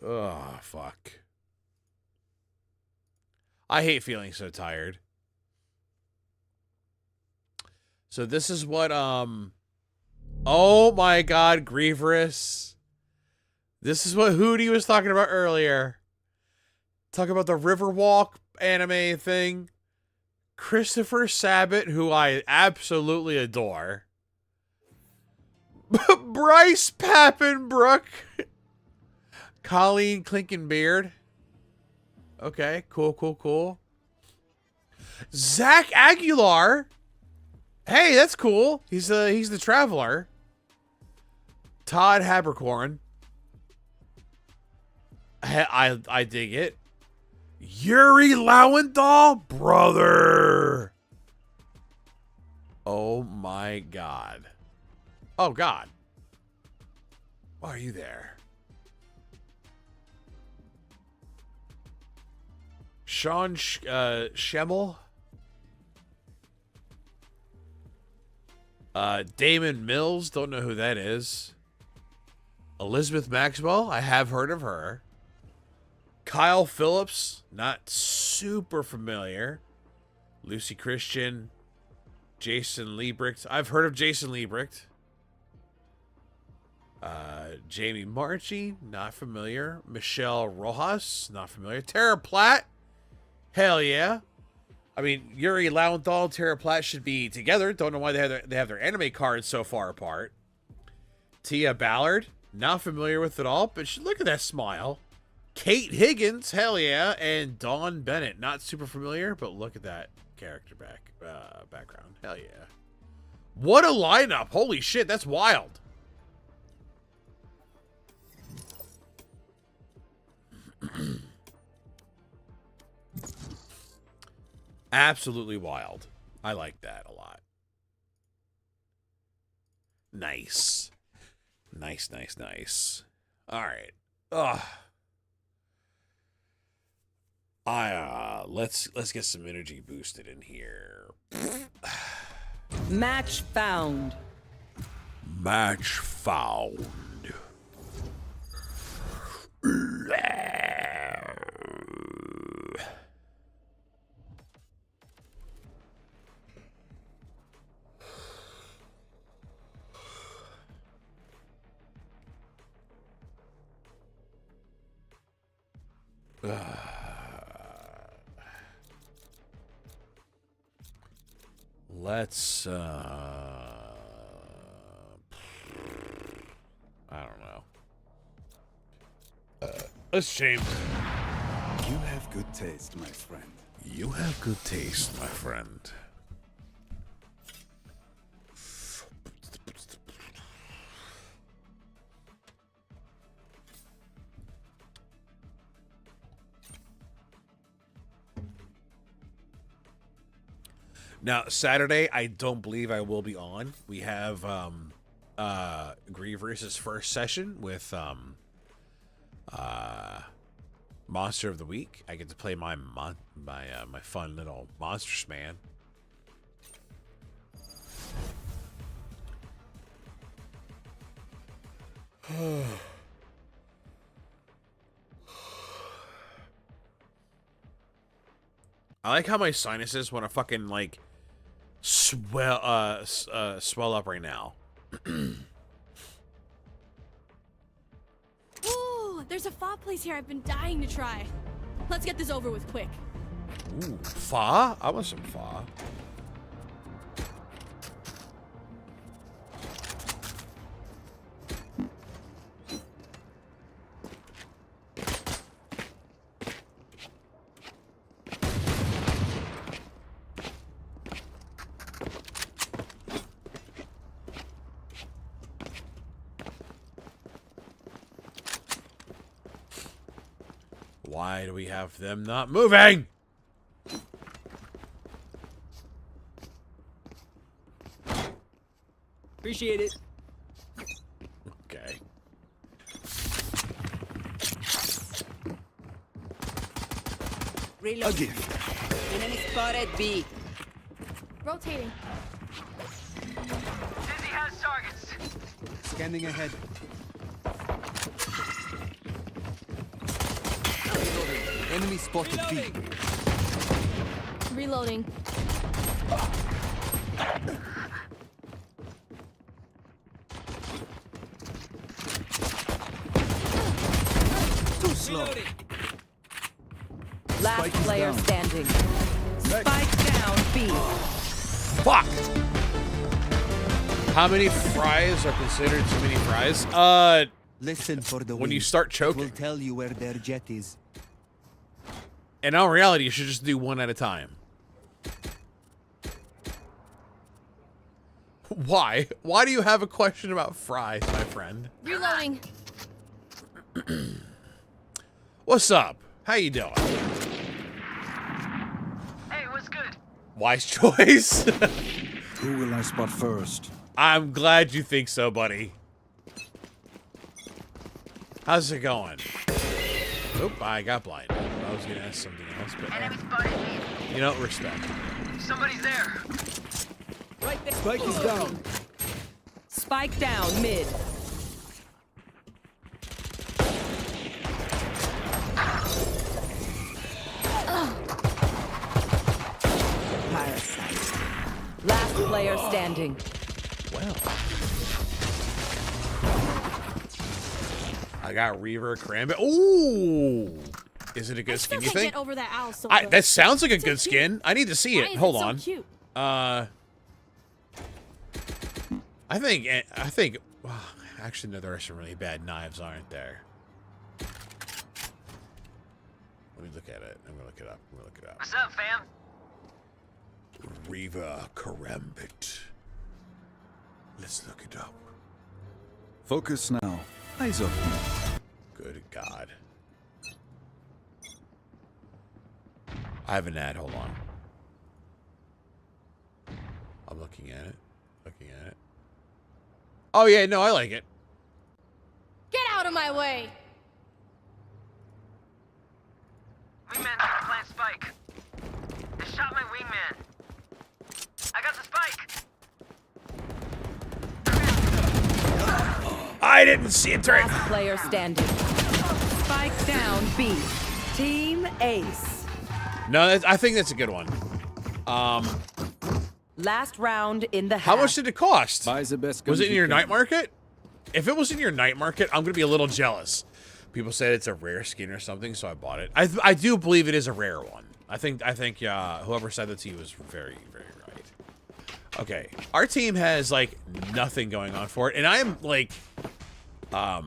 Oh, fuck. I hate feeling so tired. So this is what, oh my God, Grieverous. This is what Hootie was talking about earlier. Talking about the Riverwalk anime thing. Christopher Sabat, who I absolutely adore. Bryce Pappenbrook. Colleen Clinkenbeard. Okay, cool. Zach Aguilar. Hey, that's cool. He's the Traveler. Todd Habercorn. I dig it. Yuri Lowenthal, brother. Oh my God. Oh God. Why are you there? Sean Schemmel. Damon Mills, don't know who that is. Elizabeth Maxwell, I have heard of her. Kyle Phillips, not super familiar. Lucy Christian. Jason Liebrecht, I've heard of Jason Liebrecht. Jamie Marchi, not familiar. Michelle Rojas, not familiar. Tara Platt, hell yeah. I mean, Yuri Lowenthal and Tara Platt should be together. Don't know why they have their anime cards so far apart. Tia Ballard, not familiar with it all, but look at that smile. Kate Higgins, hell yeah. And Dawn Bennett, not super familiar, but look at that character background. Hell yeah. What a lineup. Holy shit, that's wild. Absolutely wild. I like that a lot. Nice. Nice. All right. Let's get some energy boosted in here. Match found. Match found. Let's, I don't know. Let's change. You have good taste, my friend. You have good taste, my friend. Now, Saturday, I don't believe I will be on. We have Grievous's first session with Monster of the Week. I get to play my fun little Monsters Man. I like how my sinuses want to fucking like swell up right now. Ooh, there's a pho place here I've been dying to try. Let's get this over with quick. Ooh, pho? I want some pho. Why do we have them not moving? Appreciate it. Okay. Reload. A gift. Enemy spotted B. Rotating. Dizzy has targets. Scanning ahead. Enemy spotted B. Reloading. Too slow. Last Spike is player down. standing. Spike down B. Fuck! How many fries are considered too many fries? Listen for the when wind. you start It choking. will tell you where their jet is. In all reality, you should just do one at a time. Why? Why do you have a question about fries, my friend? Reloading. What's up? How you doing? Hey, what's good? Wise choice. Who will I spot first? I'm glad you think so, buddy. How's it going? Oop, I got blind. I was gonna ask something else, but Enemy spotted B. you know, respect. Somebody's there. Right there. Spike is down. Spike down mid. Parasite. Last player standing. Well, I got Reaver Cranberry. Ooh, is it a good skin? You Can't think? get over that owl so That sounds like a good skin. I need to see Why it. is Hold it so on. cute? I think. Well, actually, no, there are some really bad knives, aren't there? Let me look at it. I'm gonna look it up. What's up, fam? Reaver Karambit. Let's look it up. Focus now. Eyes open. Good God. I have an ad. Hold on. I'm looking at it. Oh, yeah. No, I like it. Get out of my way. Wingman trying to plant spike. They shot my wingman. I got the spike. I didn't see it turn. Last player standing. Spike down B. Team Ace. No, I think that's a good one. Last round in the How much did it cost? Buy the best Was guns it in you your can. night market? If it was in your night market, I'm gonna be a little jealous. People said it's a rare skin or something, so I bought it. I do believe it is a rare one. I think whoever said that to you was very, very right. Okay, our team has like nothing going on for it, and I am like, I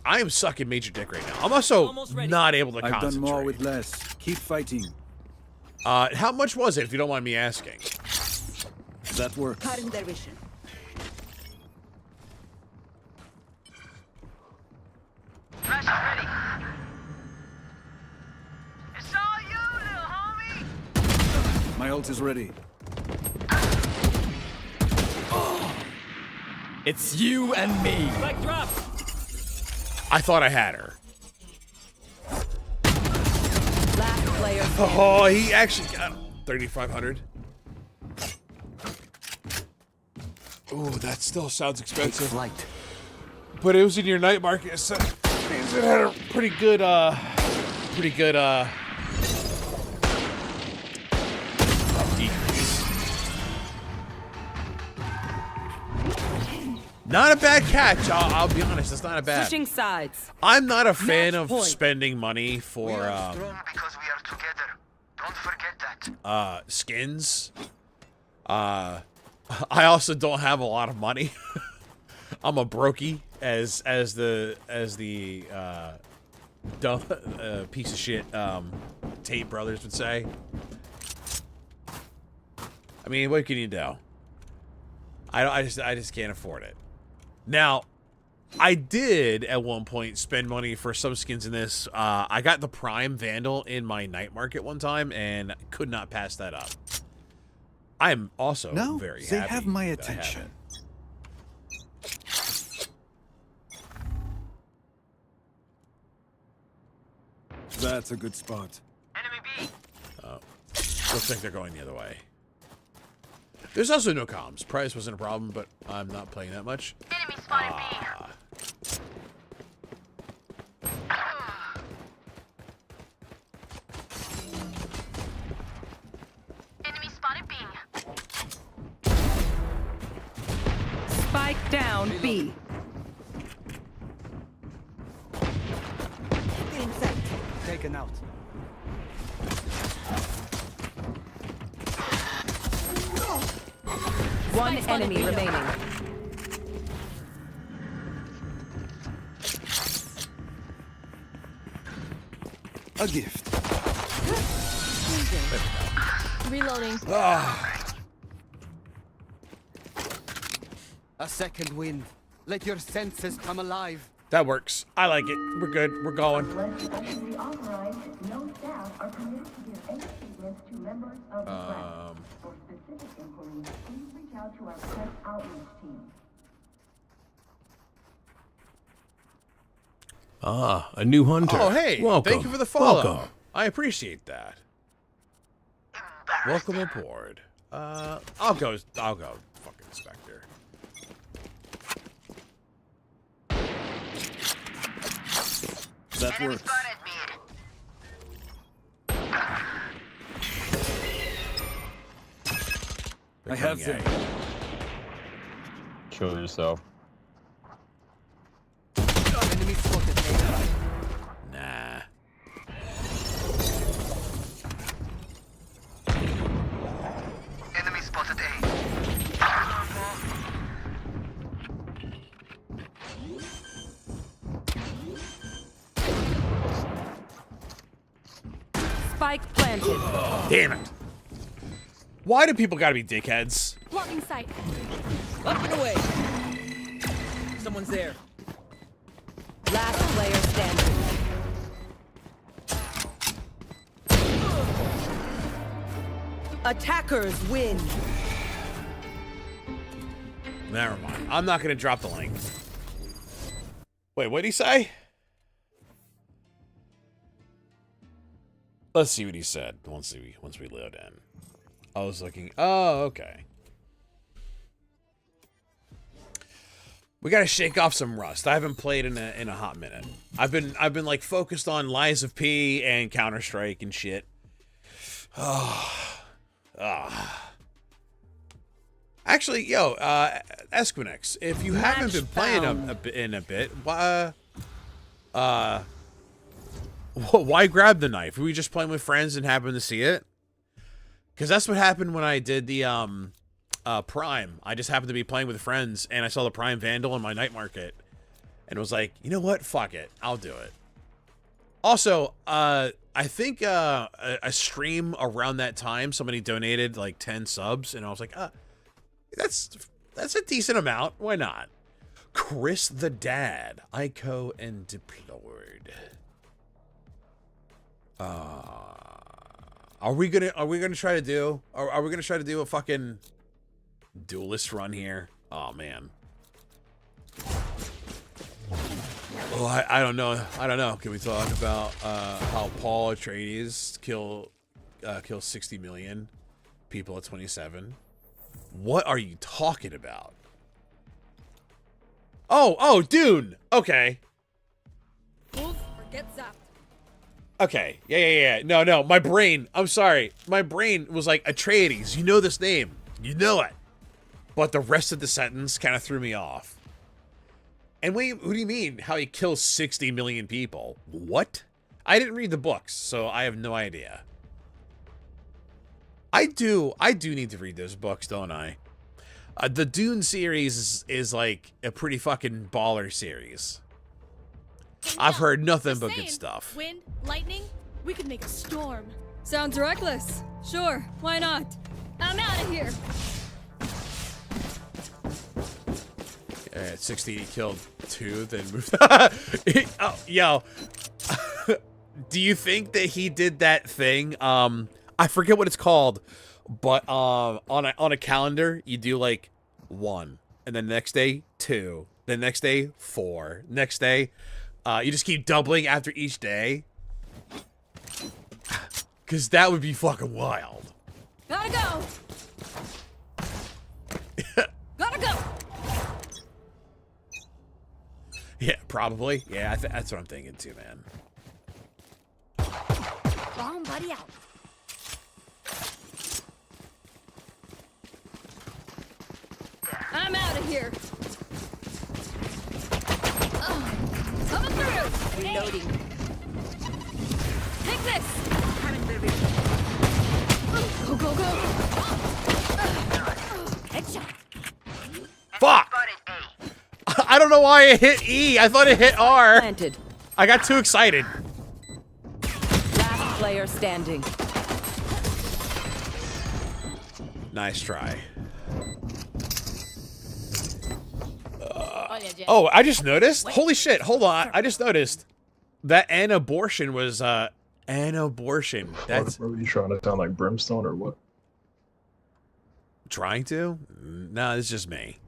am sucking major dick right now. I'm also not able to I've concentrate. done more with less. Keep fighting. How much was it, if you don't mind me asking? That works. Cutting their vision. Flash is ready. It's all you, little homie. My ult is ready. It's you and me. Spike drop. I thought I had her. Last player. Oh, he actually got 3,500. Ooh, that still sounds expensive. Flight. But it was in your night market, so it means it had a pretty good decrease. Not a bad catch. I'll be honest, it's not a bad. Switching sides. I'm not a fan Match of point. spending money for Because we are together. Don't forget that. skins. I also don't have a lot of money. I'm a brokey, as the dumb piece of shit Tate brothers would say. I mean, what can you do? I just can't afford it. Now, I did at one point spend money for some skins in this. I got the Prime Vandal in my night market one time and could not pass that up. I'm also Now very they happy have my that I have attention. That's a good spot. Oh, looks like they're going the other way. There's also no comms. Price wasn't a problem, but I'm not playing that much. Enemy spotted B. Enemy spotted B. Spike down B. Taken out. One enemy remaining. A gift. Reloading. A second wind. Let your senses come alive. That works. I like it. We're good. We're going. A new hunter. Oh, hey. Welcome. Thank you for the follow. Welcome. I appreciate that. Welcome aboard. I'll go fucking Spectre. That works. I have them. Show yourself. Enemy spotted. Nah. Enemy spotted A. Spike planted. Damn it. Why do people gotta be dickheads? Blocking sight. Up and away. Someone's there. Last player standing. Attackers win. Never mind. I'm not gonna drop the link. Wait, what'd he say? Let's see what he said once we load in. I was looking. Oh, okay. We gotta shake off some rust. I haven't played in a hot minute. I've been like focused on Lies of P and Counter-Strike and shit. Actually, yo, Esquinix, if you haven't been playing in a bit, why grab the knife? Were we just playing with friends and happened to see it? Because that's what happened when I did the Prime. I just happened to be playing with friends, and I saw the Prime Vandal in my night market, and was like, you know what? Fuck it, I'll do it. Also, I think a stream around that time, somebody donated like 10 subs, and I was like, that's a decent amount. Why not? Chris the Dad, Ico, and Deplored. Are we gonna try to do? Are we gonna try to do a fucking duelist run here? Oh man. Well, I don't know. I don't know. Can we talk about how Paul Atreides kills 60 million people at 27? What are you talking about? Oh, Dune. Okay. Move or get zapped. Okay. Yeah. No. My brain. I'm sorry. My brain was like, Atreides. You know this name. You know it. But the rest of the sentence kind of threw me off. And wait, what do you mean? How he kills 60 million people? What? I didn't read the books, so I have no idea. I do need to read those books, don't I? The Dune series is like a pretty fucking baller series. I've heard nothing but good stuff. Wind, lightning, we could make a storm. Sounds reckless. Sure, why not? I'm out of here. At 60, he killed 2, then moved. Yo. Do you think that he did that thing? I forget what it's called, but on a calendar, you do like 1, and then the next day 2, the next day 4, next day, you just keep doubling after each day. Cause that would be fucking wild. Gotta go. Gotta go. Yeah, probably. Yeah, that's what I'm thinking too, man. Bomb buddy out. I'm out of here. Coming through. Reloading. Take this. Go. Headshot. Fuck! I don't know why it hit E. I thought it hit R. Planted. I got too excited. Last player standing. Nice try. Oh, I just noticed. Holy shit! Hold on. I just noticed that an abortion was an abortion. That's. Are you trying to sound like Brimstone or what? Trying to? No, it's just me.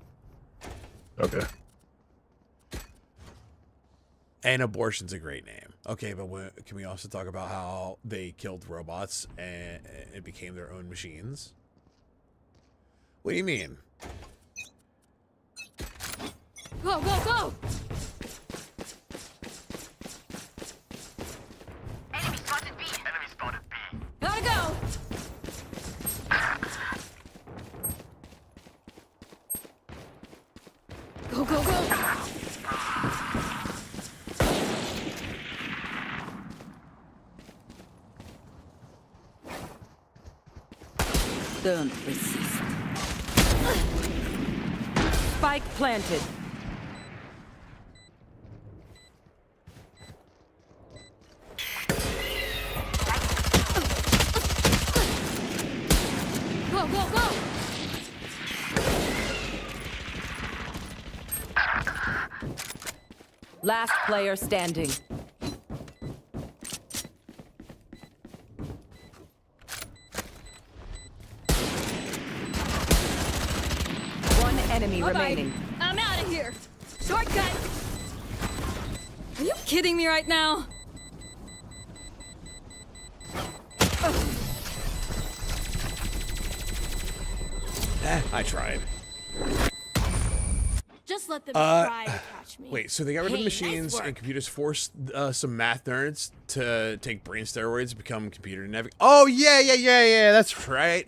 Okay. And abortion's a great name. Okay, but can we also talk about how they killed robots and it became their own machines? What do you mean? Go. Enemy spotted B. Enemy spotted B. Gotta go. Go. Don't resist. Spike planted. Go. Last player standing. One enemy remaining. I'm out of here. Shortcut. Are you kidding me right now? I tried. Just let them try to catch me. Wait, so they got rid of the Hey, machines nice work. and computers forced some math nerds to take brain steroids to become computer navigators. Oh yeah, that's right.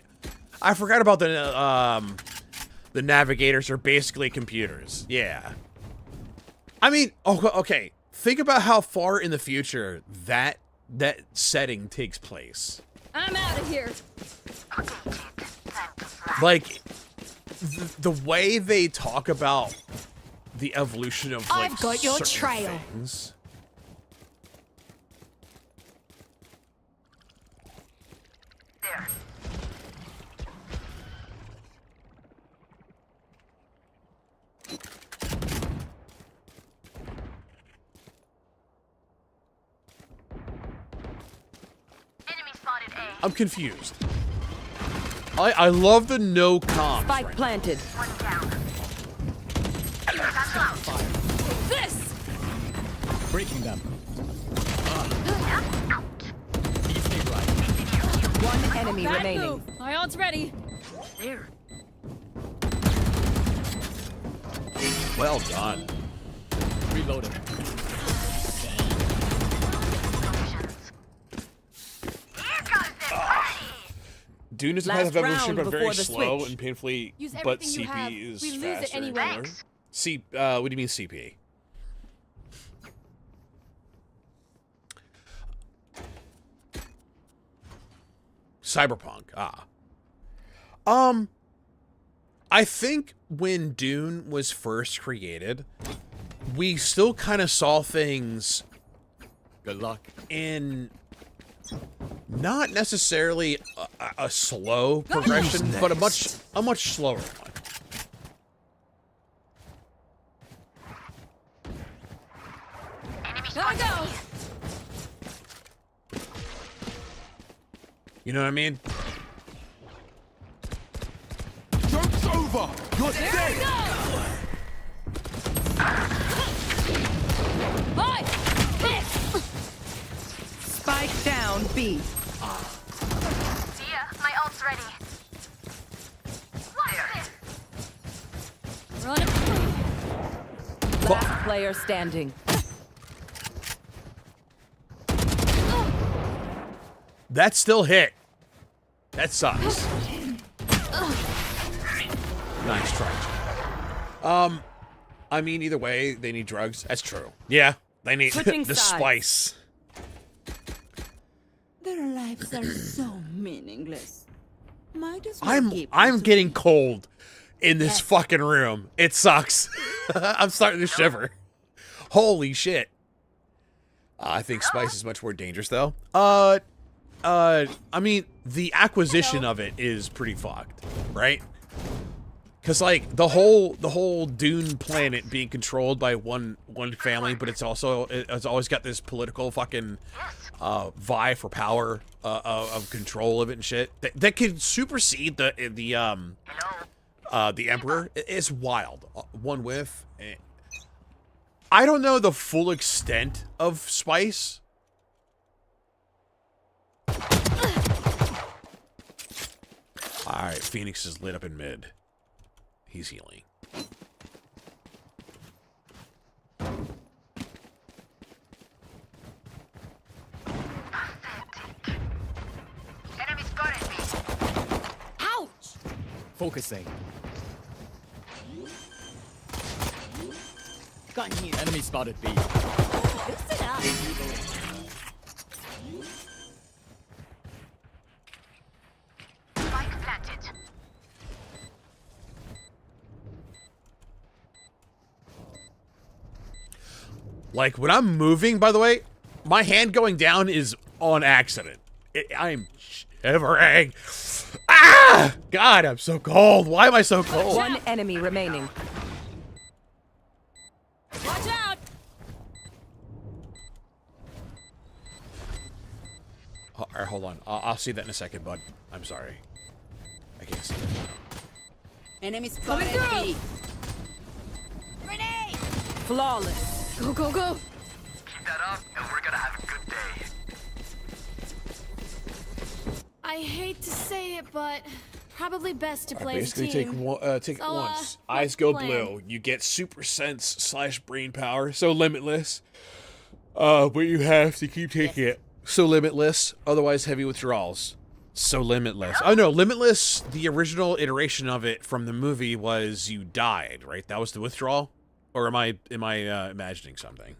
I forgot about the navigators are basically computers. Yeah. I mean, okay. Think about how far in the future that setting takes place. I'm out of here. Like, the way they talk about the evolution of like I've got your certain trail. things. There. Enemy spotted A. I'm confused. I love the no comms. Spike right planted. One down. This! Breaking them. One enemy Bad remaining. move. My ult's ready. There. Well done. Reloading. Dune is a Last path of evolution, round but very before the slow switch. and painfully. Use But everything you CP have. is We lose faster. it anyway. Thanks. What do you mean CP? Cyberpunk. I think when Dune was first created, we still kind of saw things. Good luck. In not necessarily a slow progression, but a much slower one. Gotta go. You know what I mean? Joke's over! You're There dead! we go. Bye. Hit. Spike down B. See ya. My ult's ready. Watch this. Run it. Last player standing. That still hit. That sucks. Nice try. I mean, either way, they need drugs. That's true. Yeah, they need Switching the sides. spice. Their lives are so meaningless. Might as well keep I'm getting cold in this fucking room. It sucks. I'm starting to shiver. Holy shit. I think spice is much more dangerous though. I mean, the acquisition of it is pretty fucked, right? Cause like the whole Dune planet being controlled by one family, but it's always got this political fucking vie for power of control of it and shit that could supersede the Emperor. It's wild. One whiff. I don't know the full extent of spice. Alright, Phoenix is lit up in mid. He's healing. Enemy spotted me. Ouch. Focusing. Gun here. Enemy spotted B. Loosen up. Spike planted. Like, when I'm moving, by the way, my hand going down is on accident. I'm shivering. Ah! God, I'm so cold. Why am I so cold? One enemy remaining. Watch out. All right, hold on. I'll see that in a second, bud. I'm sorry. I can't see it. Enemy Coming spotted through. B. Grenade! Flawless. Go, go, go. Keep that up, and we're gonna have a good day. I hate to say it, but probably best to play as a Basically, team. take it So, once. what's Eyes the go plan? blue. You get super sense / brain power, so limitless. But you have to keep taking it. So limitless, otherwise heavy withdrawals. So limitless. Oh no, limitless, the original iteration of it from the movie was you died, right? That was the withdrawal? Or am I imagining something?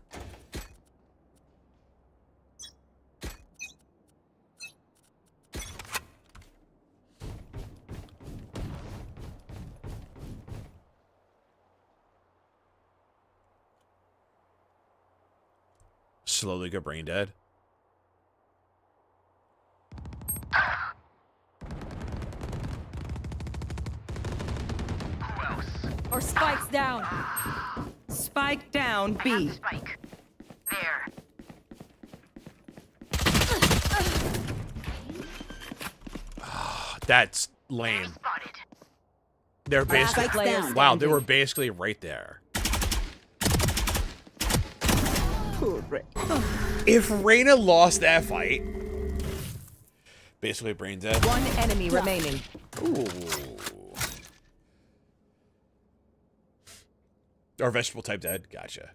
slowly go brain dead. Or spikes down. Spike down B. Spike. There. That's lame. They're basically wow. They were basically right there. If Reyna lost that fight, basically brain dead. One enemy remaining. Ooh. Or vegetable type dead. Gotcha.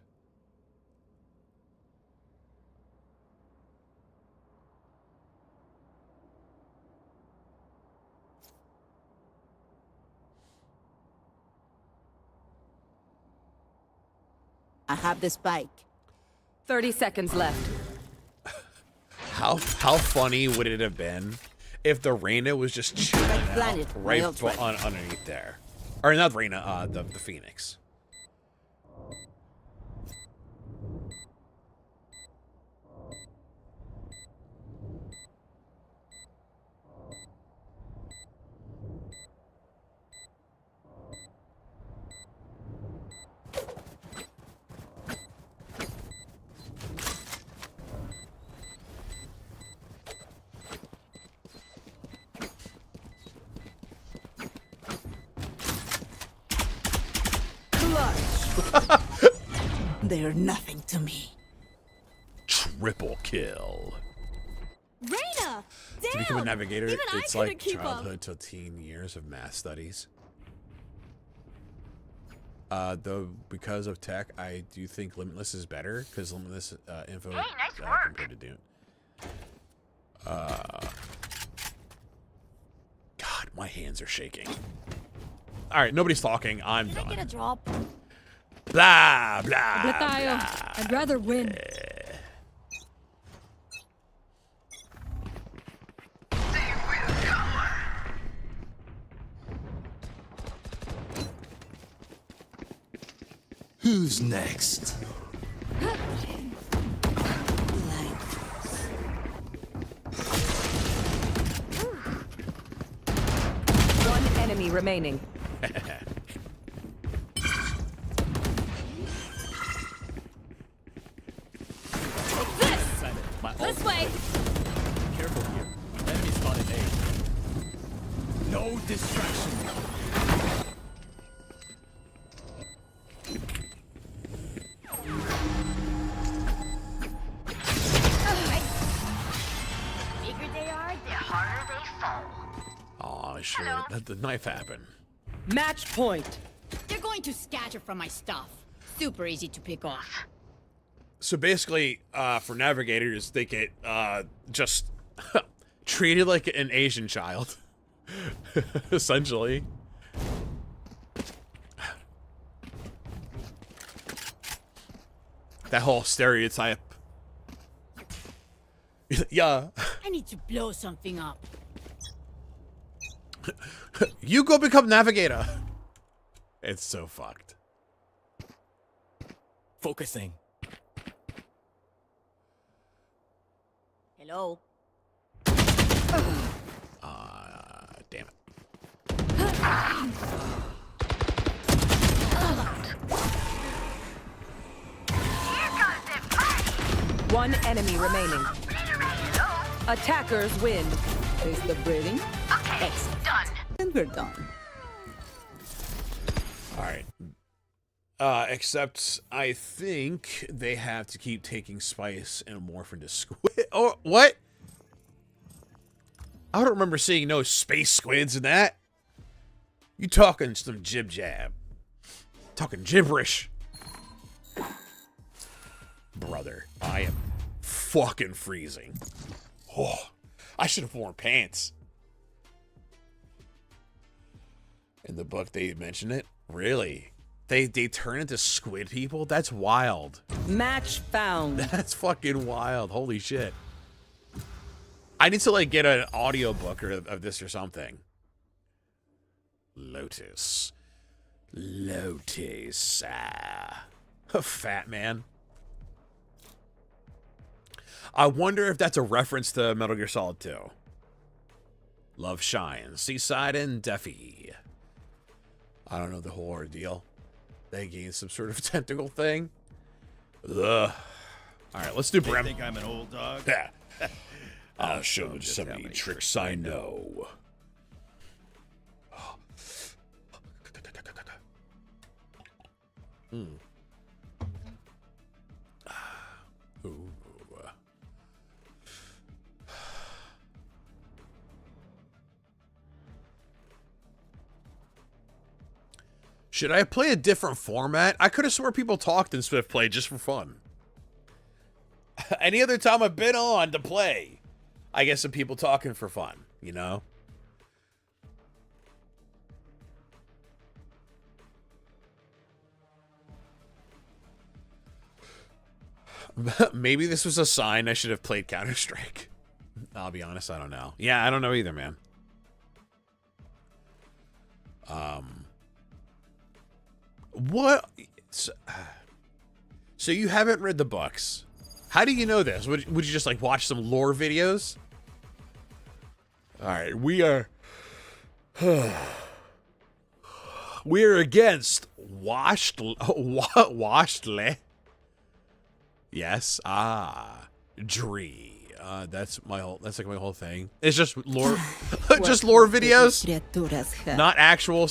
I have the spike. 30 seconds left. How funny would it have been if the Reyna was just chilling out right underneath there, or not Reyna, the Phoenix. They're nothing to me. Triple kill. Reyna! To become a navigator, Even I it's couldn't like keep up. childhood till teen years of math studies. Though because of tech, I do think Limitless is better because Limitless info compared to Dune. God, my hands are shaking. All right, nobody's talking. I'm done. Get a drop. Blah blah. Blatayo. blah. I'd rather win. Who's next? One enemy remaining. This way. Careful here. Enemy spotted A. No distraction. The bigger they are, the harder they fall. Oh, sure. Let the knife happen. Match point. They're going to scatter from my stuff. Super easy to pick off. So basically, for navigators, they get just treated like an Asian child, essentially. That whole stereotype. Yeah. I need to blow something up. You go become navigator. It's so fucked. Focusing. Hello. Damn it. One enemy remaining. Attackers win. Is the breathing? Okay, done. And we're done. All right. Except I think they have to keep taking spice and morph into squid. Oh, what? I don't remember seeing no space squids in that. You talking some jib jab. Talking gibberish. Brother, I am fucking freezing. Oh, I should have worn pants. In the book, they mention it? Really? They turn into squid people? That's wild. Match found. That's fucking wild. Holy shit. I need to, like, get an audiobook of this or something. Lotus. Lotus. Fat man. I wonder if that's a reference to Metal Gear Solid 2. Love shines, Seaside and Deafy. I don't know the whole ordeal. They gain some sort of tentacle thing. Ugh. All right, let's do Brim. Think I'm an old dog? Yeah. I'll show you some of the tricks I know. Ooh. Should I play a different format? I could have swore people talked in Swift Play just for fun. Any other time I've been on to play, I get some people talking for fun, you know? Maybe this was a sign I should have played Counter-Strike. I'll be honest, I don't know. Yeah, I don't know either, man. What? So you haven't read the books. How do you know this? Would you just like watch some lore videos? All right, we are against Washley. Yes. Dree. That's like my whole thing. It's just lore just lore videos. Not actual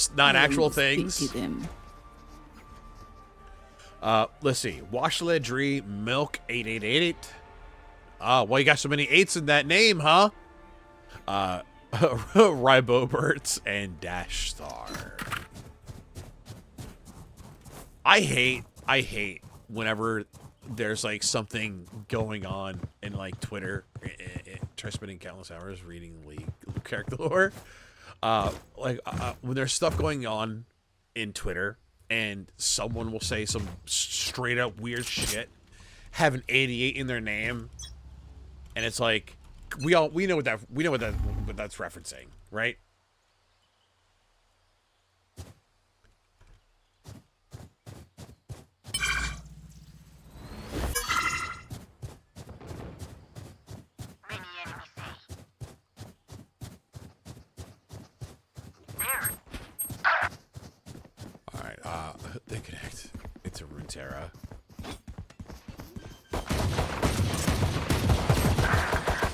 things. Let's see. Washlet, Dree, Milk 8888. Well, you got so many 8s in that name, huh? Ribobert and Dash Star. I hate whenever there's like something going on in like Twitter. Try spending countless hours reading League character lore. When there's stuff going on in Twitter and someone will say some straight up weird shit, have an 88 in their name, and it's like we know what that's referencing, right? They connect. It's a Runeterra.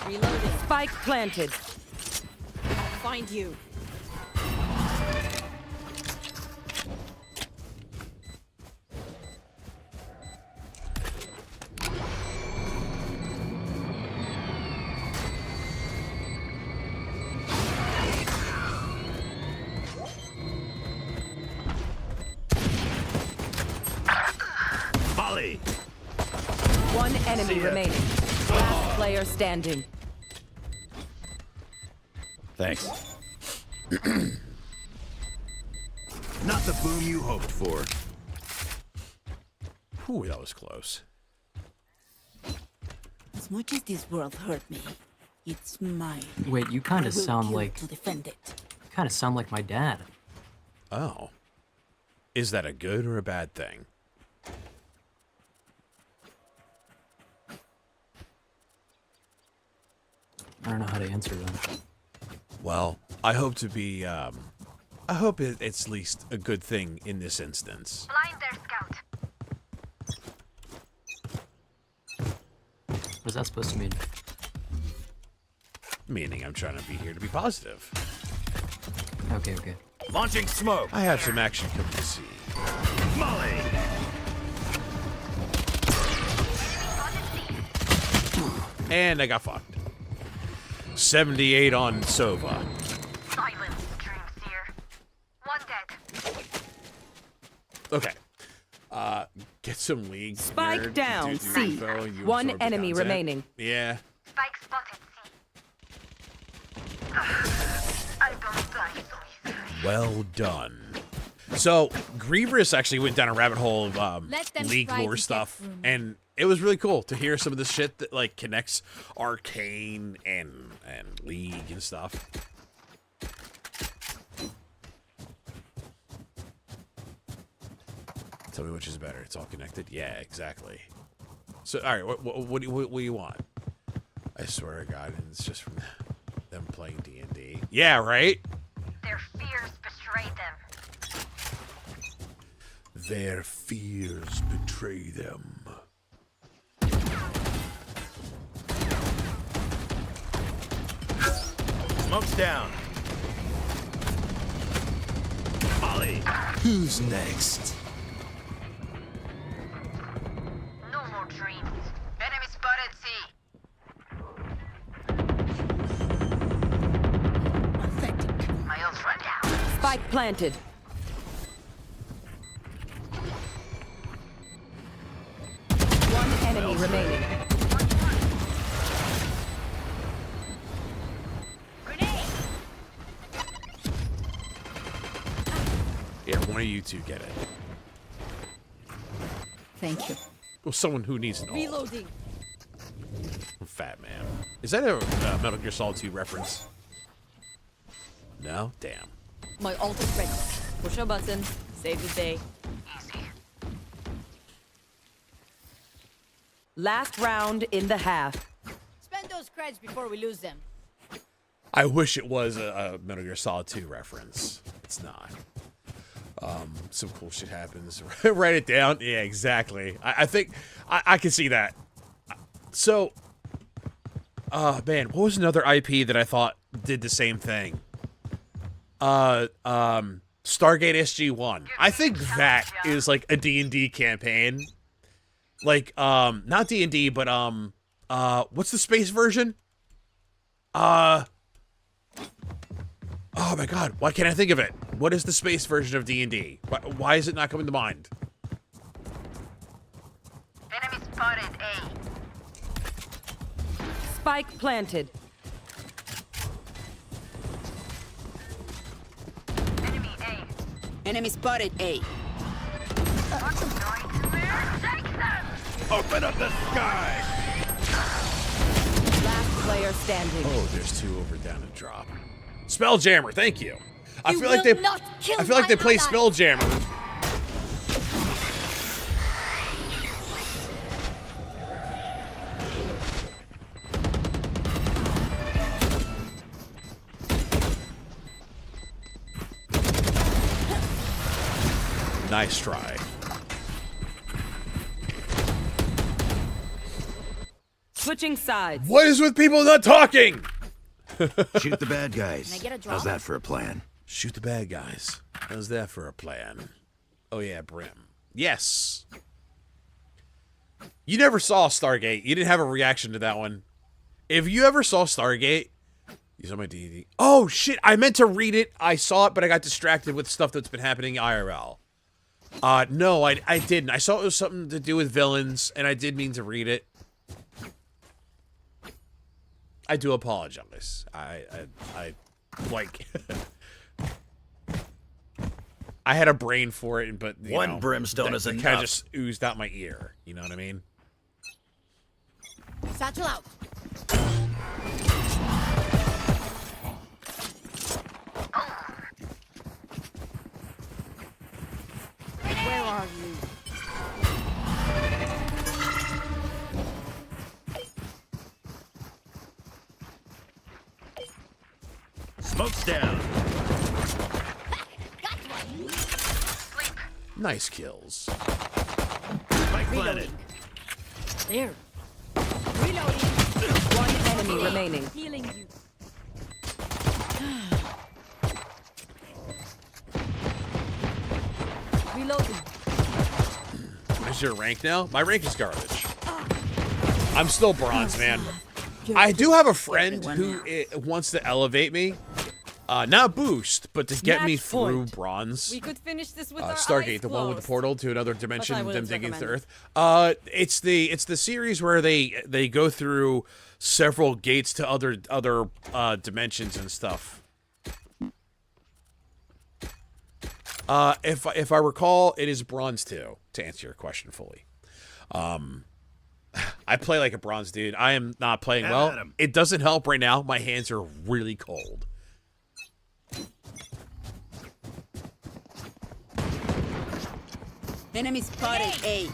Reloading. Spike planted. Find you. One enemy remaining. Last player standing. Thanks. Not the boom you hoped for. Ooh, that was close. As much as this world hurt me, it's mine. Wait, you kind I of will sound kill like to defend it. kind of sound like my dad. Oh. Is that a good or a bad thing? I don't know how to answer that. Well, I hope to be, I hope it's at least a good thing in this instance. Blind there, Scout. What is that supposed to mean? Meaning I'm trying to be here to be positive. Okay. Launching smoke. I have some action coming to see. Molly. And I got fucked. 78 on Sova. Silence, Dream Seer. One dead. Okay. Get some league. Spike nerd down, to do C. info and you One absorb the enemy content. remaining. Yeah. Spike spotted, C. I don't die so easily. Well done. So, Grievous actually went down a rabbit hole of Let them League try lore to stuff, get through. and it was really cool to hear some of the shit that like connects Arcane and League and stuff. Tell me which is better. It's all connected. Yeah, exactly. So, all right, what do you want? I swear to God, and it's just from them playing D&D. Yeah, right? Their fears betray them. Their fears betray them. Smoke's down. Molly. Who's next? No more dreams. Enemy spotted C. My ult's run down. Spike planted. One enemy remaining. Yeah, one of you two get it. Thank you. Well, someone who needs an ult. Reloading. Fat man. Is that a Metal Gear Solid 2 reference? No? Damn. My ult is ready. Push a button. Save the day. Last round in the half. Spend those creds before we lose them. I wish it was a Metal Gear Solid 2 reference. It's not. Some cool shit happens. Write it down. Yeah, exactly. I think I can see that. So, man, what was another IP that I thought did the same thing? Stargate SG-1. I think that is like a D&D campaign. Like, not D&D, but, what's the space version? Oh my God, why can't I think of it? What is the space version of D&D? Why is it not coming to mind? Enemy spotted A. Spike planted. Enemy A. Enemy spotted A. Want some noise in there? Take them! Open up the sky! Last player standing. Oh, there's two over down and drop. Spelljammer, thank you. I You feel like will they not kill I feel like they my play ally. Spelljammer. Nice try. Switching sides. What is with people not talking? Shoot the bad guys. Can I get a drop? How's that for a plan? Shoot the bad guys. How's that for a plan? Oh yeah, Brim. Yes. You never saw Stargate. You didn't have a reaction to that one. If you ever saw Stargate, you saw my D&D. Oh shit! I meant to read it. I saw it, but I got distracted with stuff that's been happening IRL. No, I didn't. I saw it was something to do with villains, and I did mean to read it. I do apologize. I like. I had a brain for it, but you One know, brimstone that, is that kind enough. of just oozed out my ear. You know what I mean? Satchel out. Where are you? Smoke's down. Nice kills. Spike planted. There. One enemy remaining. Healing you. Reloading. Is your rank now? My rank is garbage. I'm still bronze, man. I do have a friend who wants to elevate me. Not boost, but to get me Match through point. bronze. We could finish this with our Stargate, eyes the one with the closed. portal to another dimension, I them wouldn't digging into recommend Earth. It's the series where they go through several gates to other dimensions and stuff. If I recall, it is bronze 2, to answer your question fully. I play like a bronze dude. I am not playing well. It doesn't help right now. My hands are really cold. Enemy spotted A.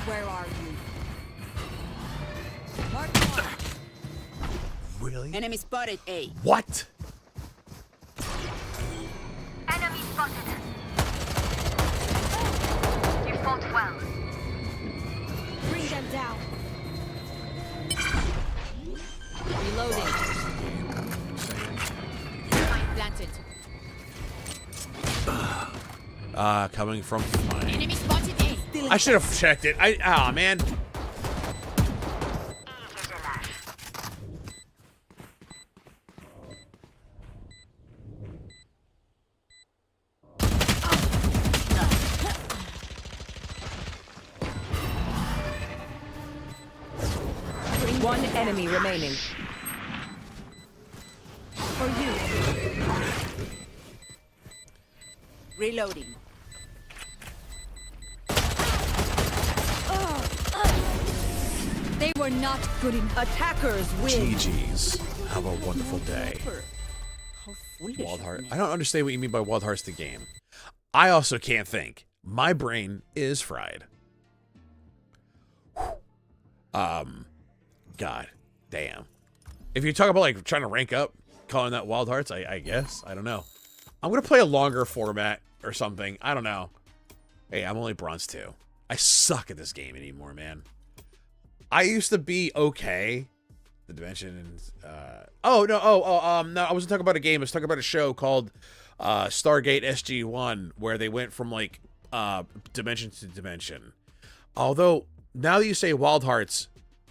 Where are you? Mark one. Really? Enemy spotted A. What? Enemy spotted. You fought well. Bring them down. Reloading. Spike planted. Coming from mine. Enemy spotted A. I should have checked it. Man. One enemy remaining. For you. Reloading. They were not good enough. Attackers win. GG's. Have a wonderful day. How foolish. Wild Heart. I don't understand what you mean by Wild Heart's the game. I also can't think. My brain is fried. God damn. If you talk about like trying to rank up, calling that Wild Hearts, I guess. I don't know. I'm gonna play a longer format or something. I don't know. Hey, I'm only bronze 2. I suck at this game anymore, man. I used to be okay. The Dimension and no, I wasn't talking about a game. I was talking about a show called Stargate SG-1, where they went from like dimension to dimension. Although now that you say Wild Hearts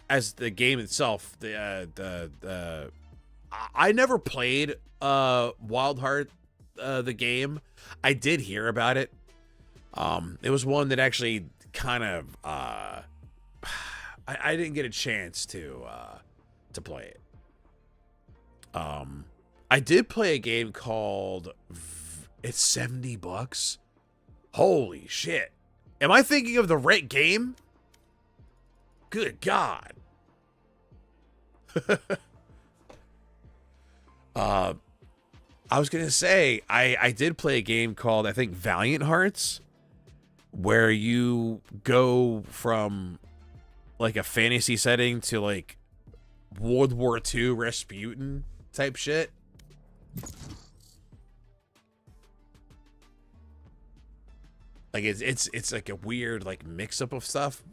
as the game itself, I never played Wild Heart the game. I did hear about it. It was one that actually kind of I didn't get a chance to play it. I did play a game called it's $70. Holy shit. Am I thinking of the right game? Good God. I was going to say, I did play a game called, I think, Valiant Hearts, where you go from like a fantasy setting to like World War II Rasputin type shit. Like it's like a weird like mix up of stuff.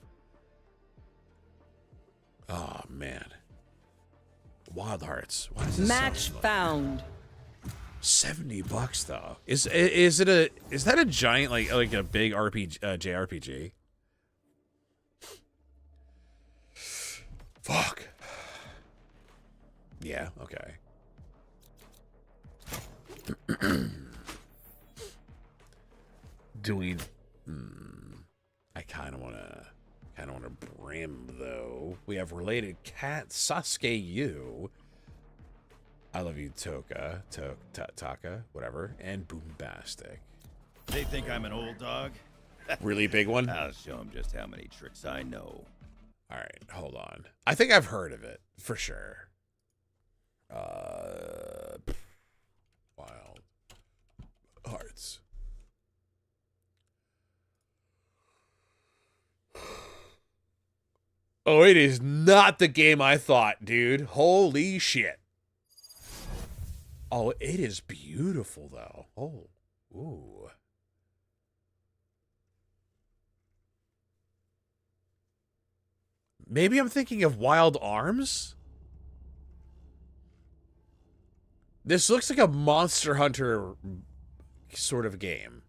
Oh man. Wild Hearts. Why does this Match found. $70 though. Is that a giant like a big RPG JRPG? Fuck. Yeah, okay. Do we I kind of want to brim though. We have related cat Sasuke you. I love you, Taka, whatever, and Boombastic. They think I'm an old dog? Really big one? I'll show them just how many tricks I know. All right, hold on. I think I've heard of it, for sure. Wild Hearts. Oh, it is not the game I thought, dude. Holy shit. Oh, it is beautiful, though. Oh, ooh. Maybe I'm thinking of Wild Arms? This looks like a Monster Hunter sort of game.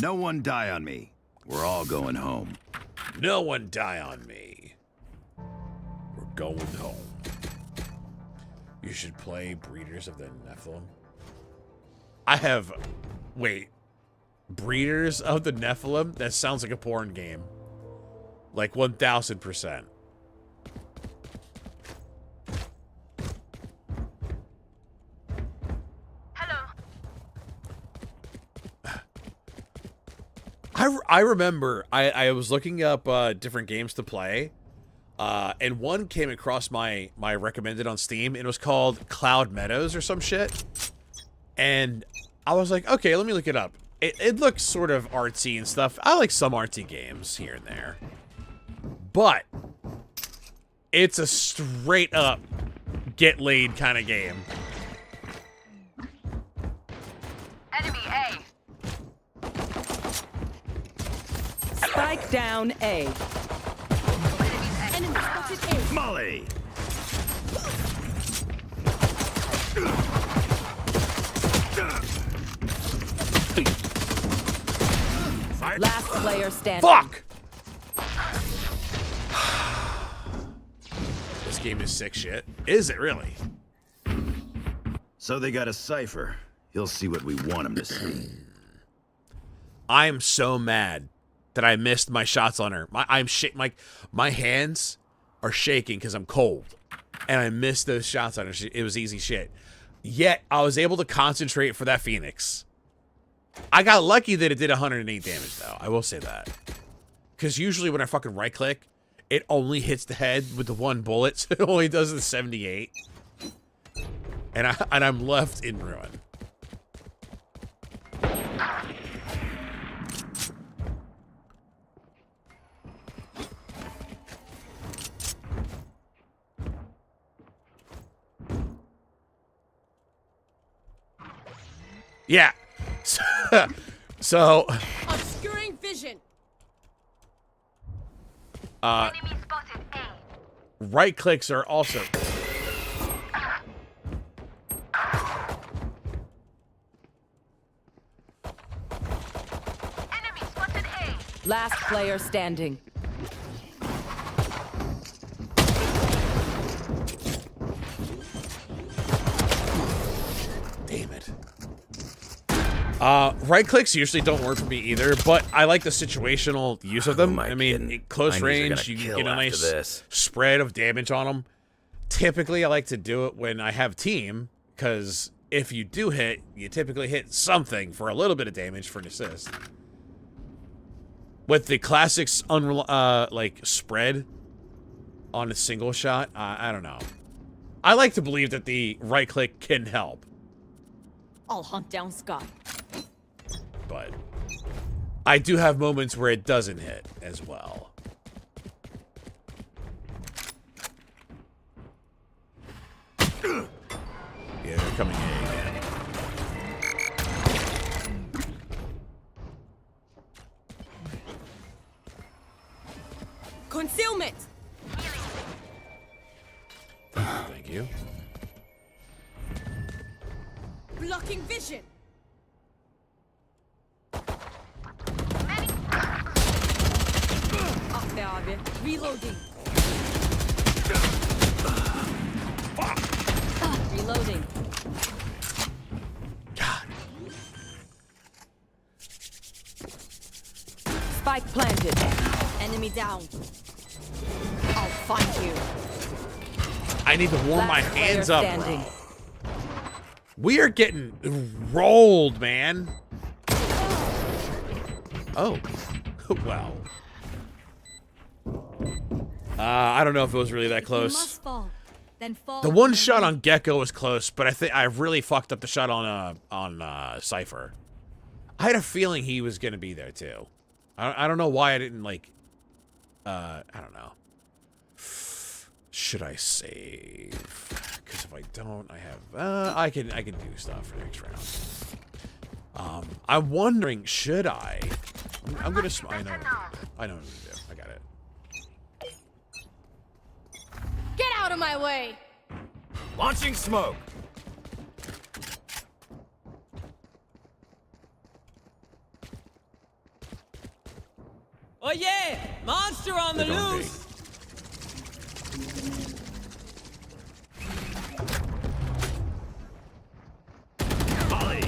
No one die on me. We're all going home. No one die on me. We're going home. You should play Breeders of the Nephilim. I have... Wait. Breeders of the Nephilim? That sounds like a porn game. Like 1000%. I remember I was looking up different games to play, and one came across my recommended on Steam, and it was called Cloud Meadows or some shit. And I was like, okay, let me look it up. It looks sort of artsy and stuff. I like some artsy games here and there. But It's a straight up get laid kind of game. Enemy A. Spike down A. Enemy spotted A. Molly! Last player standing. Fuck! This game is sick shit. Is it really? So they got a cipher. He'll see what we want him to see. I am so mad that I missed my shots on her. My hands are shaking because I'm cold, and I missed those shots on her. It was easy shit. Yet I was able to concentrate for that Phoenix. I got lucky that it did 108 damage, though. I will say that. Because usually when I fucking right-click, it only hits the head with the one bullet, so it only does the 78. And I'm left in ruin. Yeah. So Obscuring vision. right clicks are also Last player standing. damn it. Right clicks usually don't work for me either, but I like the situational use of them. I mean, in close range, you can get a nice spread of damage on them. Typically, I like to do it when I have team, because if you do hit, you typically hit something for a little bit of damage for an assist. With the classics, like, spread on a single shot, I don't know. I like to believe that the right click can help. I'll hunt down Scott. But I do have moments where it doesn't hit as well. Yeah, they're coming in again. Concealment. Thank you. Blocking vision. Ah be abi. Reloading. Reloading. God. Spike planted. Enemy down. I'll find you. I need to warm my Last hands player up, standing. bro. We are getting rolled, man. Oh. Wow. I don't know if it was really that You close. must fall. Then fall. The one shot on Gecko was close, but I think I really fucked up the shot on Cypher. I had a feeling he was gonna be there too. I don't know why I didn't like. I don't know. Should I save? Because if I don't, I have. I can do stuff for next round. I'm wondering, should I? I'm gonna. I know what to do. I got it. Get out of my way. Launching smoke. Oh yeah! Monster on the loose! Molly.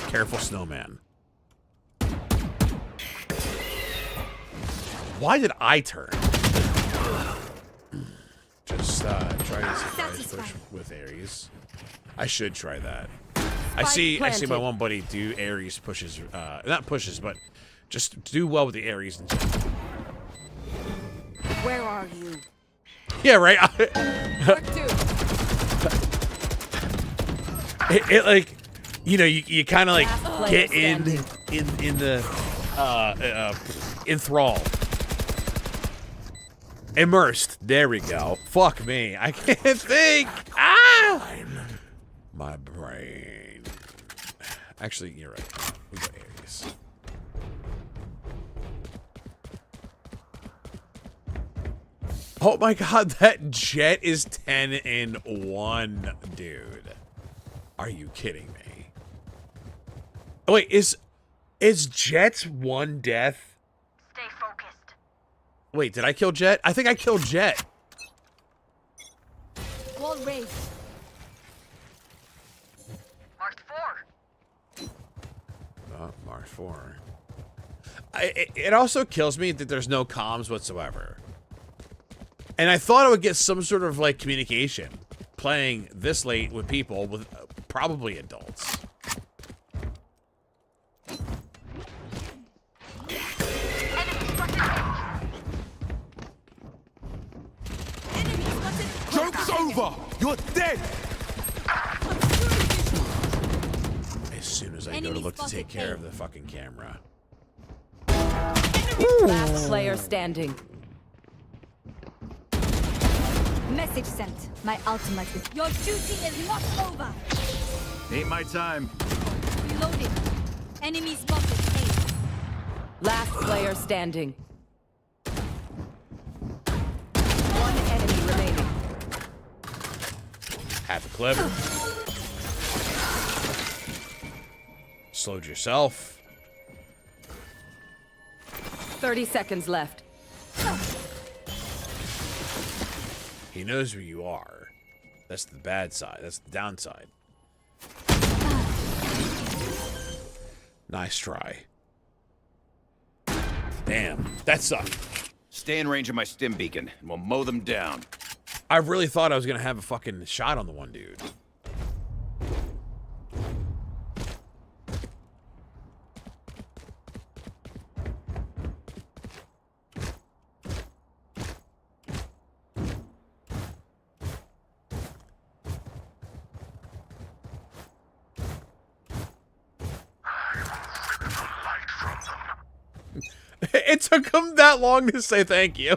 Careful, snowman. Why did I turn? Just try to surprise push with Ares. I should try that. I see my one buddy do Ares pushes, not pushes, but just do well with the Ares. And Where are you? yeah, right. it like, you know, you kind of like get in the enthrall. Immersed. There we go. Fuck me. I can't think. Ah! My brain. Actually, you're right. We got Ares. Oh my god, that Jet is 10-1, dude. Are you kidding me? Oh, wait, is Jet's one death? Stay focused. Wait, did I kill Jet? I think I killed Jet. Wall raised. Marked 4. Oh, Mark 4. It also kills me that there's no comms whatsoever. And I thought I would get some sort of, like, communication playing this late with people, with probably adults. Joke's over! You're dead! As soon as I go to look to take care of the fucking camera. Last player standing. Message sent. My ultimate. Your duty is not over. Ain't my time. Reloading. Enemy spotted. A. Last player standing. One enemy remaining. Have a clip. Slowed yourself. 30 seconds left. He knows where you are. That's the bad side. That's the downside. Nice try. Damn, that sucked. Stay in range of my stim beacon, and we'll mow them down. I really thought I was gonna have a fucking shot on the one dude. It took him that long to say thank you.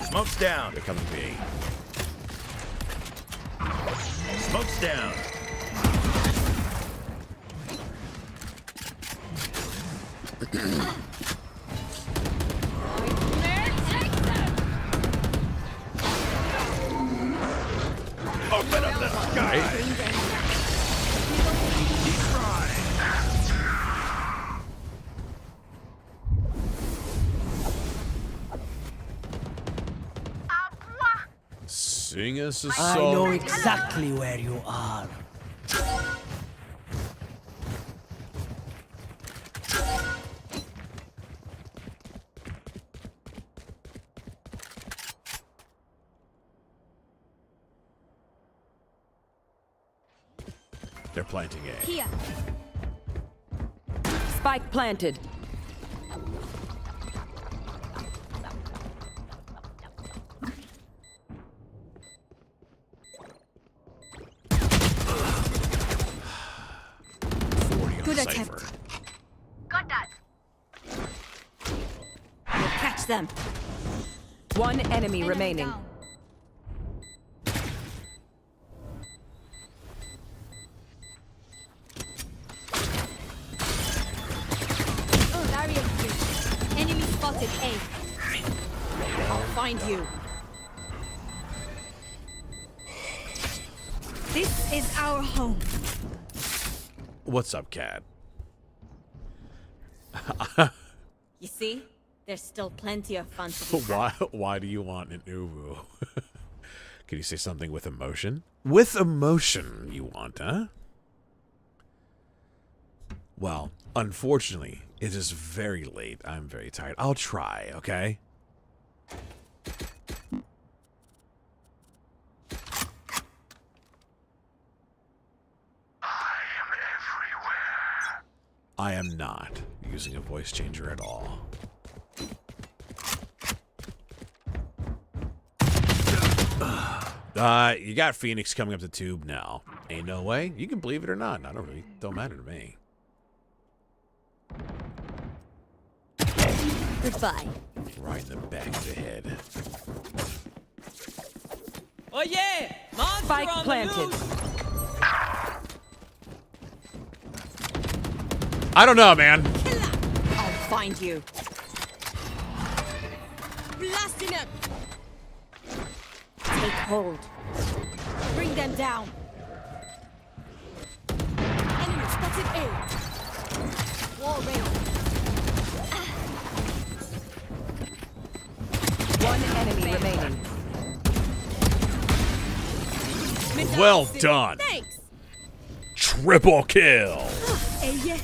Smoke's down. They're coming to me. Smoke's down. Open up the sky. Sing us a I song. know exactly where you are. They're planting A. Here. Spike planted. Good Cypher. attempt. Got that. We'll catch them. One enemy Enemy remaining. down. Oh, barrier breach. Enemy spotted A. I'll find you. This is our home. What's up, cat? You see? There's still plenty of fun to be had. Why do you want an uwu? Can you say something with emotion? With emotion, you want, huh? Well, unfortunately, it is very late. I'm very tired. I'll try, okay? I am not using a voice changer at all. You got Phoenix coming up the tube now. Ain't no way. You can believe it or not. Don't matter to me. Goodbye. Right in the back of the head. Oh yeah! Monster Spike on planted. the loose. I don't know, man. I'll find you. Blasting him. Take hold. Bring them down. Enemy spotted A. Wall rail. One enemy remaining. Well done. Thanks. Triple kill. Hey, yeah.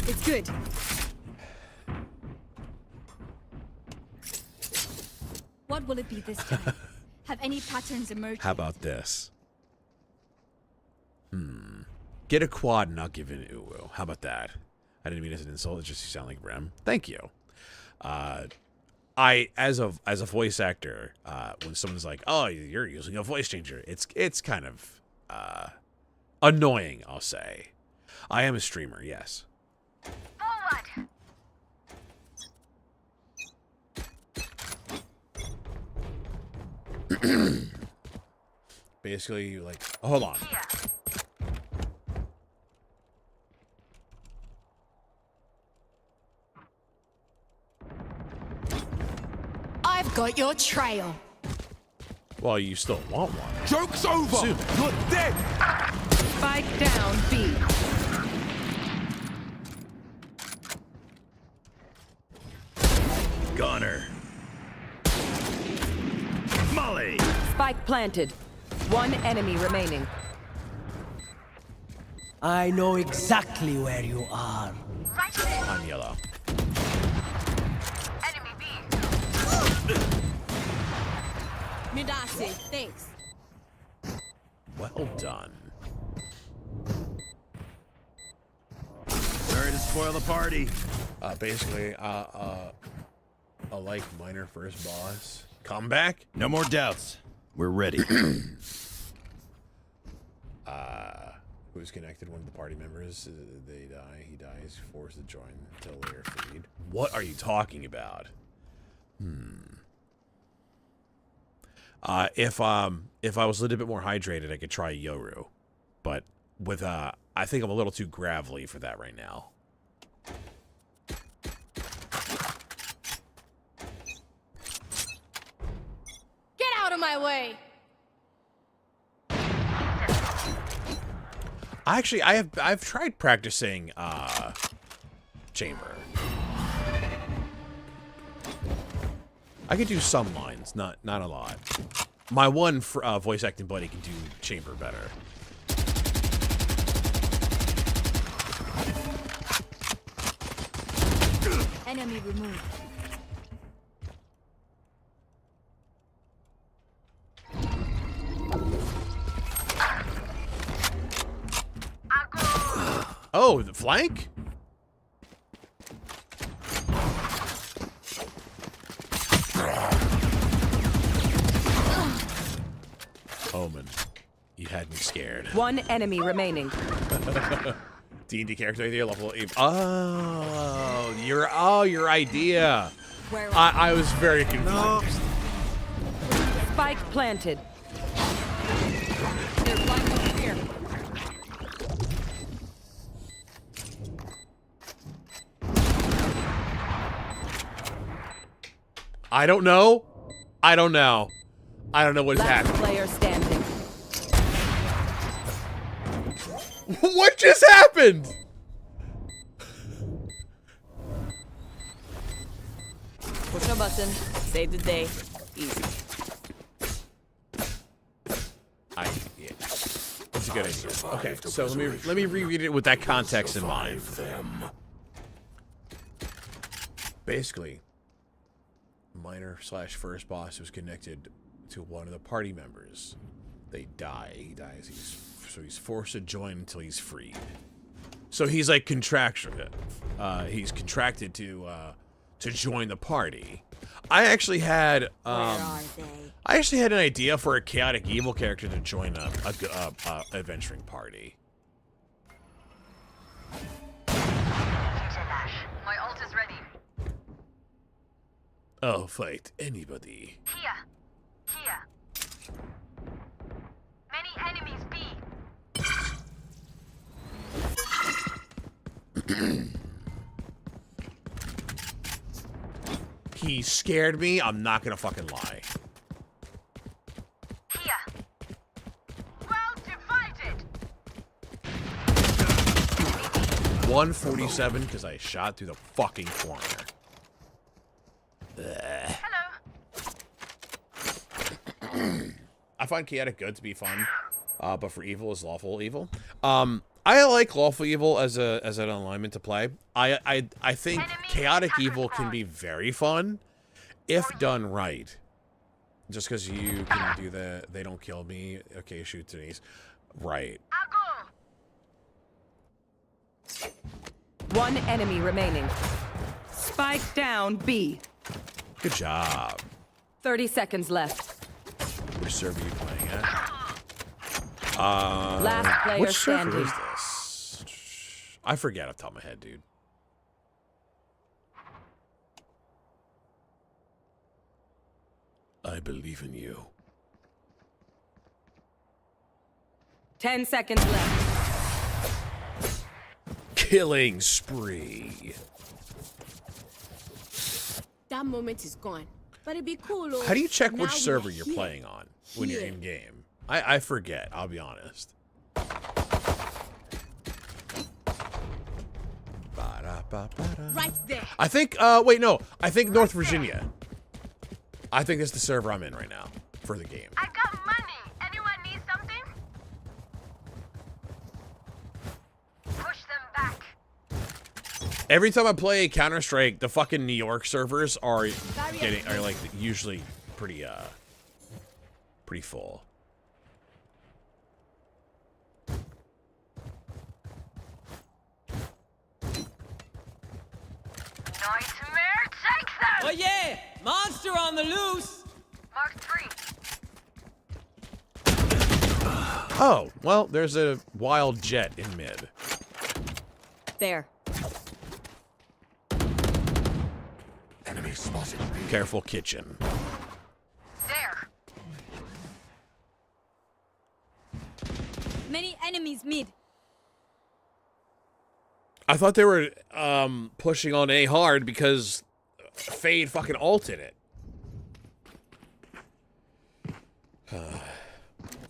It's good. What will it be this time? Have any patterns emerged? How about this? Get a quad and I'll give it an uwu. How about that? I didn't mean it as an insult. It just you sound like Rem. Thank you. I as a voice actor, when someone's like, "Oh, you're using a voice changer," it's kind of annoying. I'll say. I am a streamer. Yes. Forward! Basically, like, hold on. I've got your trail. Well, you still want one. Joke's over! Assuming. You're dead! Spike down B. Gunner. Molly! Spike planted. One enemy remaining. I know exactly where you are. On yellow. Enemy B. Midasi, thanks. Well done. Sorry to spoil the party. Basically, a like minor first boss. Comeback? No more doubts. We're ready. Who's connected? One of the party members. They die. He dies. Forced to join until they are freed. What are you talking about? If I was a little bit more hydrated, I could try Yoru, but with I think I'm a little too gravelly for that right now. Get out of my way. I've tried practicing chamber. I could do some lines, not a lot. My one voice acting buddy can do chamber better. Enemy removed. Oh, the flank? Omen, you had me scared. One enemy remaining. D&D character idea level 8. Oh, your idea. I was very confused. Spike planted. They're flying over here. I don't know. I don't know what's Last happening. player standing. What just happened? Push a button. Save the day. Easy. Yeah. That's a good idea. Okay, so let me reread it with that context in mind. Basically, minor / first boss was connected to one of the party members. They die. He dies. He's forced to join until he's freed. So he's like contractual. He's contracted to join the party. I actually had an idea for a chaotic evil character to join a adventuring party. My ult is ready. I'll fight anybody. Here. Many enemies B. He scared me. I'm not gonna fucking lie. Here. Well divided. 147 because I shot through the fucking corner. Hello. I find chaotic good to be fun, but for evil is lawful evil. I like lawful evil as an alignment to play. I think chaotic evil can be very fun if done right. Just because you can do the they don't kill me, okay, shoot Denise, right? One enemy remaining. Spike down B. Good job. 30 seconds left. Which server are you playing at? Last player which server standing. is this? I forget off the top of my head, dude. I believe in you. 10 seconds left. Killing spree. That moment is gone. But it'd be cool. How do you check which Now server we're you're here. playing on when you're Here. in game? I forget, I'll be honest. Right there. I think, wait, no. I think North Virginia. I think that's the server I'm in right now for the game. I got money. Anyone need something? Push them back. Every time I play Counter-Strike, the fucking New York servers are like usually pretty full. Nightmare, take them! Oh yeah! Monster on the loose! Mark 3. Oh, well, there's a wild jet in mid. There. Enemy spotted. Careful kitchen. There. Many enemies mid. I thought they were pushing on A hard because Fade fucking ulted it.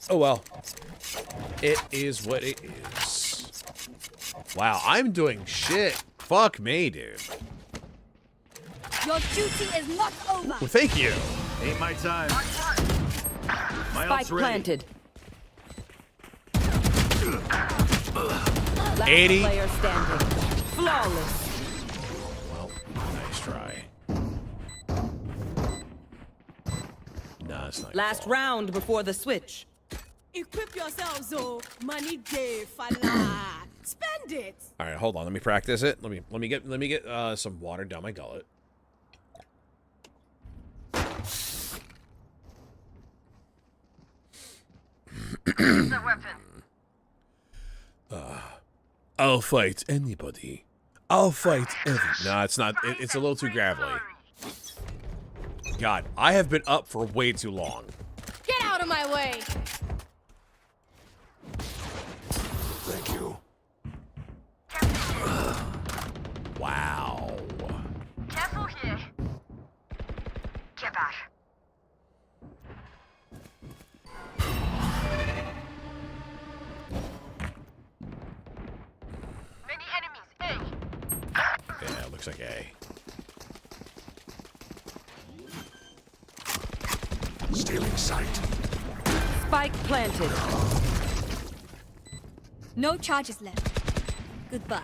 Oh well. It is what it is. Wow, I'm doing shit. Fuck me, dude. Your duty is not over. Well, thank you. Ain't my time. My Spike ult's ready. planted. Last 80. player standing. Flawless. Well, nice try. Nah, it's not. Last round before the switch. Equip yourselves, oh. Money day, fala. Spend it. All right, hold on. Let me practice it. Let me get some water down my gullet. The weapon. I'll fight anybody. I'll fight every. No, it's not. It's a little too gravelly. God, I have been up for way too long. Get out of my way. Thank you. Wow. Careful here. Get back. Many enemies A. Yeah, looks like A. Stealing sight. Spike planted. No charges left. Goodbye.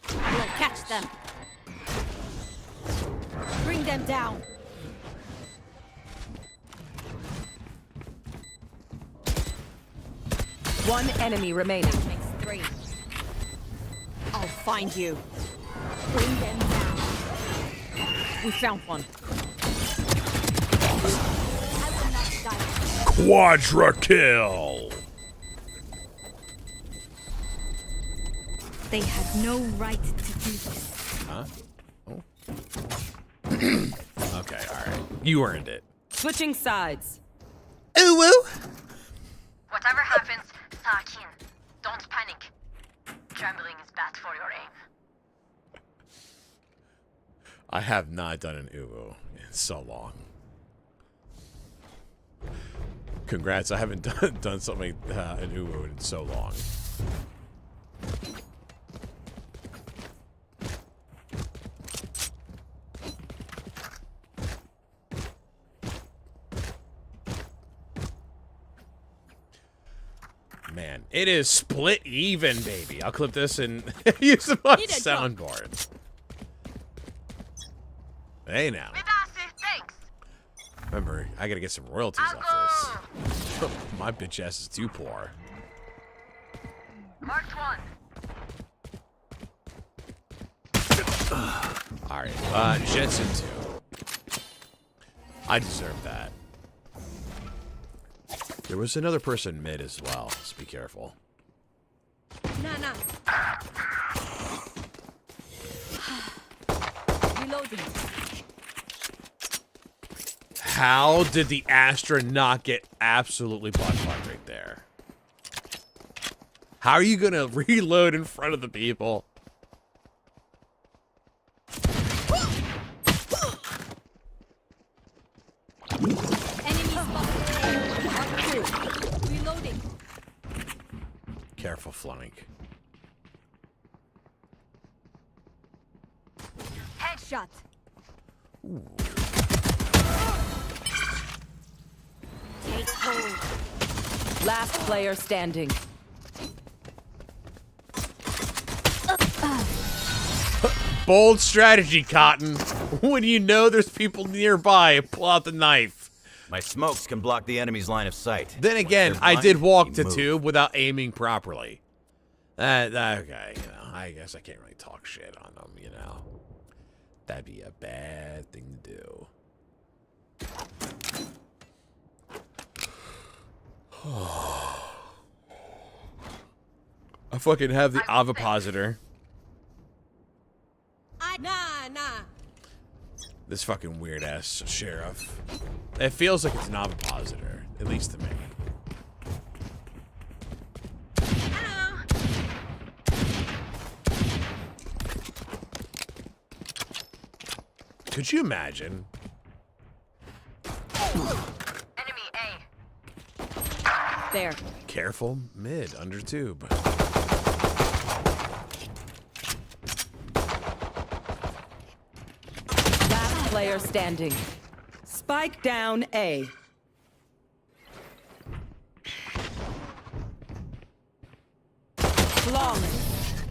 We'll catch them. Bring them down. One enemy remaining. Makes 3. I'll find you. Bring them down. We found one. I will not die. Quadra kill. They had no right to do this. Huh? Oh. Okay, alright. You earned it. Switching sides. Ooh woo! Whatever happens, Sakin, don't panic. Trembling is bad for your aim. I have not done an uwu in so long. Congrats, I haven't done something an uwu in so long. Man, it is split even, baby. I'll clip this and use it on soundboard. Hey now. Remember, I gotta get some royalties off this. My bitch ass is too poor. Marked one. Alright, Jetson 2. I deserve that. There was another person mid as well, so be careful. Nah. Reloading. How did the Astra not get absolutely butt-fucked right there? How are you gonna reload in front of the people? Reloading. Careful, flank. Headshot. Ooh. Take hold. Last player standing. Bold strategy, Cotton. When you know there's people nearby, pull out the knife. My smokes can block the enemy's line of sight. Then again, I did walk to tube without aiming properly. Okay, you know, I guess I can't really talk shit on them, you know. That'd be a bad thing to do. I fucking have the ovipositor. Nah. This fucking weird ass sheriff. It feels like it's an ovipositor, at least to me. Could you imagine? Enemy A. There. Careful, mid, under tube. Last player standing. Spike down A. Flawless.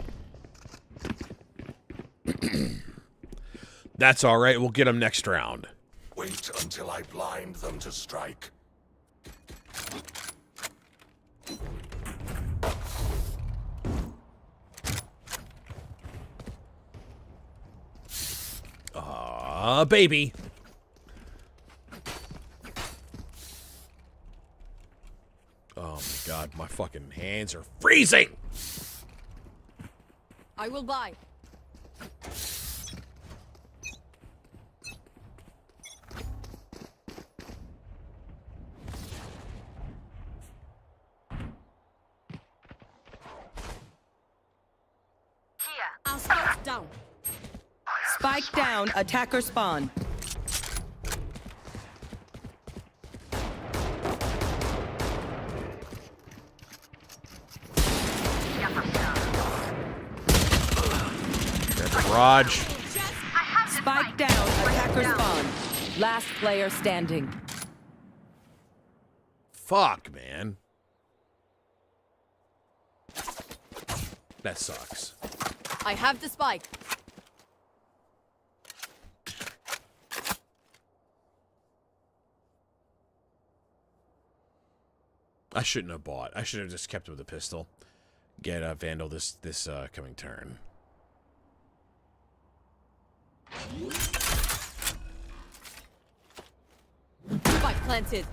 That's all right. We'll get him next round. Wait until I blind them to strike. Baby. Oh my god, my fucking hands are freezing. I will buy. Our scouts down. Spike down, attacker spawn. Raj. Spike down, attacker spawn. Last player standing. Fuck, man. That sucks. I have the spike. I shouldn't have bought. I should have just kept with the pistol. Get Vandal this coming turn. Spike planted.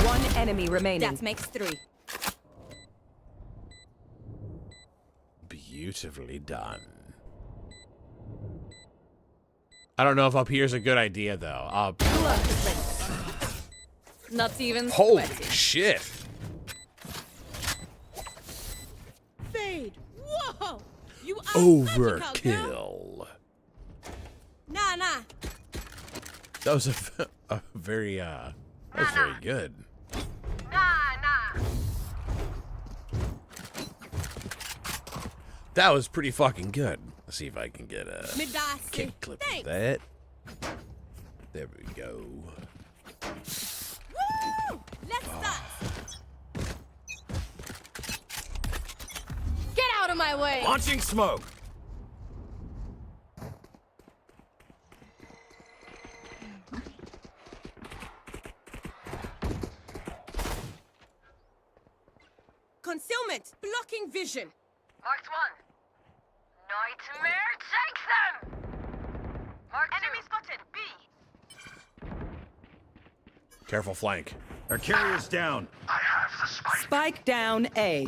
One enemy remaining. That makes 3. Beautifully done. I don't know if up here is a good idea, though. Not even Holy sweaty. shit. Fade. Whoa! You are Overkill. Nah. That was a very, that was very good. That was pretty fucking good. Let's see if I can get a kick clip of that. There we go. Woo! Let's start. Get out of my way! Launching smoke. Concealment. Blocking vision. Marked 1. Nightmare takes them! Marked enemy spotted. B. Careful flank. Our carrier's down. I have the spike. Spike down A.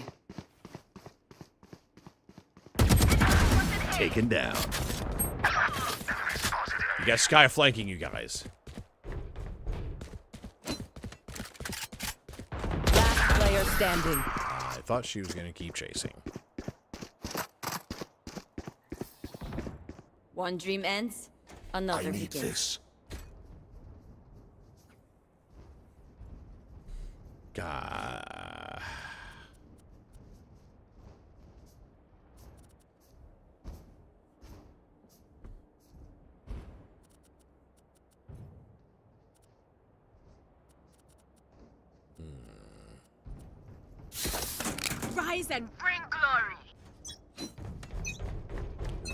Taken down. You got Sky flanking you guys. Last player standing. I thought she was gonna keep chasing. One dream ends, another I need begins. this. God. Rise and Bring glory.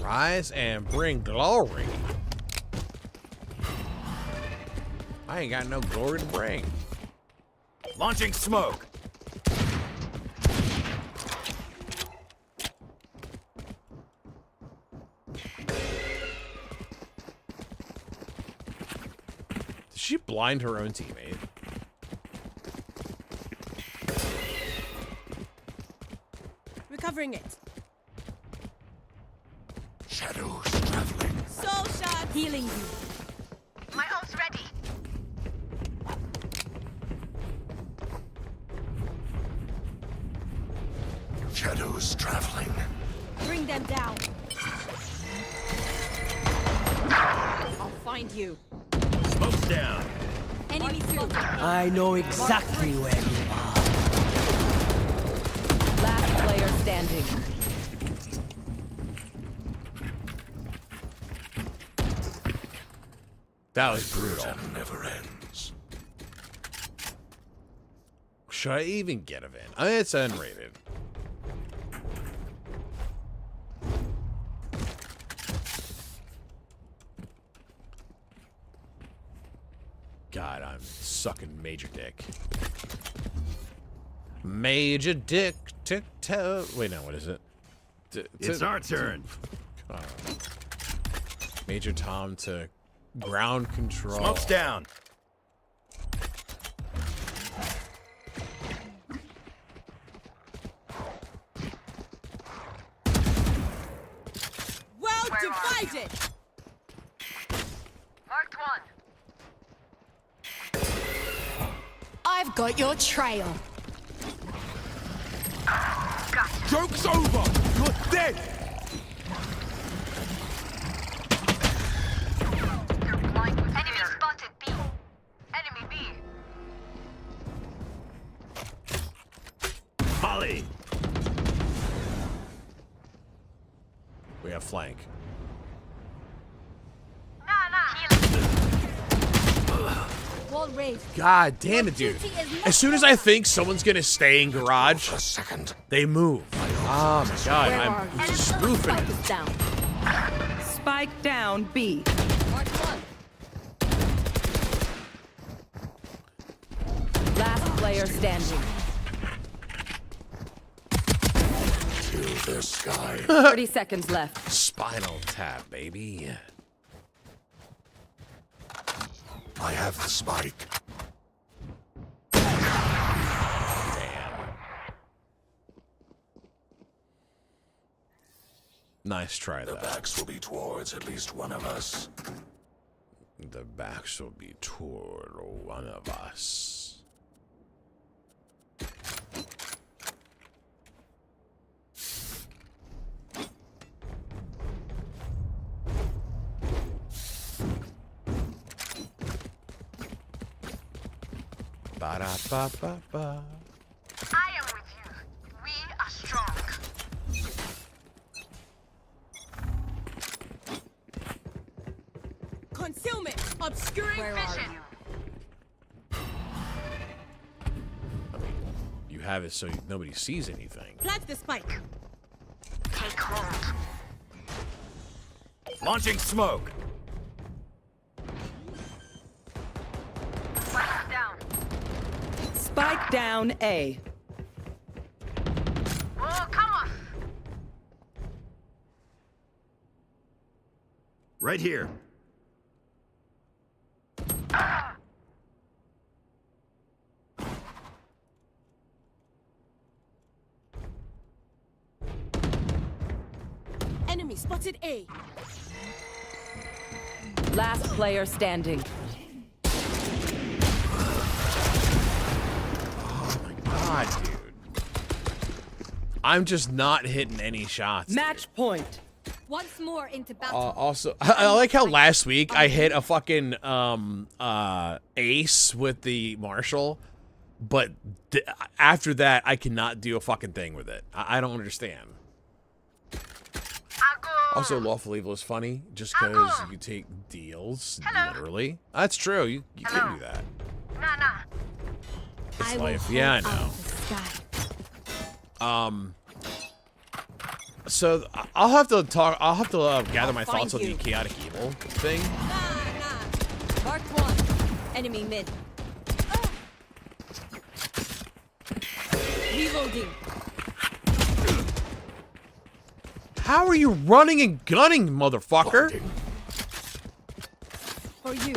Rise and bring glory. I ain't got no glory to bring. Launching smoke. Did she blind her own teammate? recovering it. Shadows traveling. Soul shot. Healing you. My ult's ready. Shadows traveling. Bring them down. I'll find you. Smoke's down. Enemy through. I know exactly where you are. Last player standing. That was brutal. Never ends. Should I even get a Vin? It's unrated. God, I'm sucking major dick. Major dick, tic-toe. Wait, no, what is it? It's our turn. Major Tom to ground control. Smoke's down. Well divided. Marked one. I've got your trail. Joke's over. You're dead. Enemy spotted B. Enemy B. Molly. We have flank. Wall raised. God damn it, dude. As soon as I think someone's gonna stay in garage, For a second. they move. Oh my god, I'm spoofing it. Down. Spike down B. Mark one. Last player standing. Till the sky. 30 seconds left. Spinal tap, baby. I have the spike. Nice try, The though. backs will be towards at least one of us. The backs will be toward one of us. Ba-da-ba-ba-ba. I am with you. We are strong. Concealment. Obscuring vision. You have it so nobody sees anything. Plant the spike. Take hold. Launching smoke. Spike down. Spike down A. Oh, come on. Right here. Enemy spotted A. Last player standing. God, dude. I'm just not hitting any shots. Match point. Once more into battle. Also, I like how last week I hit a fucking ace with the Marshall, but after that I cannot do a fucking thing with it. I don't understand. Also, Lawful Evil is funny just because you take deals literally. That's true. You can do that. It's life. Yeah, I know. So I'll have to talk. I'll have to gather my thoughts on the chaotic evil thing. Marked one. Enemy mid. Reloading. How are you running and gunning, motherfucker? For you.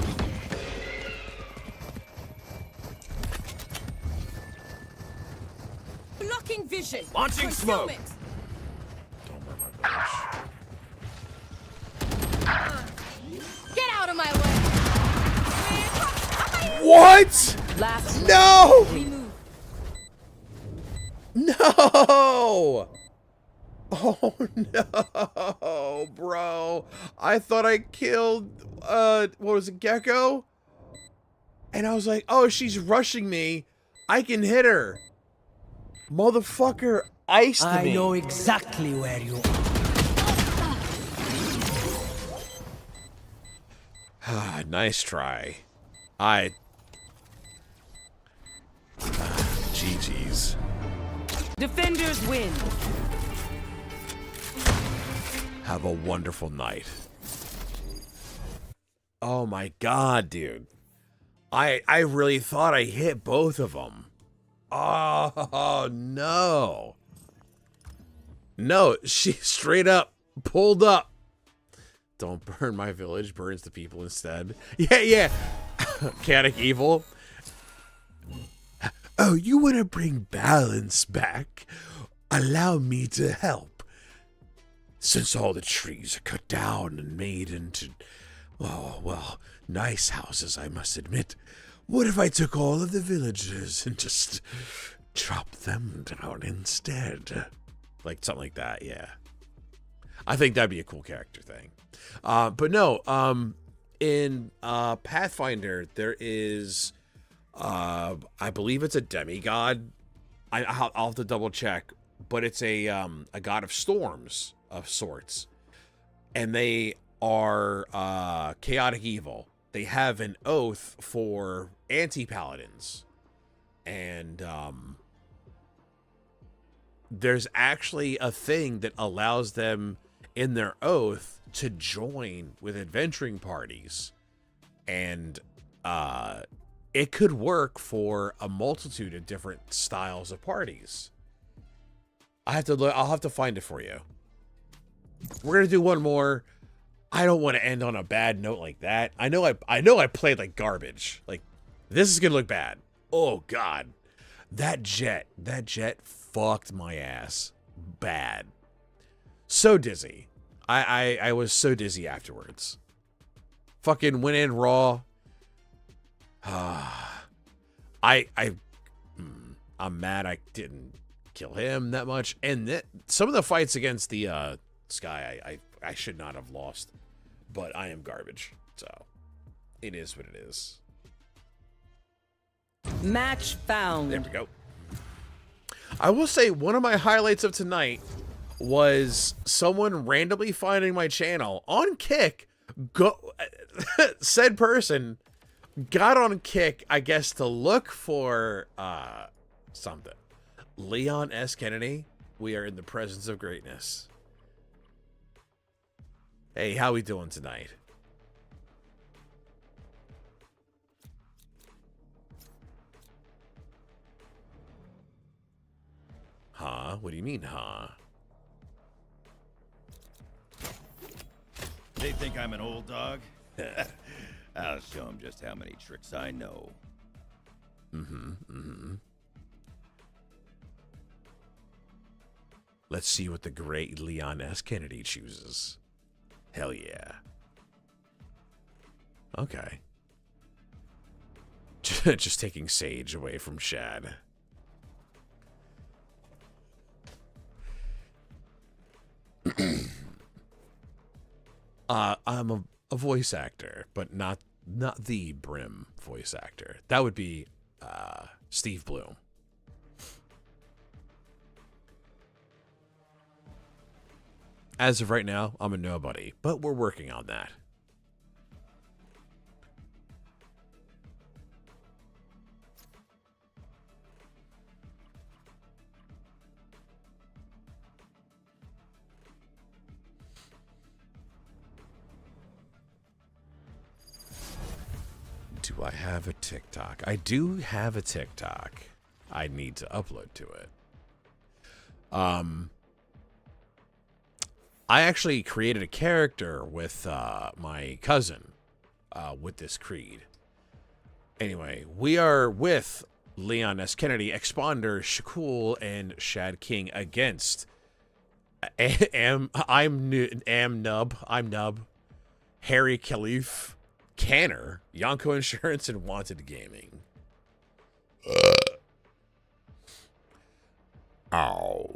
Blocking vision. Launching smoke. Get out of my way. What? No! No! Oh no, bro. I thought I killed, what was it, Gecko? And I was like, oh, she's rushing me. I can hit her. Motherfucker iced me. I know exactly where you are. Nice try. GG's. Defenders win. Have a wonderful night. Oh my god, dude. I really thought I hit both of them. Oh, no. No, she straight up pulled up. Don't burn my village, burns the people instead. Yeah. Chaotic evil. Oh, you want to bring balance back? Allow me to help. Since all the trees are cut down and made into, oh, well, nice houses, I must admit. What if I took all of the villagers and just chopped them down instead? Like, something like that, yeah. I think that'd be a cool character thing. But no, in Pathfinder, there is, I believe it's a demigod. I'll have to double check, but it's a god of storms of sorts, and they are chaotic evil. They have an oath for anti-paladins, and there's actually a thing that allows them in their oath to join with adventuring parties, and it could work for a multitude of different styles of parties. I have to look. I'll have to find it for you. We're gonna do one more. I don't want to end on a bad note like that. I know I played like garbage. Like, this is gonna look bad. Oh god, that jet fucked my ass bad. So dizzy. I was so dizzy afterwards. Fucking went in raw. I'm mad I didn't kill him that much. And some of the fights against the Sky, I should not have lost. But I am garbage. So it is what it is. Match found. There we go. I will say one of my highlights of tonight was someone randomly finding my channel on Kick. Said person got on Kick, I guess, to look for something. Leon S. Kennedy, we are in the presence of greatness. Hey, how we doing tonight? Huh? What do you mean, huh? They think I'm an old dog? I'll show them just how many tricks I know. Let's see what the great Leon S. Kennedy chooses. Hell yeah. Okay. Just taking Sage away from Shad. I'm a voice actor, but not the Brim voice actor. That would be Steve Bloom. As of right now, I'm a nobody, but we're working on that. Do I have a TikTok? I do have a TikTok. I need to upload to it. I actually created a character with my cousin with this creed. Anyway, we are with Leon S. Kennedy, Exponder, Shakul, and Shad King against I'm Nub, Harry Khalif, Canner, Yonko Insurance, and Wanted Gaming. Ow.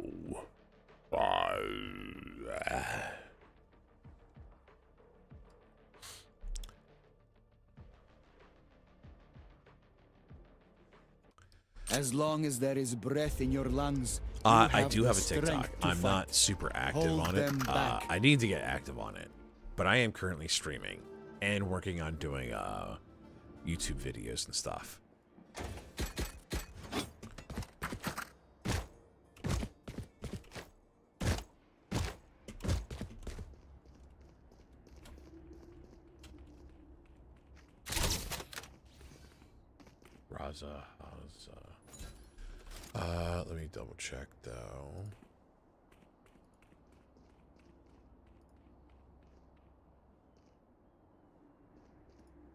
As long as there is breath in your lungs, I do have a TikTok. I'm not super active on it. I need to get active on it, but I am currently streaming and working on doing YouTube videos and stuff. Raza. Let me double check though.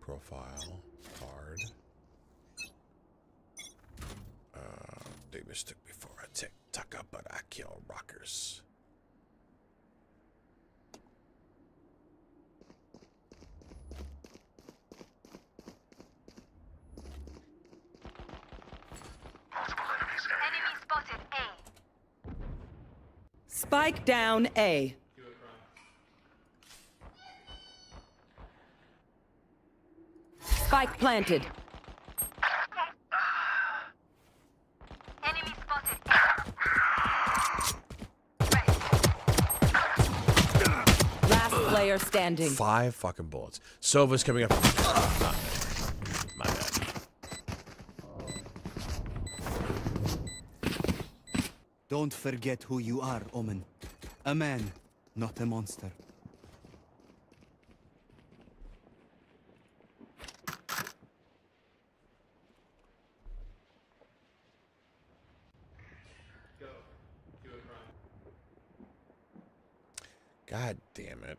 Profile card. They mistook me for a TikToker, but I kill rockers. Enemy spotted A. Spike down A. Spike planted. Enemy spotted. Last player standing. 5 fucking bullets. Sova's coming up. My bad. Don't forget who you are, Omen. A man, not a monster. God damn it.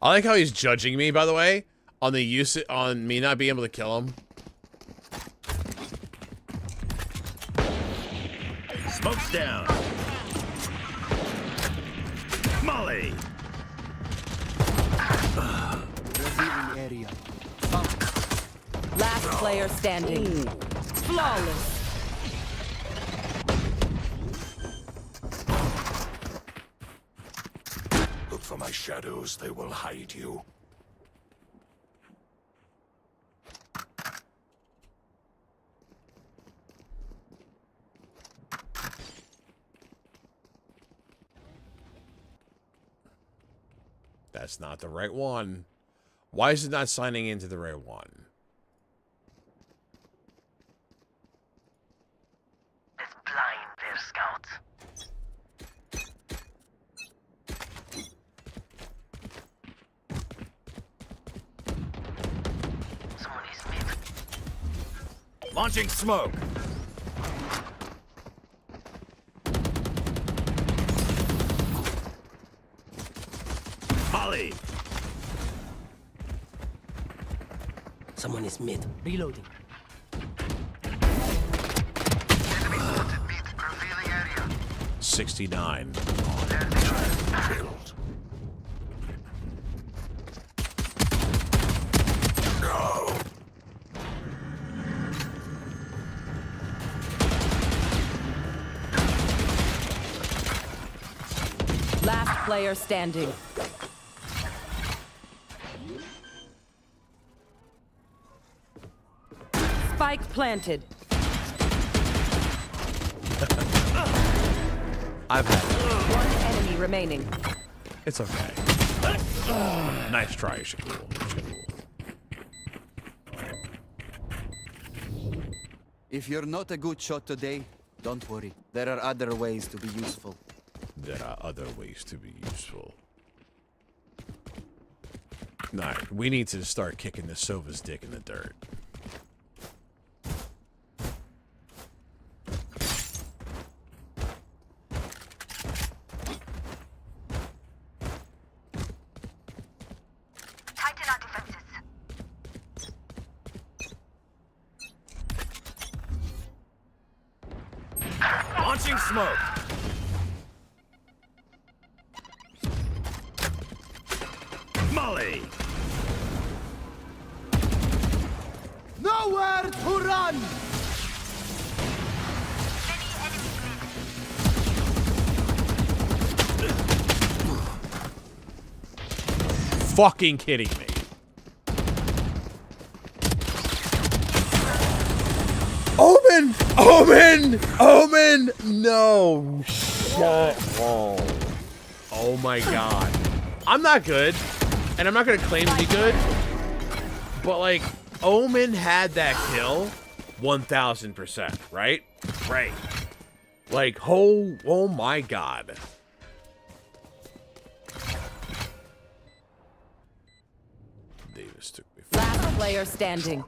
I like how he's judging me, by the way, on the use on me not being able to kill him. Smoke's down. Molly. Revealing area. Last player standing. Flawless. Look for my shadows, they will hide you. That's not the right one. Why is it not signing into the right one? Let's blind their scouts. Someone is mid. Launching smoke. Molly. Someone is mid. Reloading. 69. Killed. No. Last player standing. Spike planted. I've had it. One enemy remaining. It's okay. Nice try, Shaquille. If you're not a good shot today, don't worry. There are other ways to be useful. There are other ways to be useful. Nah, we need to start kicking the Sova's dick in the dirt. Tighten our defenses. Launching smoke. Molly. Nowhere to run! Fucking kidding me. Omen! Omen! Omen! No. Shut up. Oh my god. I'm not good, and I'm not gonna claim to be good, but like, Omen had that kill 1000%, right? Right. Like, oh my god. Davis took me. Last player standing.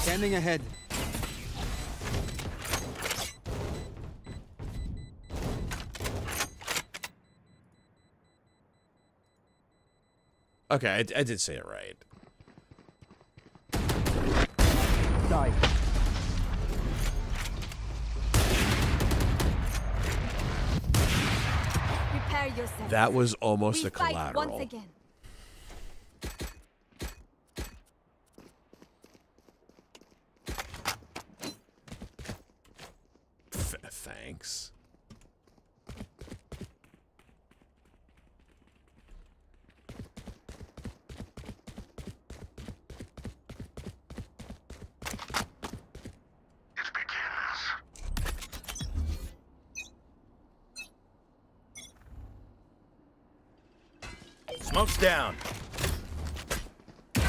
Scanning ahead. Okay, I did say it right. Die. Prepare yourself. That was almost We a fight collateral. once again. Thanks. Smoke's down.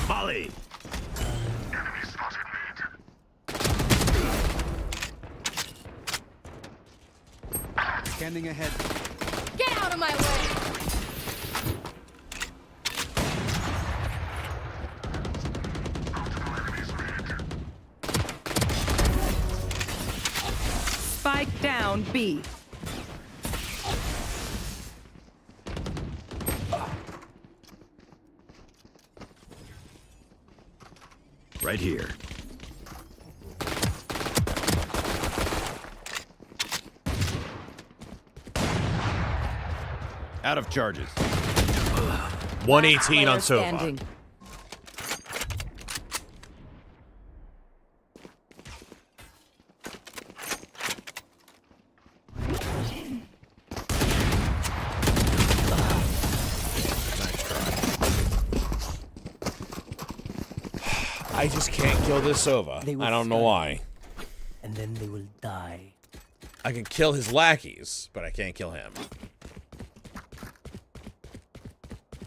Molly. Scanning ahead. Get out of my way! Spike down B. Right here. Out of charges. 118 on Player Sofa. standing. I just can't kill this Sova. They will I don't know study. why. And then they will die. I can kill his lackeys, but I can't kill him.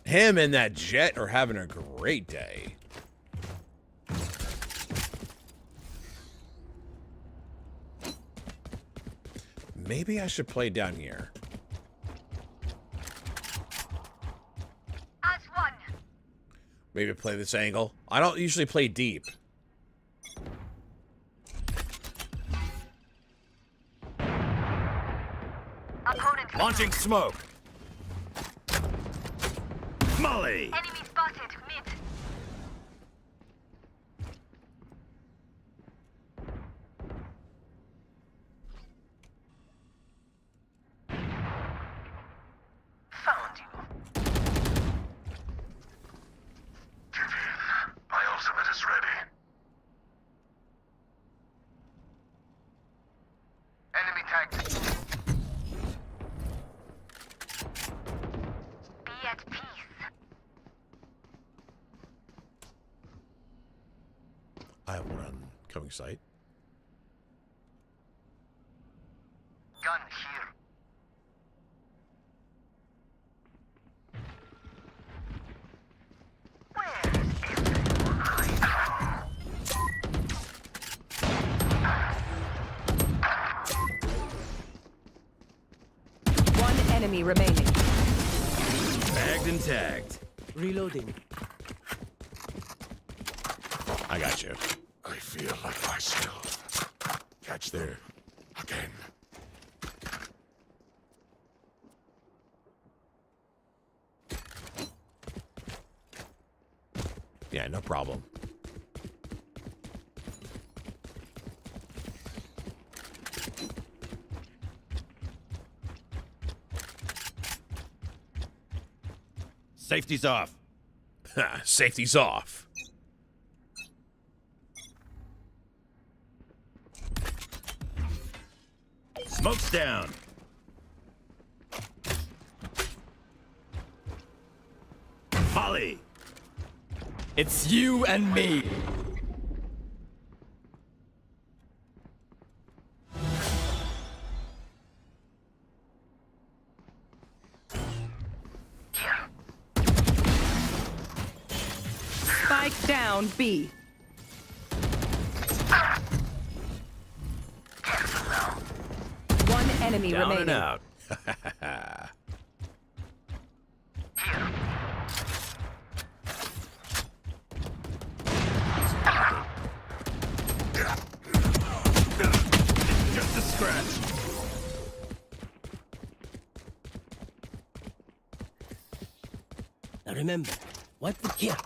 Him and that jet are having a great day. Maybe I should play down here. Maybe play this angle. I don't usually play deep. Launching smoke. Molly. Enemy spotted. Mid. Found you. My ultimate is ready. Enemy tagged. Be at peace. I have one on coming sight. Gun here. One enemy remaining. Bagged and tagged. Reloading. I got you. I feel like myself. Catch there. Again. Yeah, no problem. Safety's off. Safety's off. Smoke's down. Molly. It's you and me. Spike down B. One enemy Down remaining. and out. Just a scratch. Now remember, wipe the kill.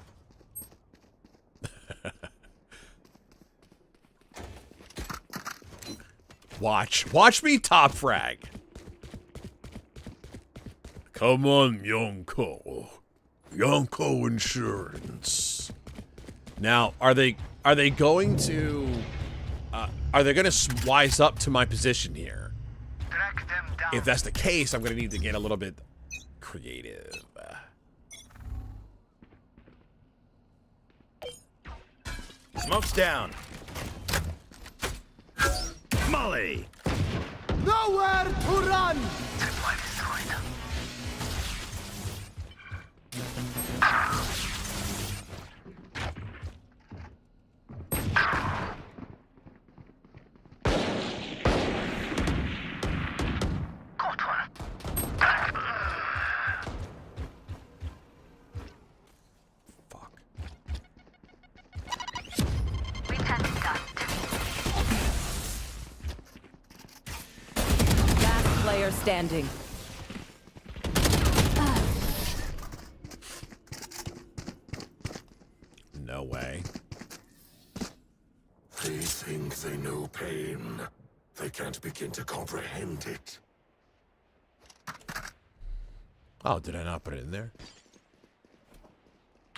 Watch me top frag. Come on, Yonko. Yonko Insurance. Now, are they going to wise up to my position here? Track them down. If that's the case, I'm gonna need to get a little bit creative. Smoke's down. Molly. Nowhere to run! player standing. No way. They think they know pain. They can't begin to comprehend it. Oh, did I not put it in there?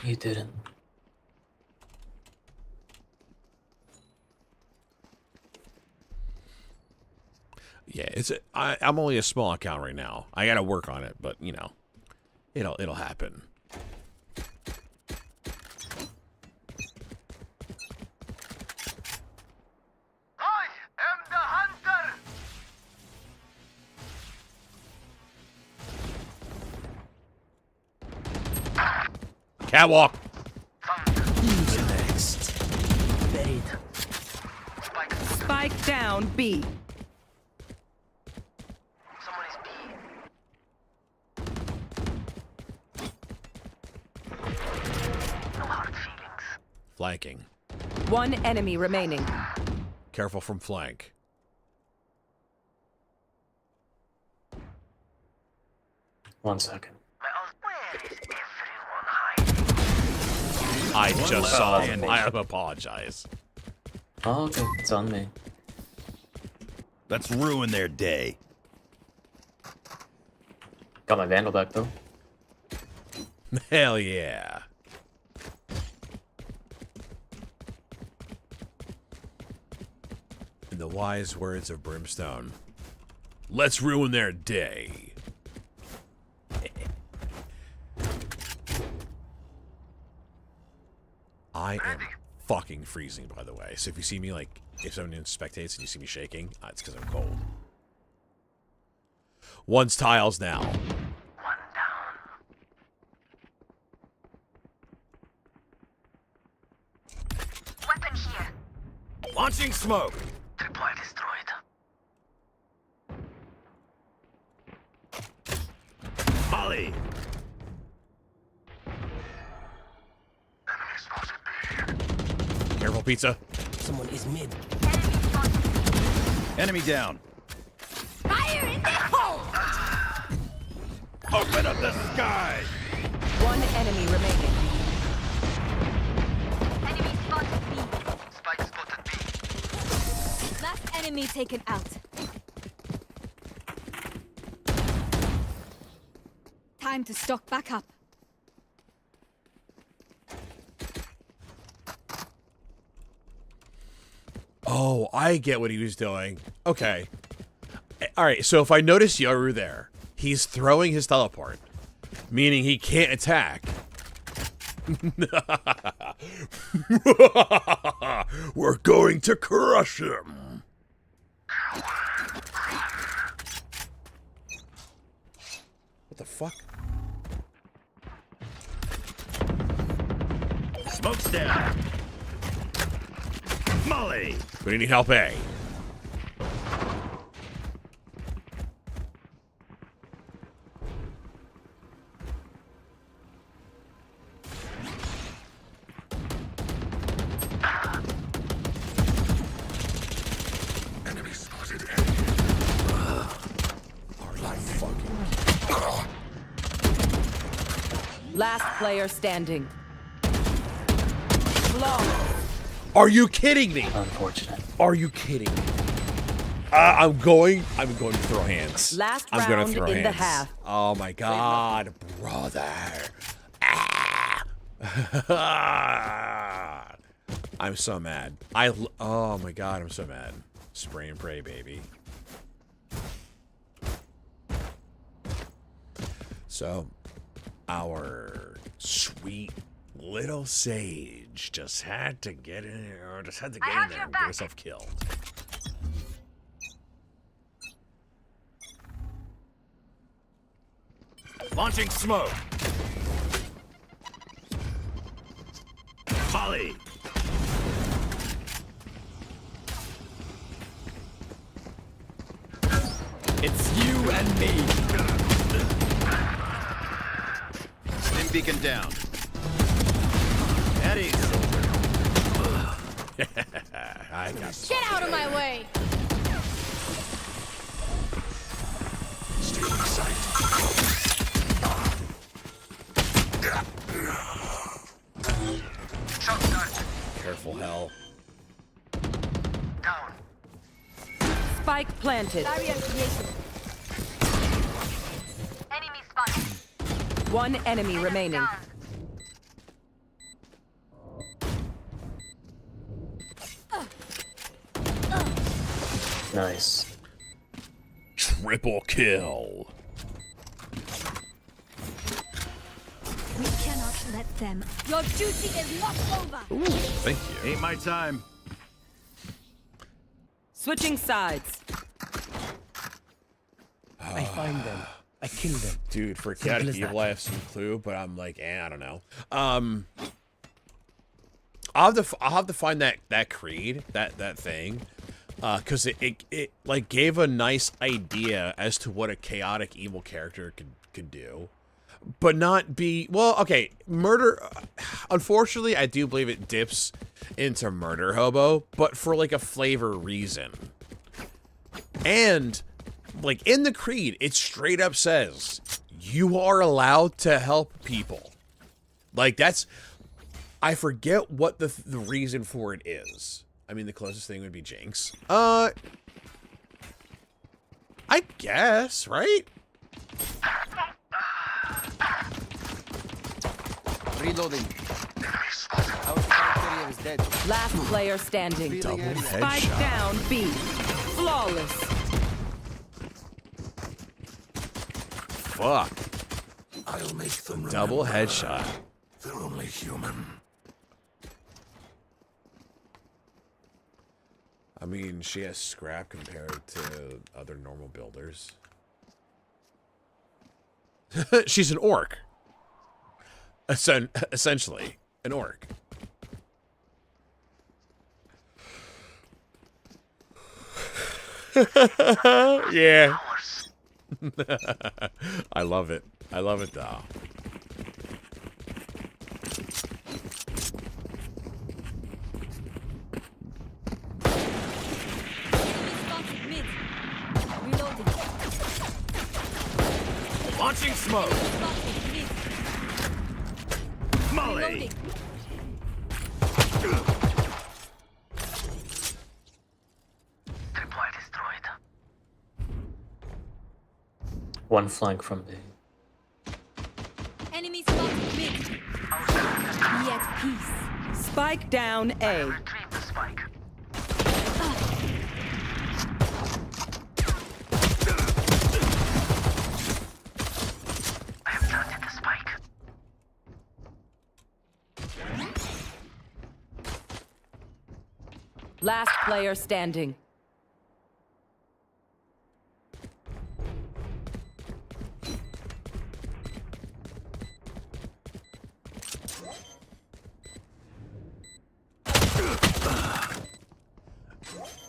You didn't. Yeah, I'm only a small account right now. I gotta work on it, but you know, it'll happen. I am the hunter. Catwalk. Who's next? Buried. Spike down B. Someone is B. No hard feelings. Flanking. One enemy remaining. Careful from flank. One second. I just saw him. I apologize. Oh, okay. It's on me. Let's ruin their day. Got my Vandal back, though. Hell yeah. In the wise words of Brimstone, let's ruin their day. I am fucking freezing, by the way. So if you see me, like, if someone spectates and you see me shaking, it's because I'm cold. One's tiles now. One down. Weapon here. Launching smoke. Tripwire destroyed. Molly. Careful, pizza. Someone is mid. Enemy down. Fire in the hole! Open up the sky. One enemy remaining. Enemy spotted B. Spike spotted B. Last enemy taken out. Time to stock back up. Oh, I get what he was doing. Okay. Alright, so if I notice Yoru there, he's throwing his teleport, meaning he can't attack. We're going to crush him. What the fuck? Smoke's down. Molly. We need help, A. Enemy spotted. Are you fucking... Last player standing. Flawless. Are you kidding me? Unfortunate. Are you kidding me? I'm going to throw hands. Last I'm gonna round throw in hands. the half. Oh my god, brother. I'm so mad. Oh my god, I'm so mad. Spray and pray, baby. So, our sweet little Sage just had to get in there, and get herself killed. Launching smoke. Molly. It's you and me. Stim beacon down. Eddie. I got Get out of my way! Spike planted. Barrier creation. Enemy spotted. One enemy remaining. Nice. Triple kill. We cannot let them. Your duty is not over. Ooh, thank you. Ain't my time. Switching sides. I find them. I kill them. Dude, for Simple chaotic as evil, that. I have some clue, but I'm like, I don't know. I'll have to find that creed, that thing, because it like gave a nice idea as to what a chaotic evil character could do, but not be well. Okay, murder. Unfortunately, I do believe it dips into murder hobo, but for like a flavor reason. And like in the creed, it straight up says you are allowed to help people. Like that's. I forget what the reason for it is. I mean, the closest thing would be Jinx. I guess, right? Reloading. Our spike carrier is dead. Last player standing. Double Spike headshot. down B. Flawless. Fuck. I'll make them Double remember. headshot. They're only human. I mean, she has scrap compared to other normal builders. She's an orc. Essentially, an orc. Yeah. I love it. I love it, though. Spotted mid. Reloading. Launching smoke. Spotted mid. Molly. Reloading. Tripwire destroyed. One flank from B. Enemy spotted mid. Be at peace. Spike down A. Retrieve the spike. I have planted the spike. Last player standing.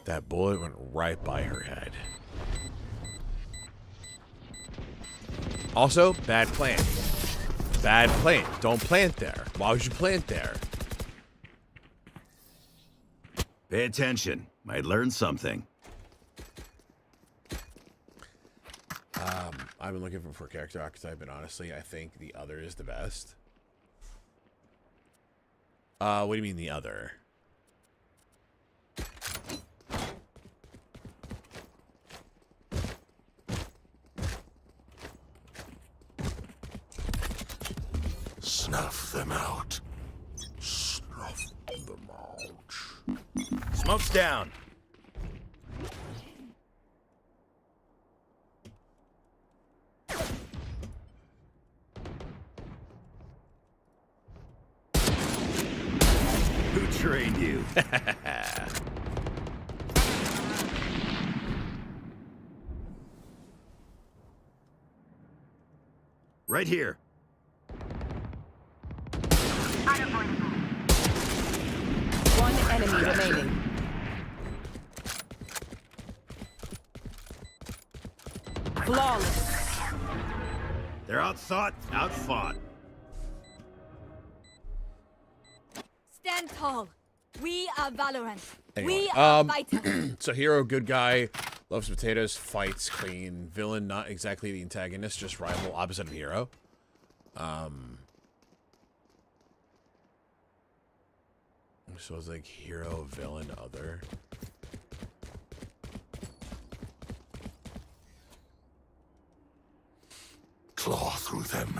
That bullet went right by her head. Also, bad plant. Bad plant. Don't plant there. Why would you plant there? Pay attention. Might learn something. I've been looking for character archetype, and honestly, I think the other is the best. What do you mean the other? Snuff them out. Snuff them out. Smoke's down. Who trained you? Right here. One enemy remaining. Flawless. They're outthought, outfought. Stand tall. We are Valorant. Anyway, We are fighting. so hero, good guy, loves potatoes, fights clean. Villain, not exactly the antagonist, just rival, opposite of hero. So it's like hero, villain, other. through them.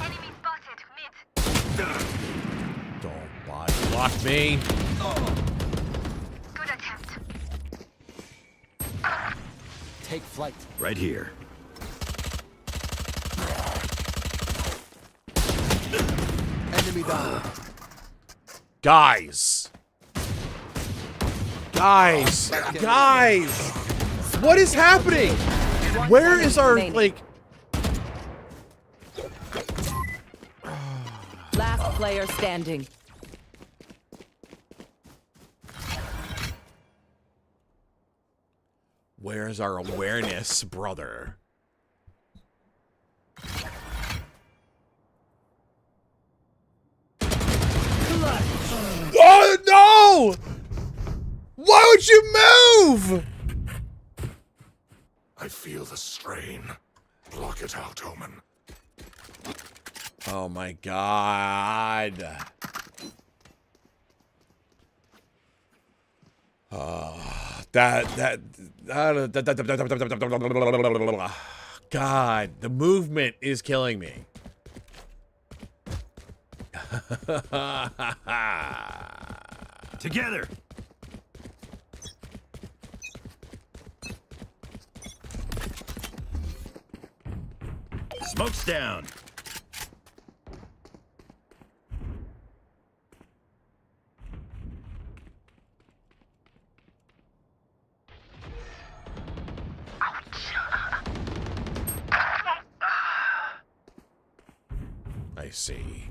Enemy spotted mid. Don't body block me. Good attempt. Take flight. Right here. Enemy down. Guys. Guys. Guys. What is happening? Where is our, like... Last player standing. Where's our awareness, brother? Oh, no! Why would you move? I feel the strain. Block it out, Omen. Oh my god. God, the movement is killing me. Together. Smoke's down. I see.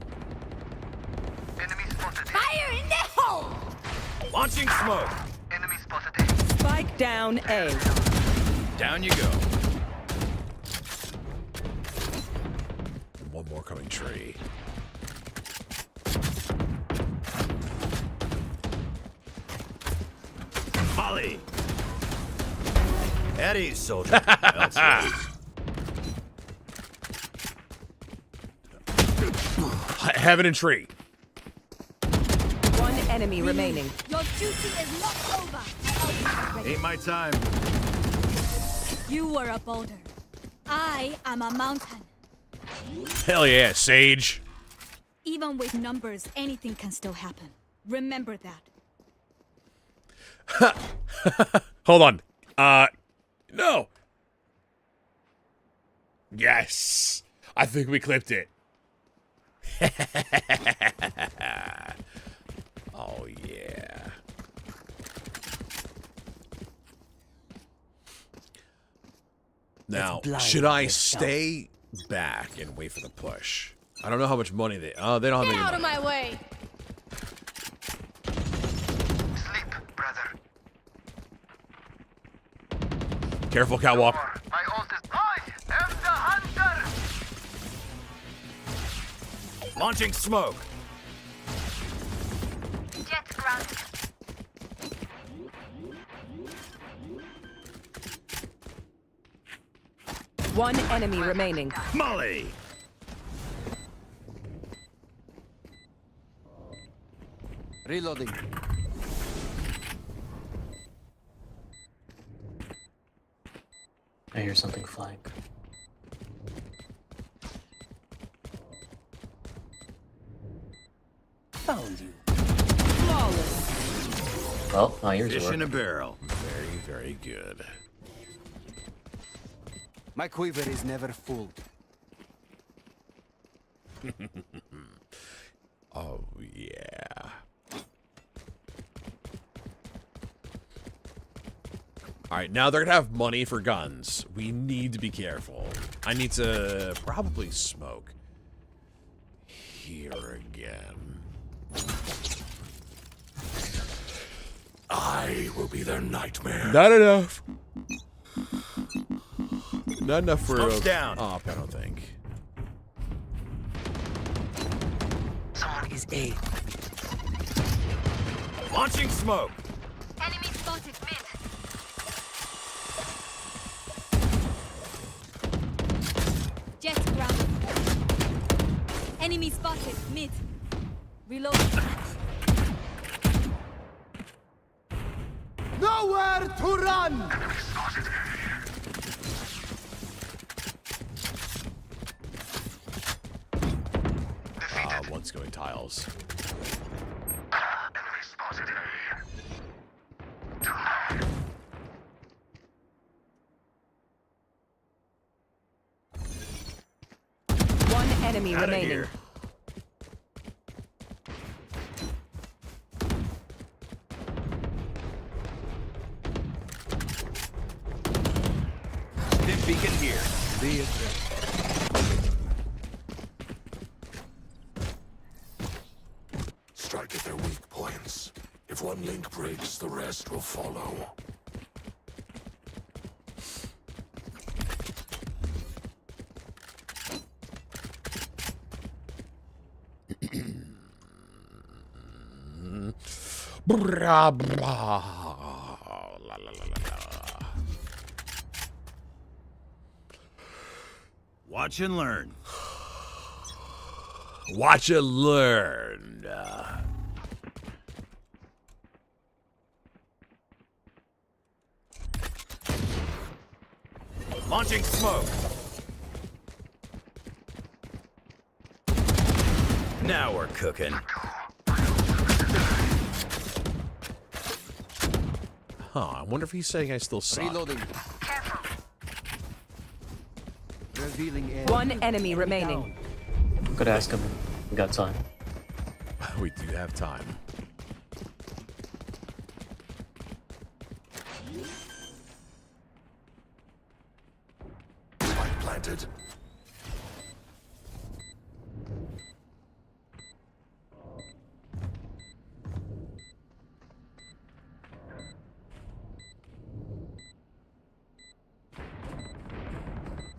Enemy spotted. Fire in the hole! Launching smoke. Enemy spotted. Spike down A. Down you go. One more coming tree. Molly. At ease, soldier. Heaven and tree. One enemy remaining. Your duty is not over. Ain't my time. You were a boulder. I am a mountain. Hell yeah, Sage. Even with numbers, anything can still happen. Remember that. Hold on. No. Yes. I think we clipped it. Oh, yeah. Now, should I stay back and wait for the push? I don't know how much money they... Oh, they don't have Get any out of money. my way. Sleep, brother. Careful, catwalk. My ult is... I am the hunter! Launching smoke. Jet grounded. One enemy remaining. Molly. Reloading. I hear something flying. Found you. Flawless. Well, my ears Fish work. in a barrel. Very, very good. My quiver is never full. Oh, yeah. Alright, now they're gonna have money for guns. We need to be careful. I need to probably smoke. Here again. I will be their nightmare. Not enough. Not enough for Smoke's a down. op, I don't think. Someone is A. Launching smoke. Enemy spotted mid. Jet grounded. Enemy spotted. Mid. Reload. Nowhere to run! One's going tiles. One enemy Outta remaining. here. Stim beacon here. Be it ready. Strike at their weak points. If one link breaks, the rest will follow. Bra, bra. La, la, la, la, la. Watch and learn. Watch and learn. Launching smoke. Now we're cooking. Huh, I wonder if he's saying I still suck. Reloading. Revealing air. One enemy remaining. Could ask him. We got time. We do have time. Spike planted.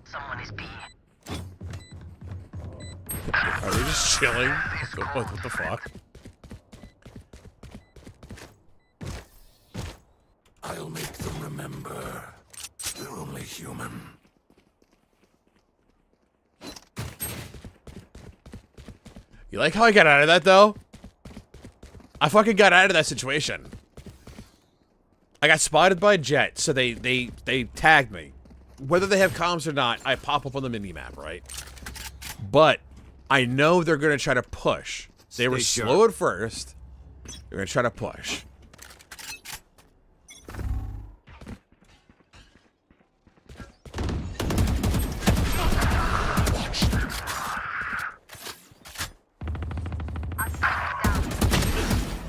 Someone is B. Are they just chilling? What the fuck? I'll make them remember. They're only human. You like how I got out of that, though? I fucking got out of that situation. I got spotted by a jet, so they tagged me. Whether they have comms or not, I pop up on the minimap, right? But I know they're going to try to push. They were Stay slow at first. They're going to try to push.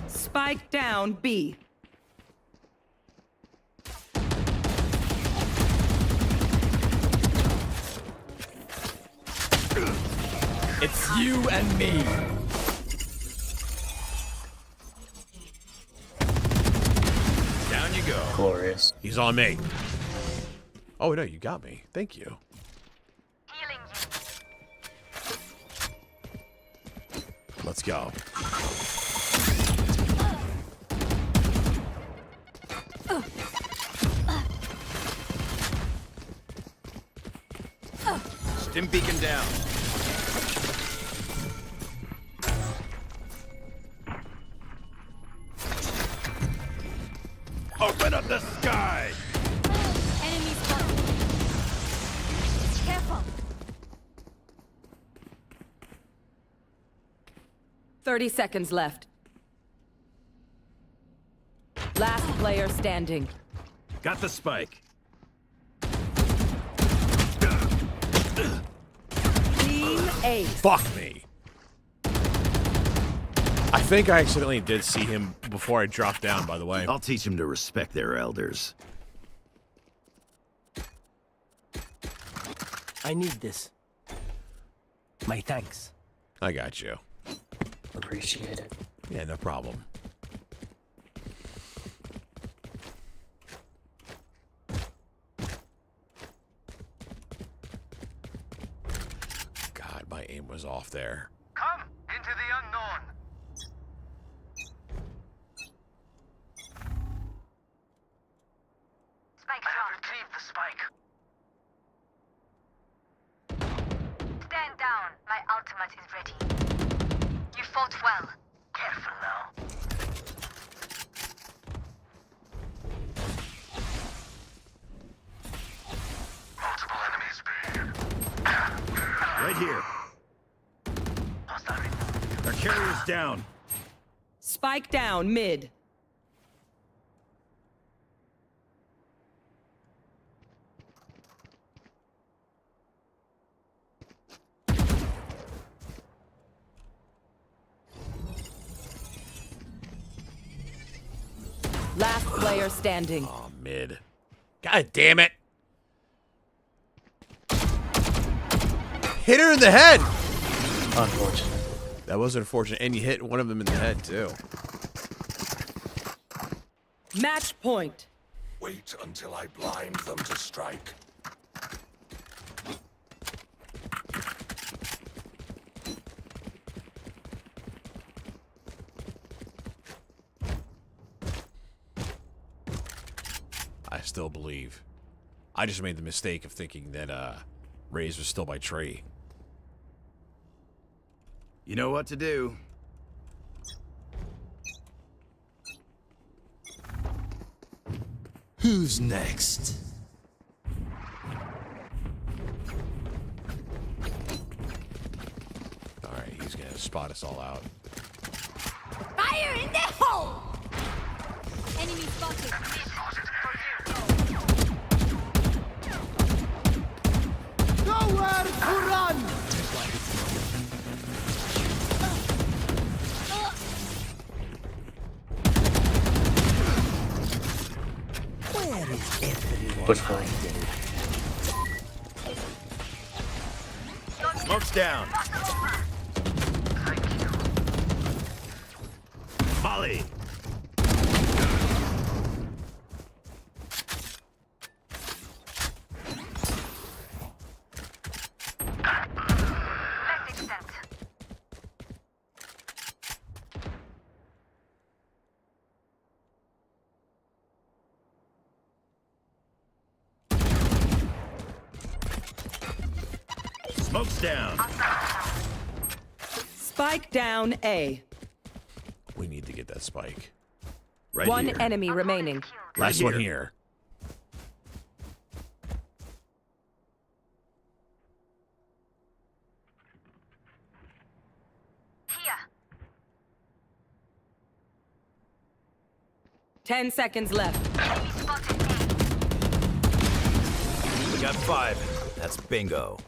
Spike down B. It's you and me. Down you go. Glorious. He's on me. Oh, no, you got me. Thank you. Healing you. Let's go. Stim beacon down. Open up the sky! Enemy spotted. Careful. 30 seconds left. Last player standing. Got the spike. Team A. Fuck me. I think I accidentally did see him before I dropped down, by the way. I'll teach him to respect their elders. I need this. My thanks. I got you. Appreciate it. Yeah, no problem. God, my aim was off there. Come into the unknown. Spike drop. Retrieve the spike. Stand down. My ultimate is ready. You fought well. Careful now. Our carrier's down. Spike down mid. Last player standing. Oh, mid. God damn it. Hit her in the head. Unfortunate. That was unfortunate. And you hit one of them in the head, too. Match point. Wait until I blind them to strike. I still believe. I just made the mistake of thinking that Raze was still by tree. You know what to do. Who's next? Alright, he's gonna spot us all out. Fire in the hole! Enemy spotted. Nowhere to run! Where is everyone? Push for it. Smoke's down. Molly. Smoke's down. Spike down A. We need to get that spike. Right One here. enemy remaining. Last one here. Here. 10 seconds left. We got 5. That's bingo.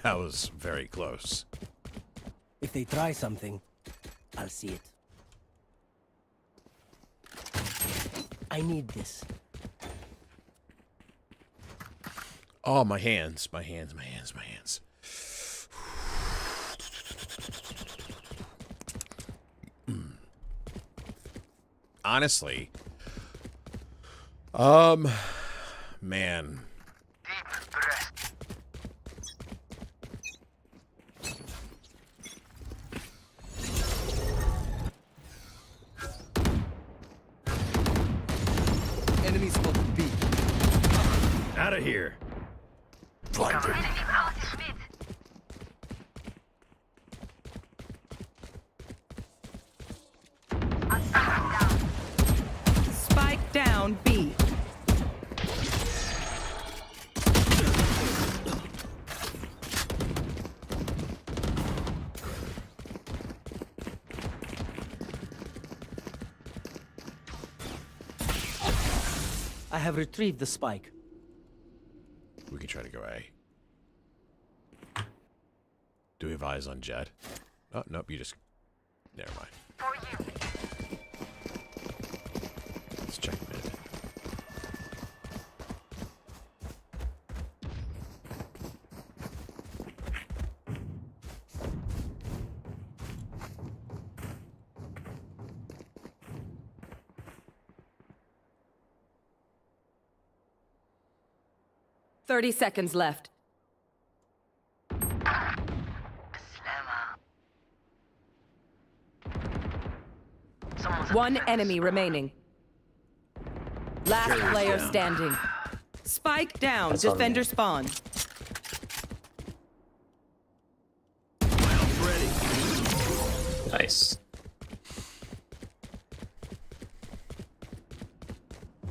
That was very close. If they try something, I'll see it. I need this. Oh, my hands. My hands, my hands, my hands. Honestly. Man. Enemy spotted B. Out of here. Blinded. Spike down B. I have retrieved the spike. We can try to go A. Do we have eyes on Jet? Oh, nope, you just... Never mind. Let's check mid. Thirty seconds left. One enemy remaining. Last Carrier's player down. standing. Spike down. That's on Defender me. spawn. Miles ready. Nice.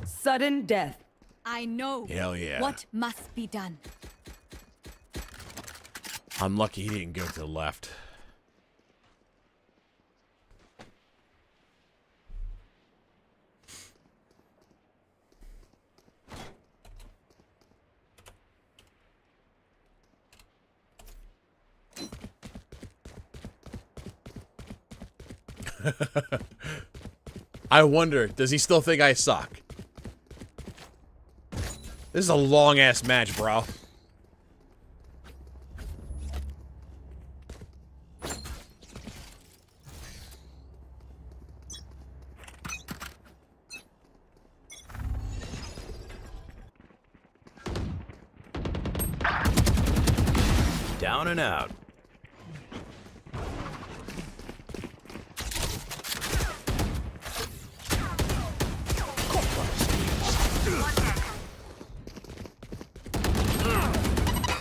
Sudden death. I know Hell yeah. what must be done. I'm lucky he didn't go to the left. I wonder, does he still think I suck? This is a long-ass match, bro. Down and out.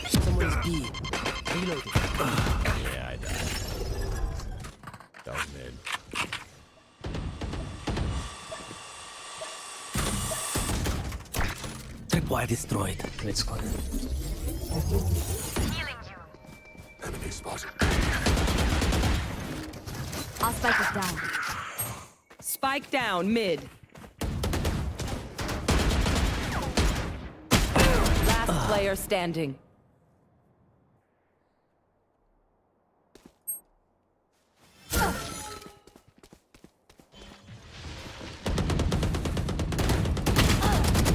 Someone's B. Reloading. Yeah, I died. That was mid. Tripwire destroyed. It's clear. Enemy spotted. Our spike is down. Spike down mid. Last player standing.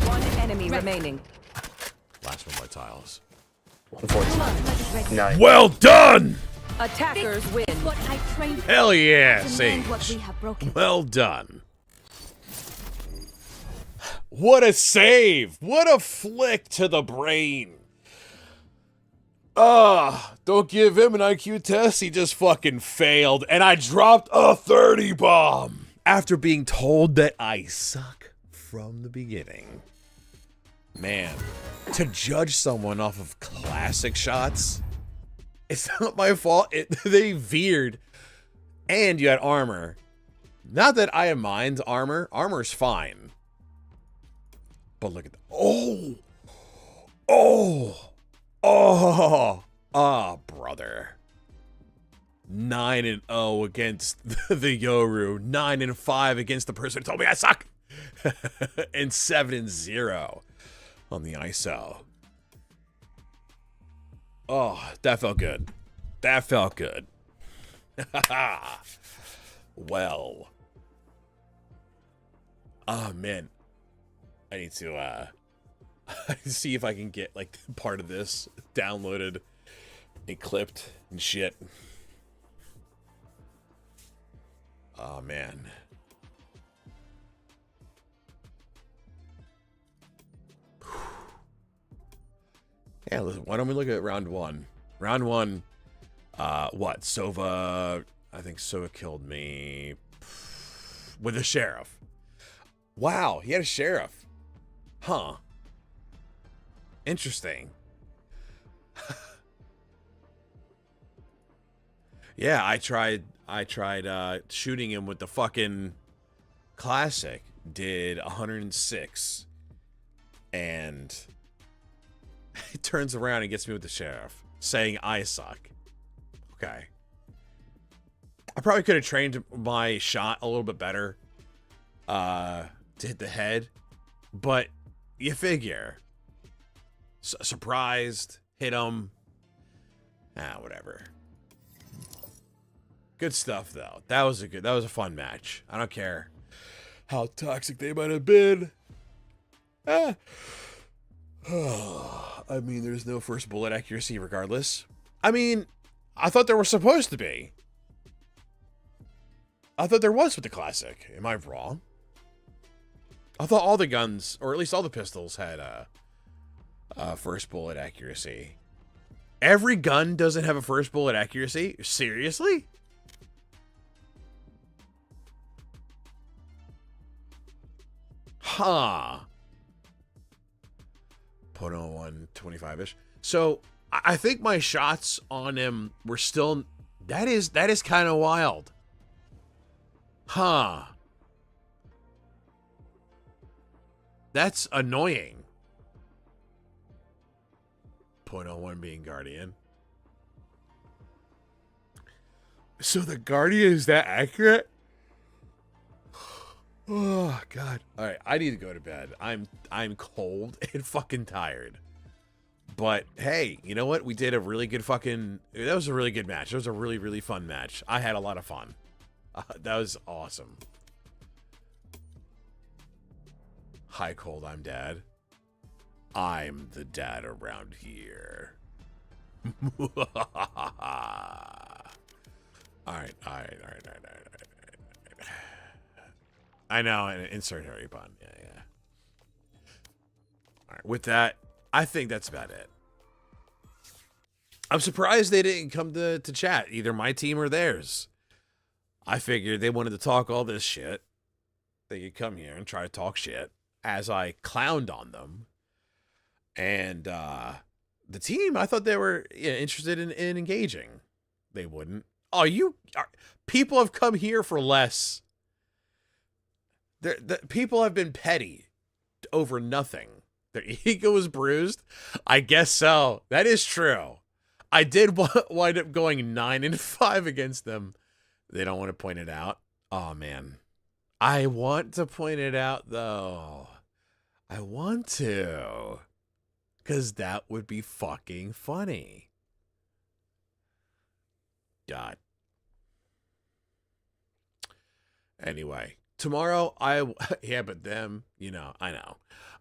One enemy remaining. Last one by tiles. Nice. Well done! Attackers win. What I trained for. Hell yeah, To Sage. mend what we have broken. Well done. What a save! What a flick to the brain! Don't give him an IQ test, he just fucking failed, and I dropped a 30 bomb after being told that I suck from the beginning. Man, to judge someone off of classic shots, it's not my fault. They veered, and you had armor. Not that I mind armor. Armor's fine. But look at that. Oh, brother. 9-0 against the Yoru. 9-5 against the person who told me I suck. And 7-0 on the ISO. Oh, that felt good. That felt good. Well. Oh, man. I need to see if I can get like part of this downloaded and clipped and shit. Oh man. Yeah, listen, why don't we look at round one? Round one, what? Sova, I think Sova killed me with a sheriff. Wow, he had a sheriff. Huh. Interesting. Yeah, I tried shooting him with the fucking classic. Did 106. And he turns around and gets me with the sheriff, saying I suck. Okay. I probably could have trained my shot a little bit better to hit the head, but you figure. Surprised, hit him. Whatever. Good stuff though. That was a fun match. I don't care how toxic they might have been. I mean, there's no first bullet accuracy regardless. I mean, I thought there was supposed to be. I thought there was with the classic. Am I wrong? I thought all the guns, or at least all the pistols, had first bullet accuracy. Every gun doesn't have a first bullet accuracy? Seriously? Huh. Put on 125-ish. So I think my shots on him were still. That is kind of wild. Huh. That's annoying. .01 being Guardian. So the Guardian is that accurate? Oh god. All right, I need to go to bed. I'm cold and fucking tired. But hey, you know what? We did a really good fucking. That was a really good match. It was a really fun match. I had a lot of fun. That was awesome. Hi, Cold, I'm Dad. I'm the dad around here. Alright. I know, and insert Harry Potter. Yeah. Alright, with that, I think that's about it. I'm surprised they didn't come to chat, either my team or theirs. I figured they wanted to talk all this shit. They could come here and try to talk shit as I clowned on them. And the team, I thought they were interested in engaging. They wouldn't. Oh, people have come here for less. People have been petty over nothing. Their ego is bruised. I guess so. That is true. I did wind up going 9-5 against them. They don't want to point it out. Oh, man. I want to point it out, though. I want to. Because that would be fucking funny. God. Anyway, tomorrow yeah, but them, I know.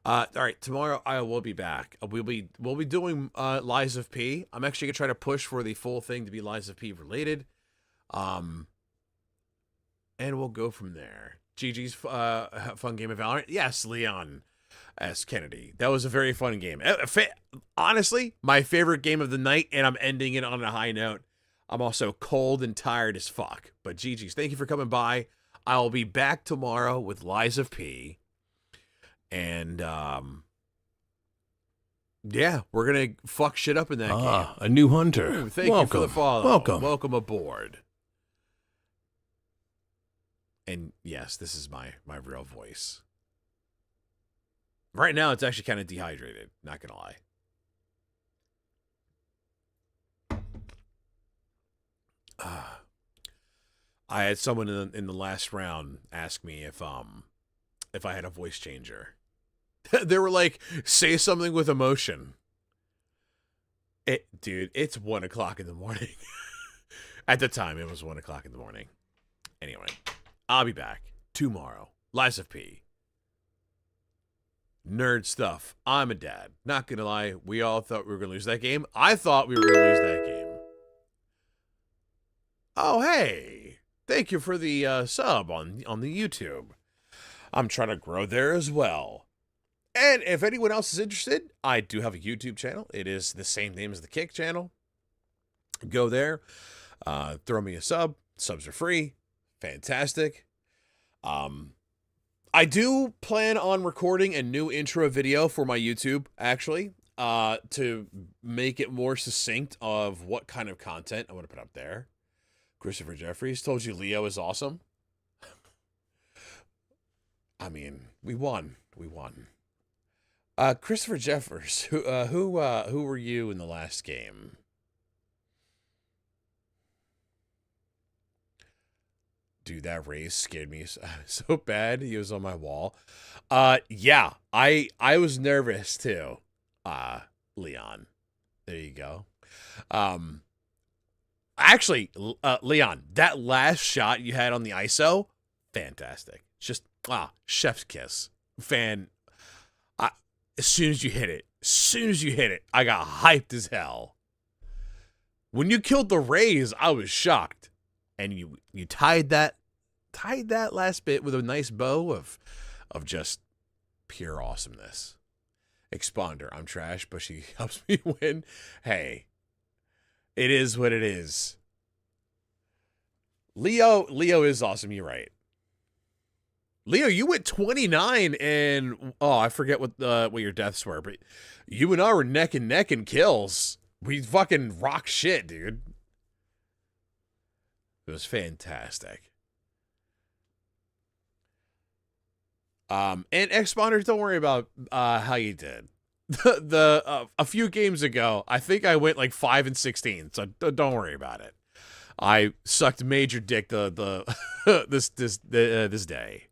All right, tomorrow I will be back. We'll be doing Lies of P. I'm actually gonna try to push for the full thing to be Lies of P related. And we'll go from there. GG's fun game of Valorant. Yes, Leon S. Kennedy. That was a very fun game. Honestly, my favorite game of the night, and I'm ending it on a high note. I'm also cold and tired as fuck. But GG's, thank you for coming by. I'll be back tomorrow with Lies of P. And, yeah, we're going to fuck shit up in that game. A new hunter. Ooh, thank you for the follow. Welcome aboard. And yes, this is my real voice. Right now, it's actually kind of dehydrated. Not going to lie. I had someone in the last round ask me if I had a voice changer. They were like, say something with emotion. Dude, it's 1 o'clock in the morning. At the time, it was 1 o'clock in the morning. Anyway, I'll be back tomorrow. Lies of P. Nerd stuff. I'm a dad. Not gonna lie, we all thought we were gonna lose that game. I thought we were gonna lose that game. Oh, hey. Thank you for the sub on the YouTube. I'm trying to grow there as well. And if anyone else is interested, I do have a YouTube channel. It is the same name as the Kick channel. Go there. Throw me a sub. Subs are free. Fantastic. I do plan on recording a new intro video for my YouTube, actually, to make it more succinct of what kind of content I want to put up there. Christopher Jeffries told you Leo is awesome. I mean, we won. We won. Christopher Jeffers, who were you in the last game? Dude, that raise scared me so bad. He was on my wall. Yeah, I was nervous too. Leon. There you go. Actually, Leon, that last shot you had on the ISO, fantastic. Just chef's kiss. As soon as you hit it, I got hyped as hell. When you killed the raise, I was shocked. And you tied that last bit with a nice bow of just pure awesomeness. Exponder, I'm trash, but she helps me win. Hey, it is what it is. Leo is awesome. You're right. Leo, you went 29 and I forget what your deaths were, but you and I were neck and neck in kills. We fucking rock shit, dude. It was fantastic. And Exponers, don't worry about how you did. A few games ago, I think I went like 5-16, so don't worry about it. I sucked major dick this day.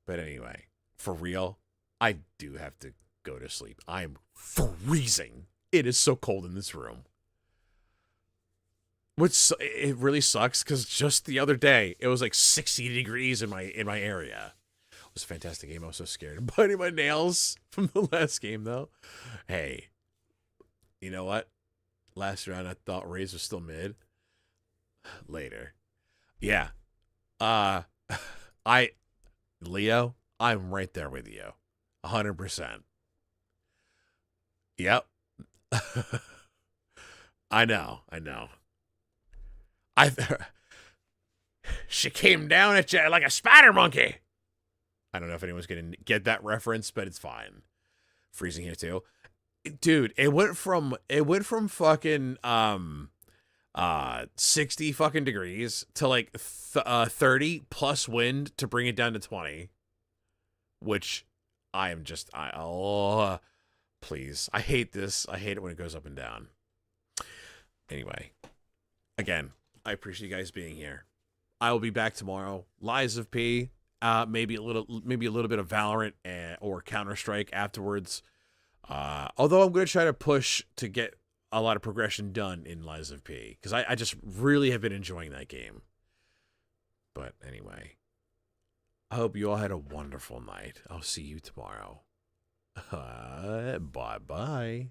But anyway, for real, I do have to go to sleep. I'm freezing. It is so cold in this room. Which it really sucks because just the other day it was like 60 degrees in my area. It was a fantastic game. I was so scared. I'm biting my nails from the last game though. Hey, you know what? Last round I thought Raze was still mid. Later. Yeah. Leo, I'm right there with you. 100%. Yep. I know. She came down at you like a spider monkey. I don't know if anyone's gonna get that reference, but it's fine. Freezing here too. Dude, it went from fucking 60 fucking degrees to like 30 plus wind to bring it down to 20. Which I am just please. I hate this. I hate it when it goes up and down. Anyway, again, I appreciate you guys being here. I will be back tomorrow. Lies of P, maybe a little bit of Valorant or Counter-Strike afterwards. Although I'm going to try to push to get a lot of progression done in Lies of P because I just really have been enjoying that game. But anyway, I hope you all had a wonderful night. I'll see you tomorrow. Bye-bye.